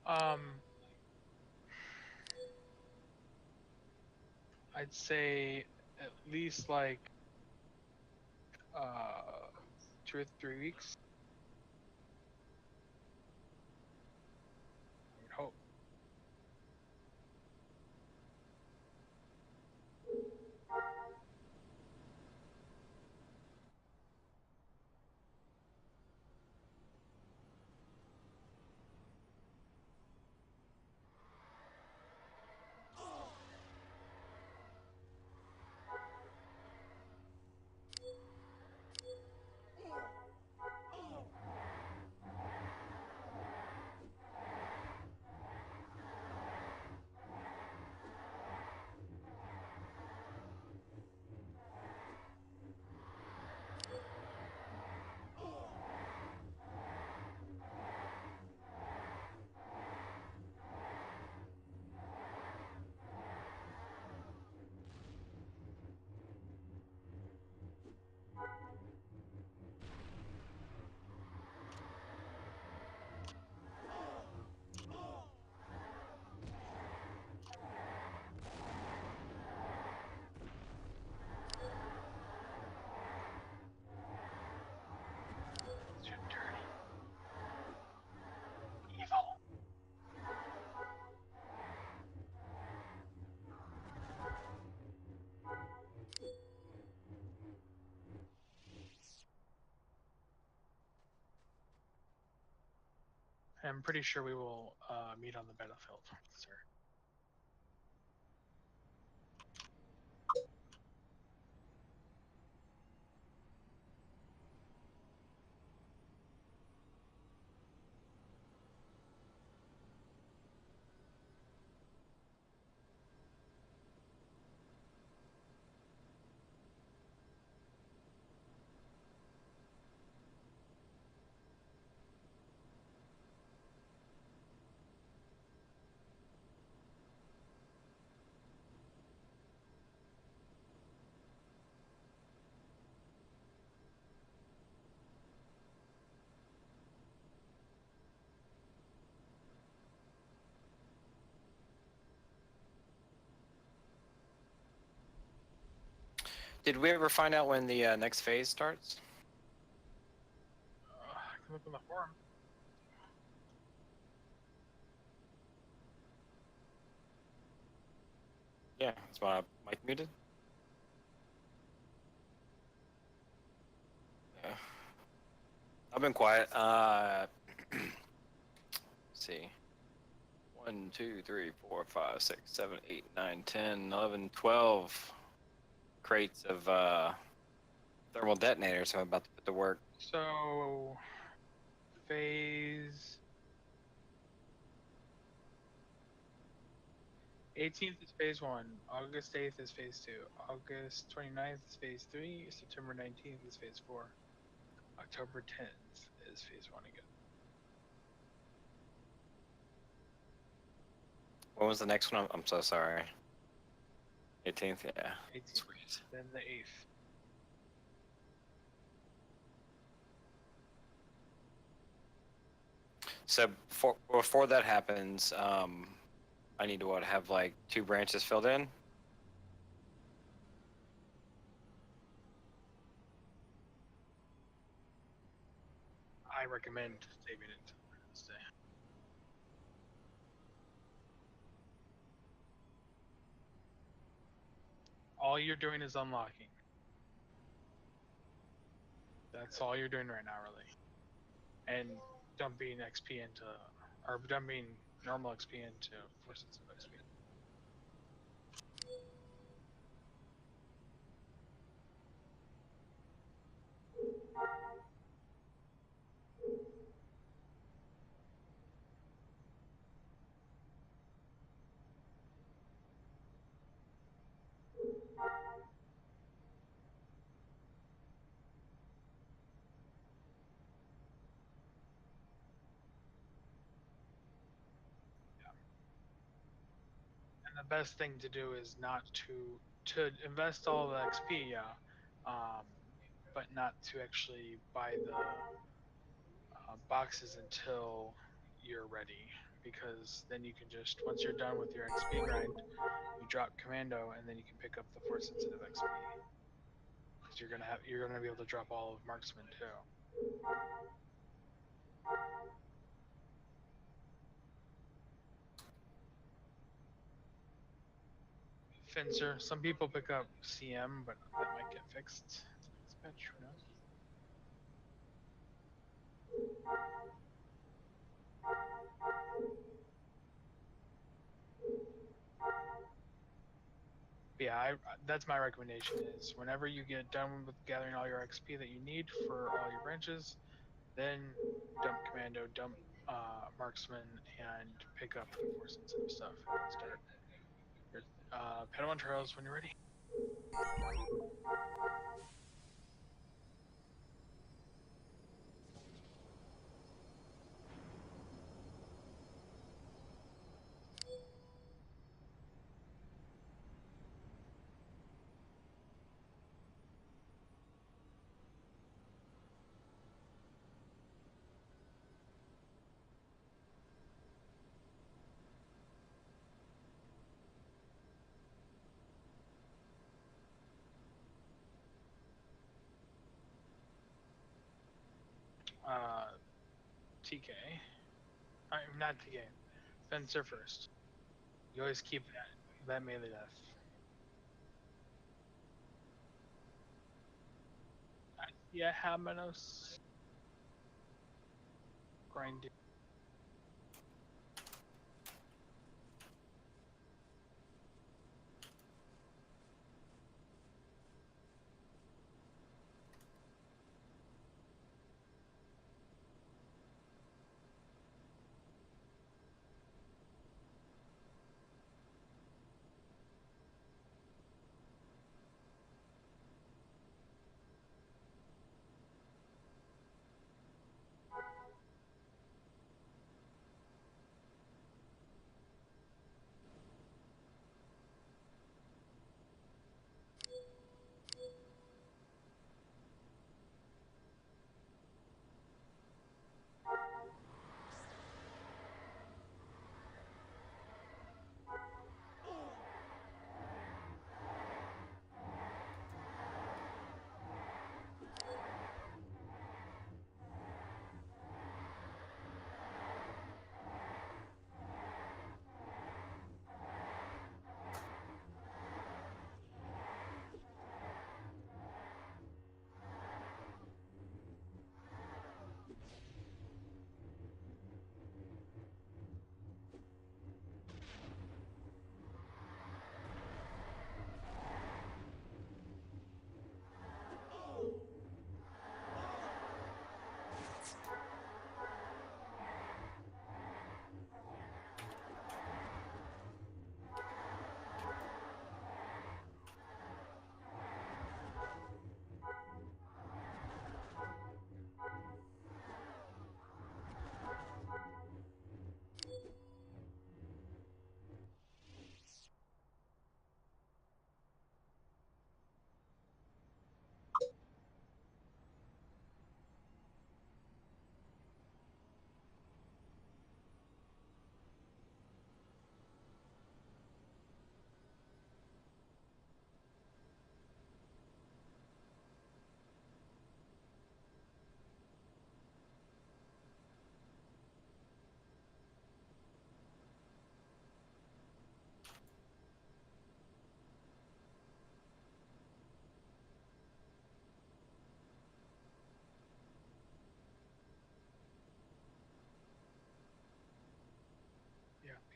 Speaker 2: Um, I'd say at least like 2 or 3 weeks. I would hope. It's your turn. Evil. I'm pretty sure we will meet on the battlefield, sir.
Speaker 4: Did we ever find out when the next phase starts?
Speaker 2: I can look on the forum.
Speaker 4: Yeah, is my mic muted? Yeah. I've been quiet. Let's see. 1, 2, 3, 4, 5, 6, 7, 8, 9, 10, 11, 12 crates of thermal detonators I'm about to put to work.
Speaker 2: So, phase 18th is phase 1, August 8th is phase 2, August 29th is phase 3, September 19th is phase 4, October 10th is phase 1 again.
Speaker 4: When was the next one? I'm so sorry. 18th, yeah.
Speaker 2: 18th,
Speaker 4: Sweet.
Speaker 2: then the 8th.
Speaker 4: So before that happens, I need to have like 2 branches filled in.
Speaker 2: I recommend saving it until Wednesday. All you're doing is unlocking. That's all you're doing right now, really. And dumping XP into, or dumping normal XP into force sensitive XP. And the best thing to do is not to invest all the XP, yeah, but not to actually buy the boxes until you're ready, because then you can just, once you're done with your XP grind, you drop commando and then you can pick up the force sensitive XP. Because you're gonna be able to drop all of marksman too. Fencer. Some people pick up CM, but that might get fixed. It's patch, who knows? But yeah, that's my recommendation is whenever you get done with gathering all your XP that you need for all your branches, then dump commando, dump marksman, and pick up the force sensitive stuff, and then start your Padawan trials when you're ready. TK. I'm not TK. Fencer first. You always keep that melee death. Yeah, Hamanos. Grinding.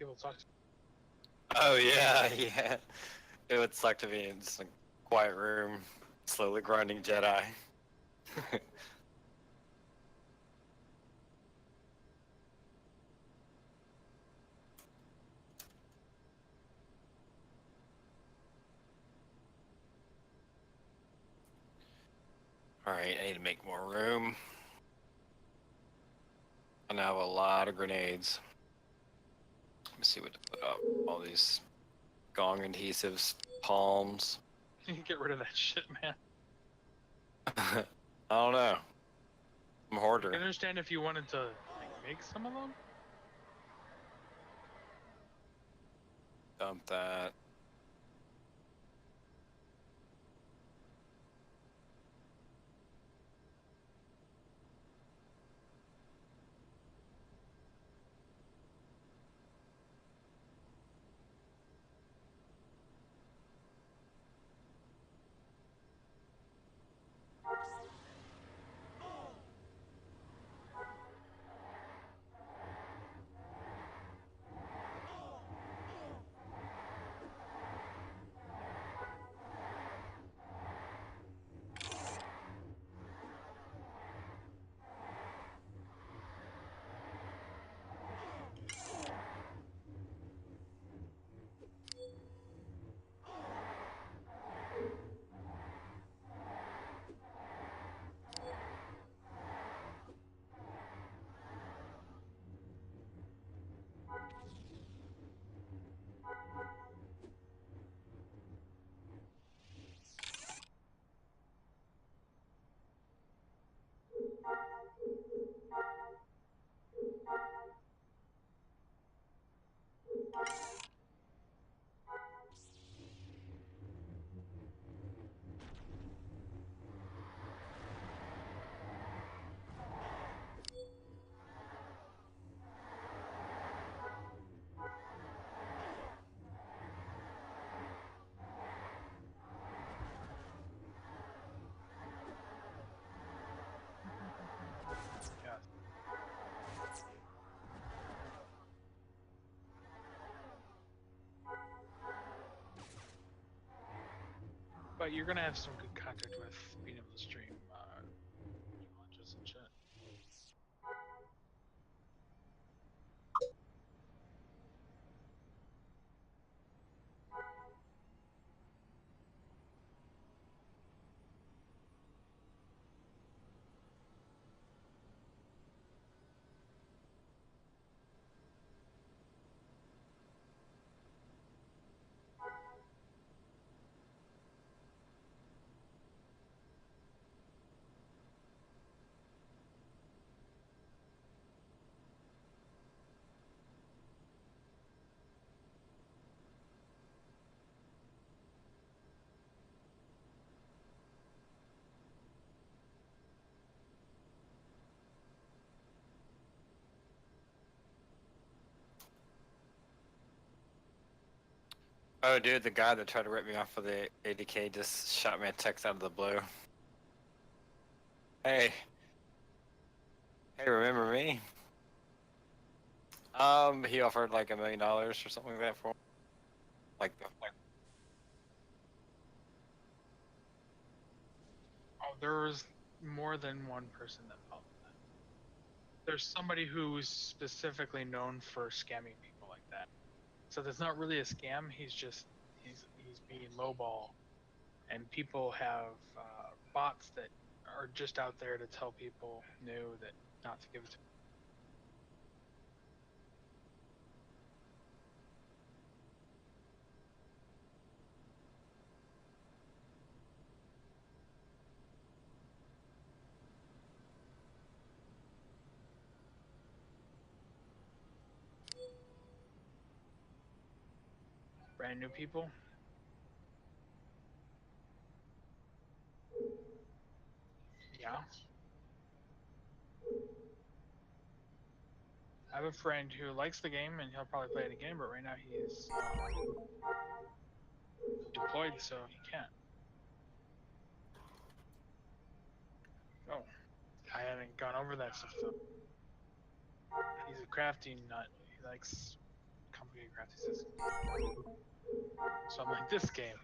Speaker 2: people talk to.
Speaker 4: Oh yeah, yeah. It would suck to be in just a quiet room, slowly grinding Jedi. Alright, I need to make more room. I now have a lot of grenades. Let me see what to put up. All these gong adhesives, palms.
Speaker 2: You can get rid of that shit, man.
Speaker 4: I don't know. I'm a
Speaker 2: I
Speaker 4: hoarder.
Speaker 2: can understand if you wanted to like make some of them.
Speaker 4: Dump that.
Speaker 2: Yeah. But you're gonna have some good contact with being able to stream launches and shit.
Speaker 4: Oh, dude, the guy that tried to rip me off for the 80K just shot me a text out of the blue. Hey. Hey, remember me? He offered like $1 million or something like that for like
Speaker 2: Oh, there's more than one person that followed that. There's somebody who's specifically known for scamming people like that. So that's not really a scam. He's being lowball, and people have bots that are just out there to tell people new that not to give it to. Brand new people. Yeah. I have a friend who likes the game and he'll probably play it again, but right now he's deployed, so he can't. Oh, I haven't gone over that stuff though. He's a crafting nut. He likes be a graphics system. So I'm like, this game.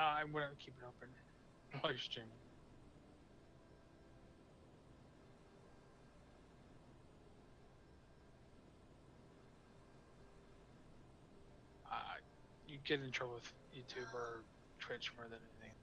Speaker 2: I wouldn't keep it open while you're streaming. You get in trouble with YouTube or Twitch more than anything.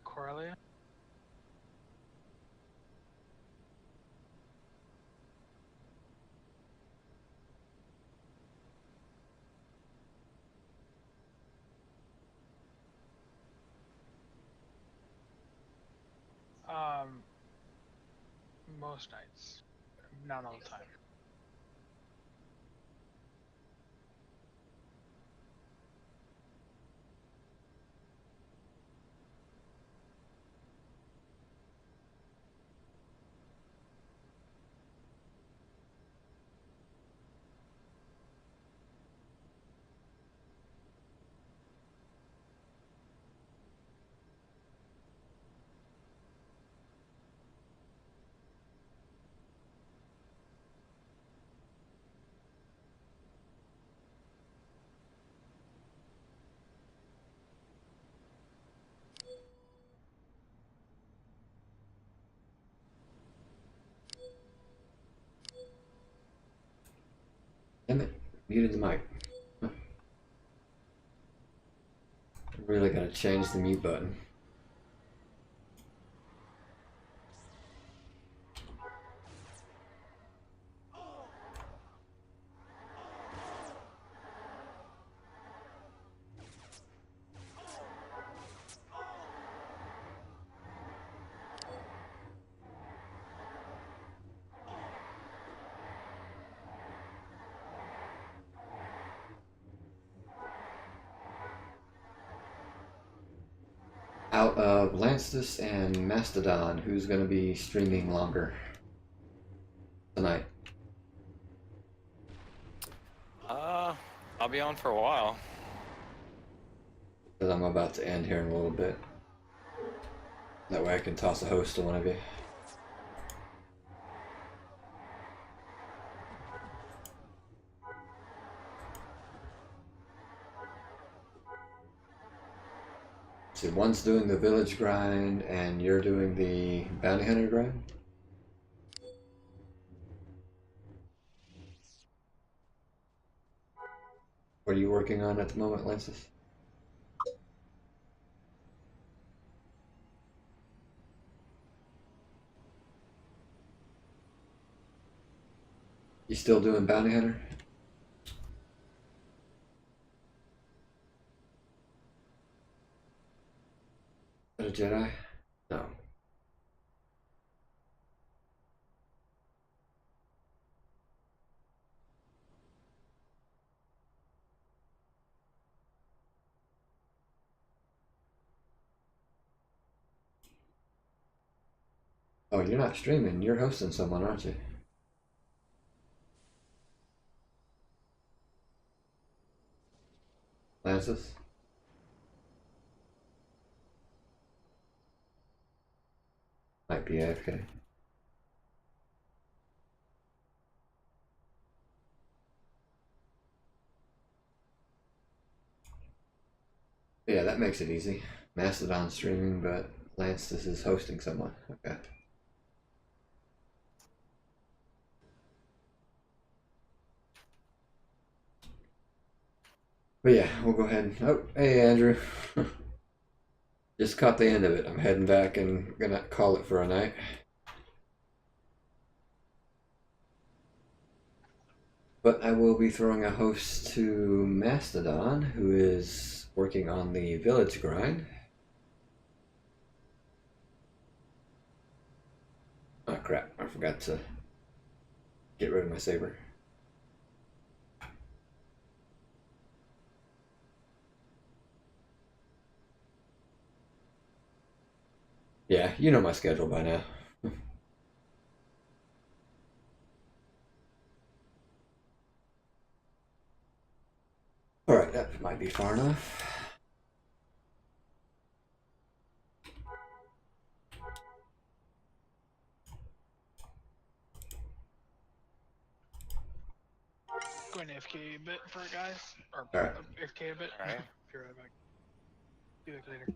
Speaker 2: Coralia? Most nights. Not all the time.
Speaker 1: Damn it, muted the mic. Really gotta change the mute button. Out of Lanceless and Mastodon, who's going to be streaming longer tonight?
Speaker 4: I'll be on for a while.
Speaker 1: Because I'm about to end here in a little bit. That way I can toss a host to one of you. So one's doing the village grind and you're doing the bounty hunter grind? What are you working on at the moment, Lances? You still doing bounty hunter? A Jedi? No. Oh, you're not streaming. You're hosting someone, aren't you? Lances? Might be AFK. Yeah, that makes it easy. Mastodon streaming, but Lances is hosting someone. Okay. But yeah, we'll go ahead and... Oh, hey Andrew. Just caught the end of it. I'm heading back and gonna call it for a night. But I will be throwing a host to Mastodon, who is working on the village grind. Oh crap, I forgot to get rid of my saber. Yeah, you know my schedule by now. Alright, that might be far enough.
Speaker 2: Going AFK a bit for it, guys. Or
Speaker 1: Alright.
Speaker 2: AFK a bit.
Speaker 4: Alright.
Speaker 2: Be right back. Be back later.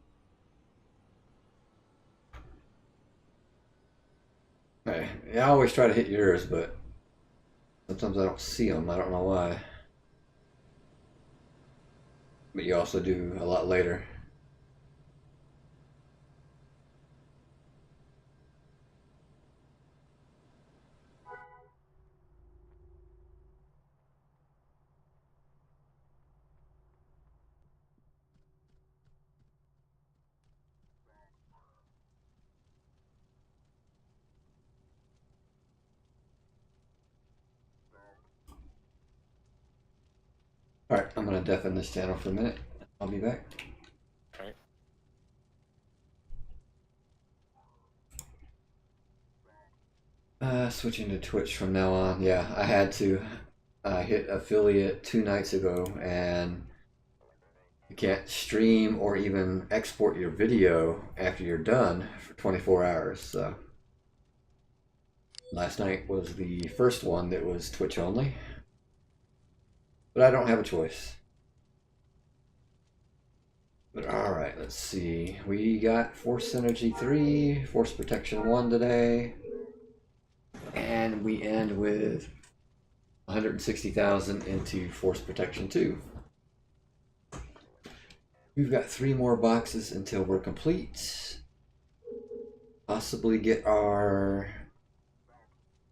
Speaker 1: Hey, yeah, I always try to hit yours, but sometimes I don't see them. I don't know why. But you also do a lot later. Alright, I'm gonna deafen this channel for a minute. I'll be back.
Speaker 4: Alright.
Speaker 1: Switching to Twitch from now on. Yeah, I had to. I hit affiliate 2 nights ago, and you can't stream or even export your video after you're done for 24 hours. So last night was the first one that was Twitch only, but I don't have a choice. But alright, let's see. We got Force Synergy 3, Force Protection 1 today, and we end with 160,000 into Force Protection 2. We've got 3 more boxes until we're complete. Possibly get our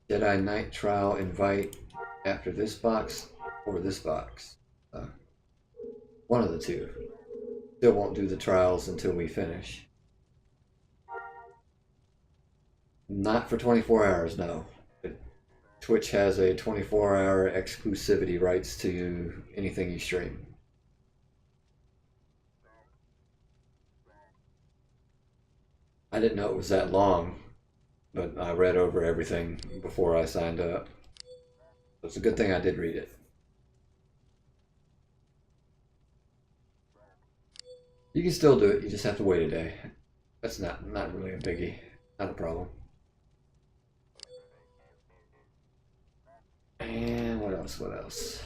Speaker 1: Jedi Knight Trial invite after this box or this box. One of the two. Still won't do the trials until we finish. Not for 24 hours, no. But Twitch has a 24-hour exclusivity rights to anything you stream. I didn't know it was that long, but I read over everything before I signed up. It's a good thing I did read it. You can still do it, you just have to wait a day. That's not really a biggie, not a problem. And what else?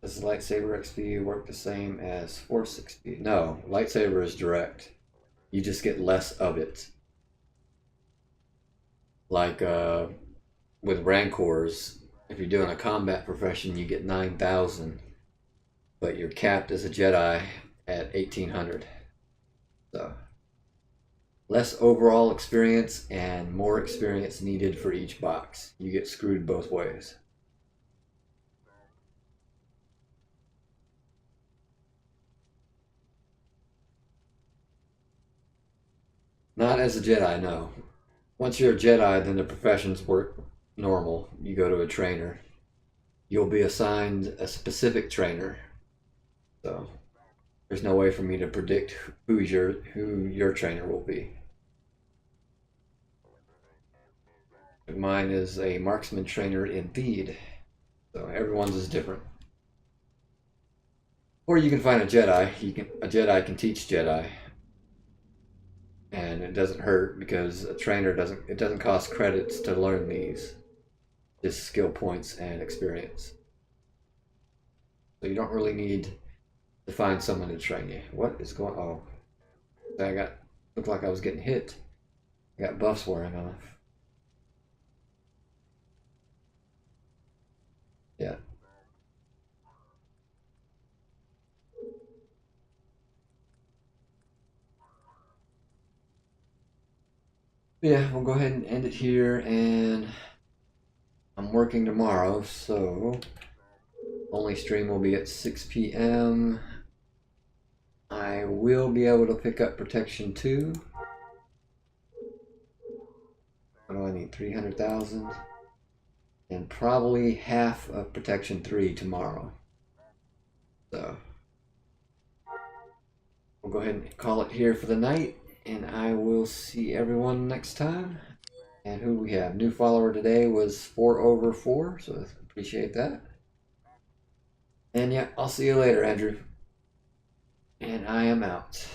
Speaker 1: Does the lightsaber XP work the same as Force XP? No, lightsaber is direct. You just get less of it. Like with Rancors, if you're doing a combat profession, you get 9,000, but you're capped as a Jedi at 1,800. So less overall experience and more experience needed for each box. You get screwed both ways. Not as a Jedi, no. Once you're a Jedi, then the professions work normal. You go to a trainer. You'll be assigned a specific trainer. So there's no way for me to predict who your trainer will be. Mine is a marksman trainer indeed. So everyone's is different. Or you can find a Jedi. A Jedi can teach Jedi. And it doesn't hurt because a trainer doesn't cost credits to learn these. Just skill points and experience. So you don't really need to find someone to train you. What is going on? Oh. Looked like I was getting hit. I got buffs wearing off. Yeah. Yeah, we'll go ahead and end it here, and I'm working tomorrow, so only stream will be at 6 p.m. I will be able to pick up Protection 2. What do I need? 300,000? And probably half of Protection 3 tomorrow. So we'll go ahead and call it here for the night, and I will see everyone next time. And who we have? New follower today was 4/4, so appreciate that. And yeah, I'll see you later, Andrew. And I am out.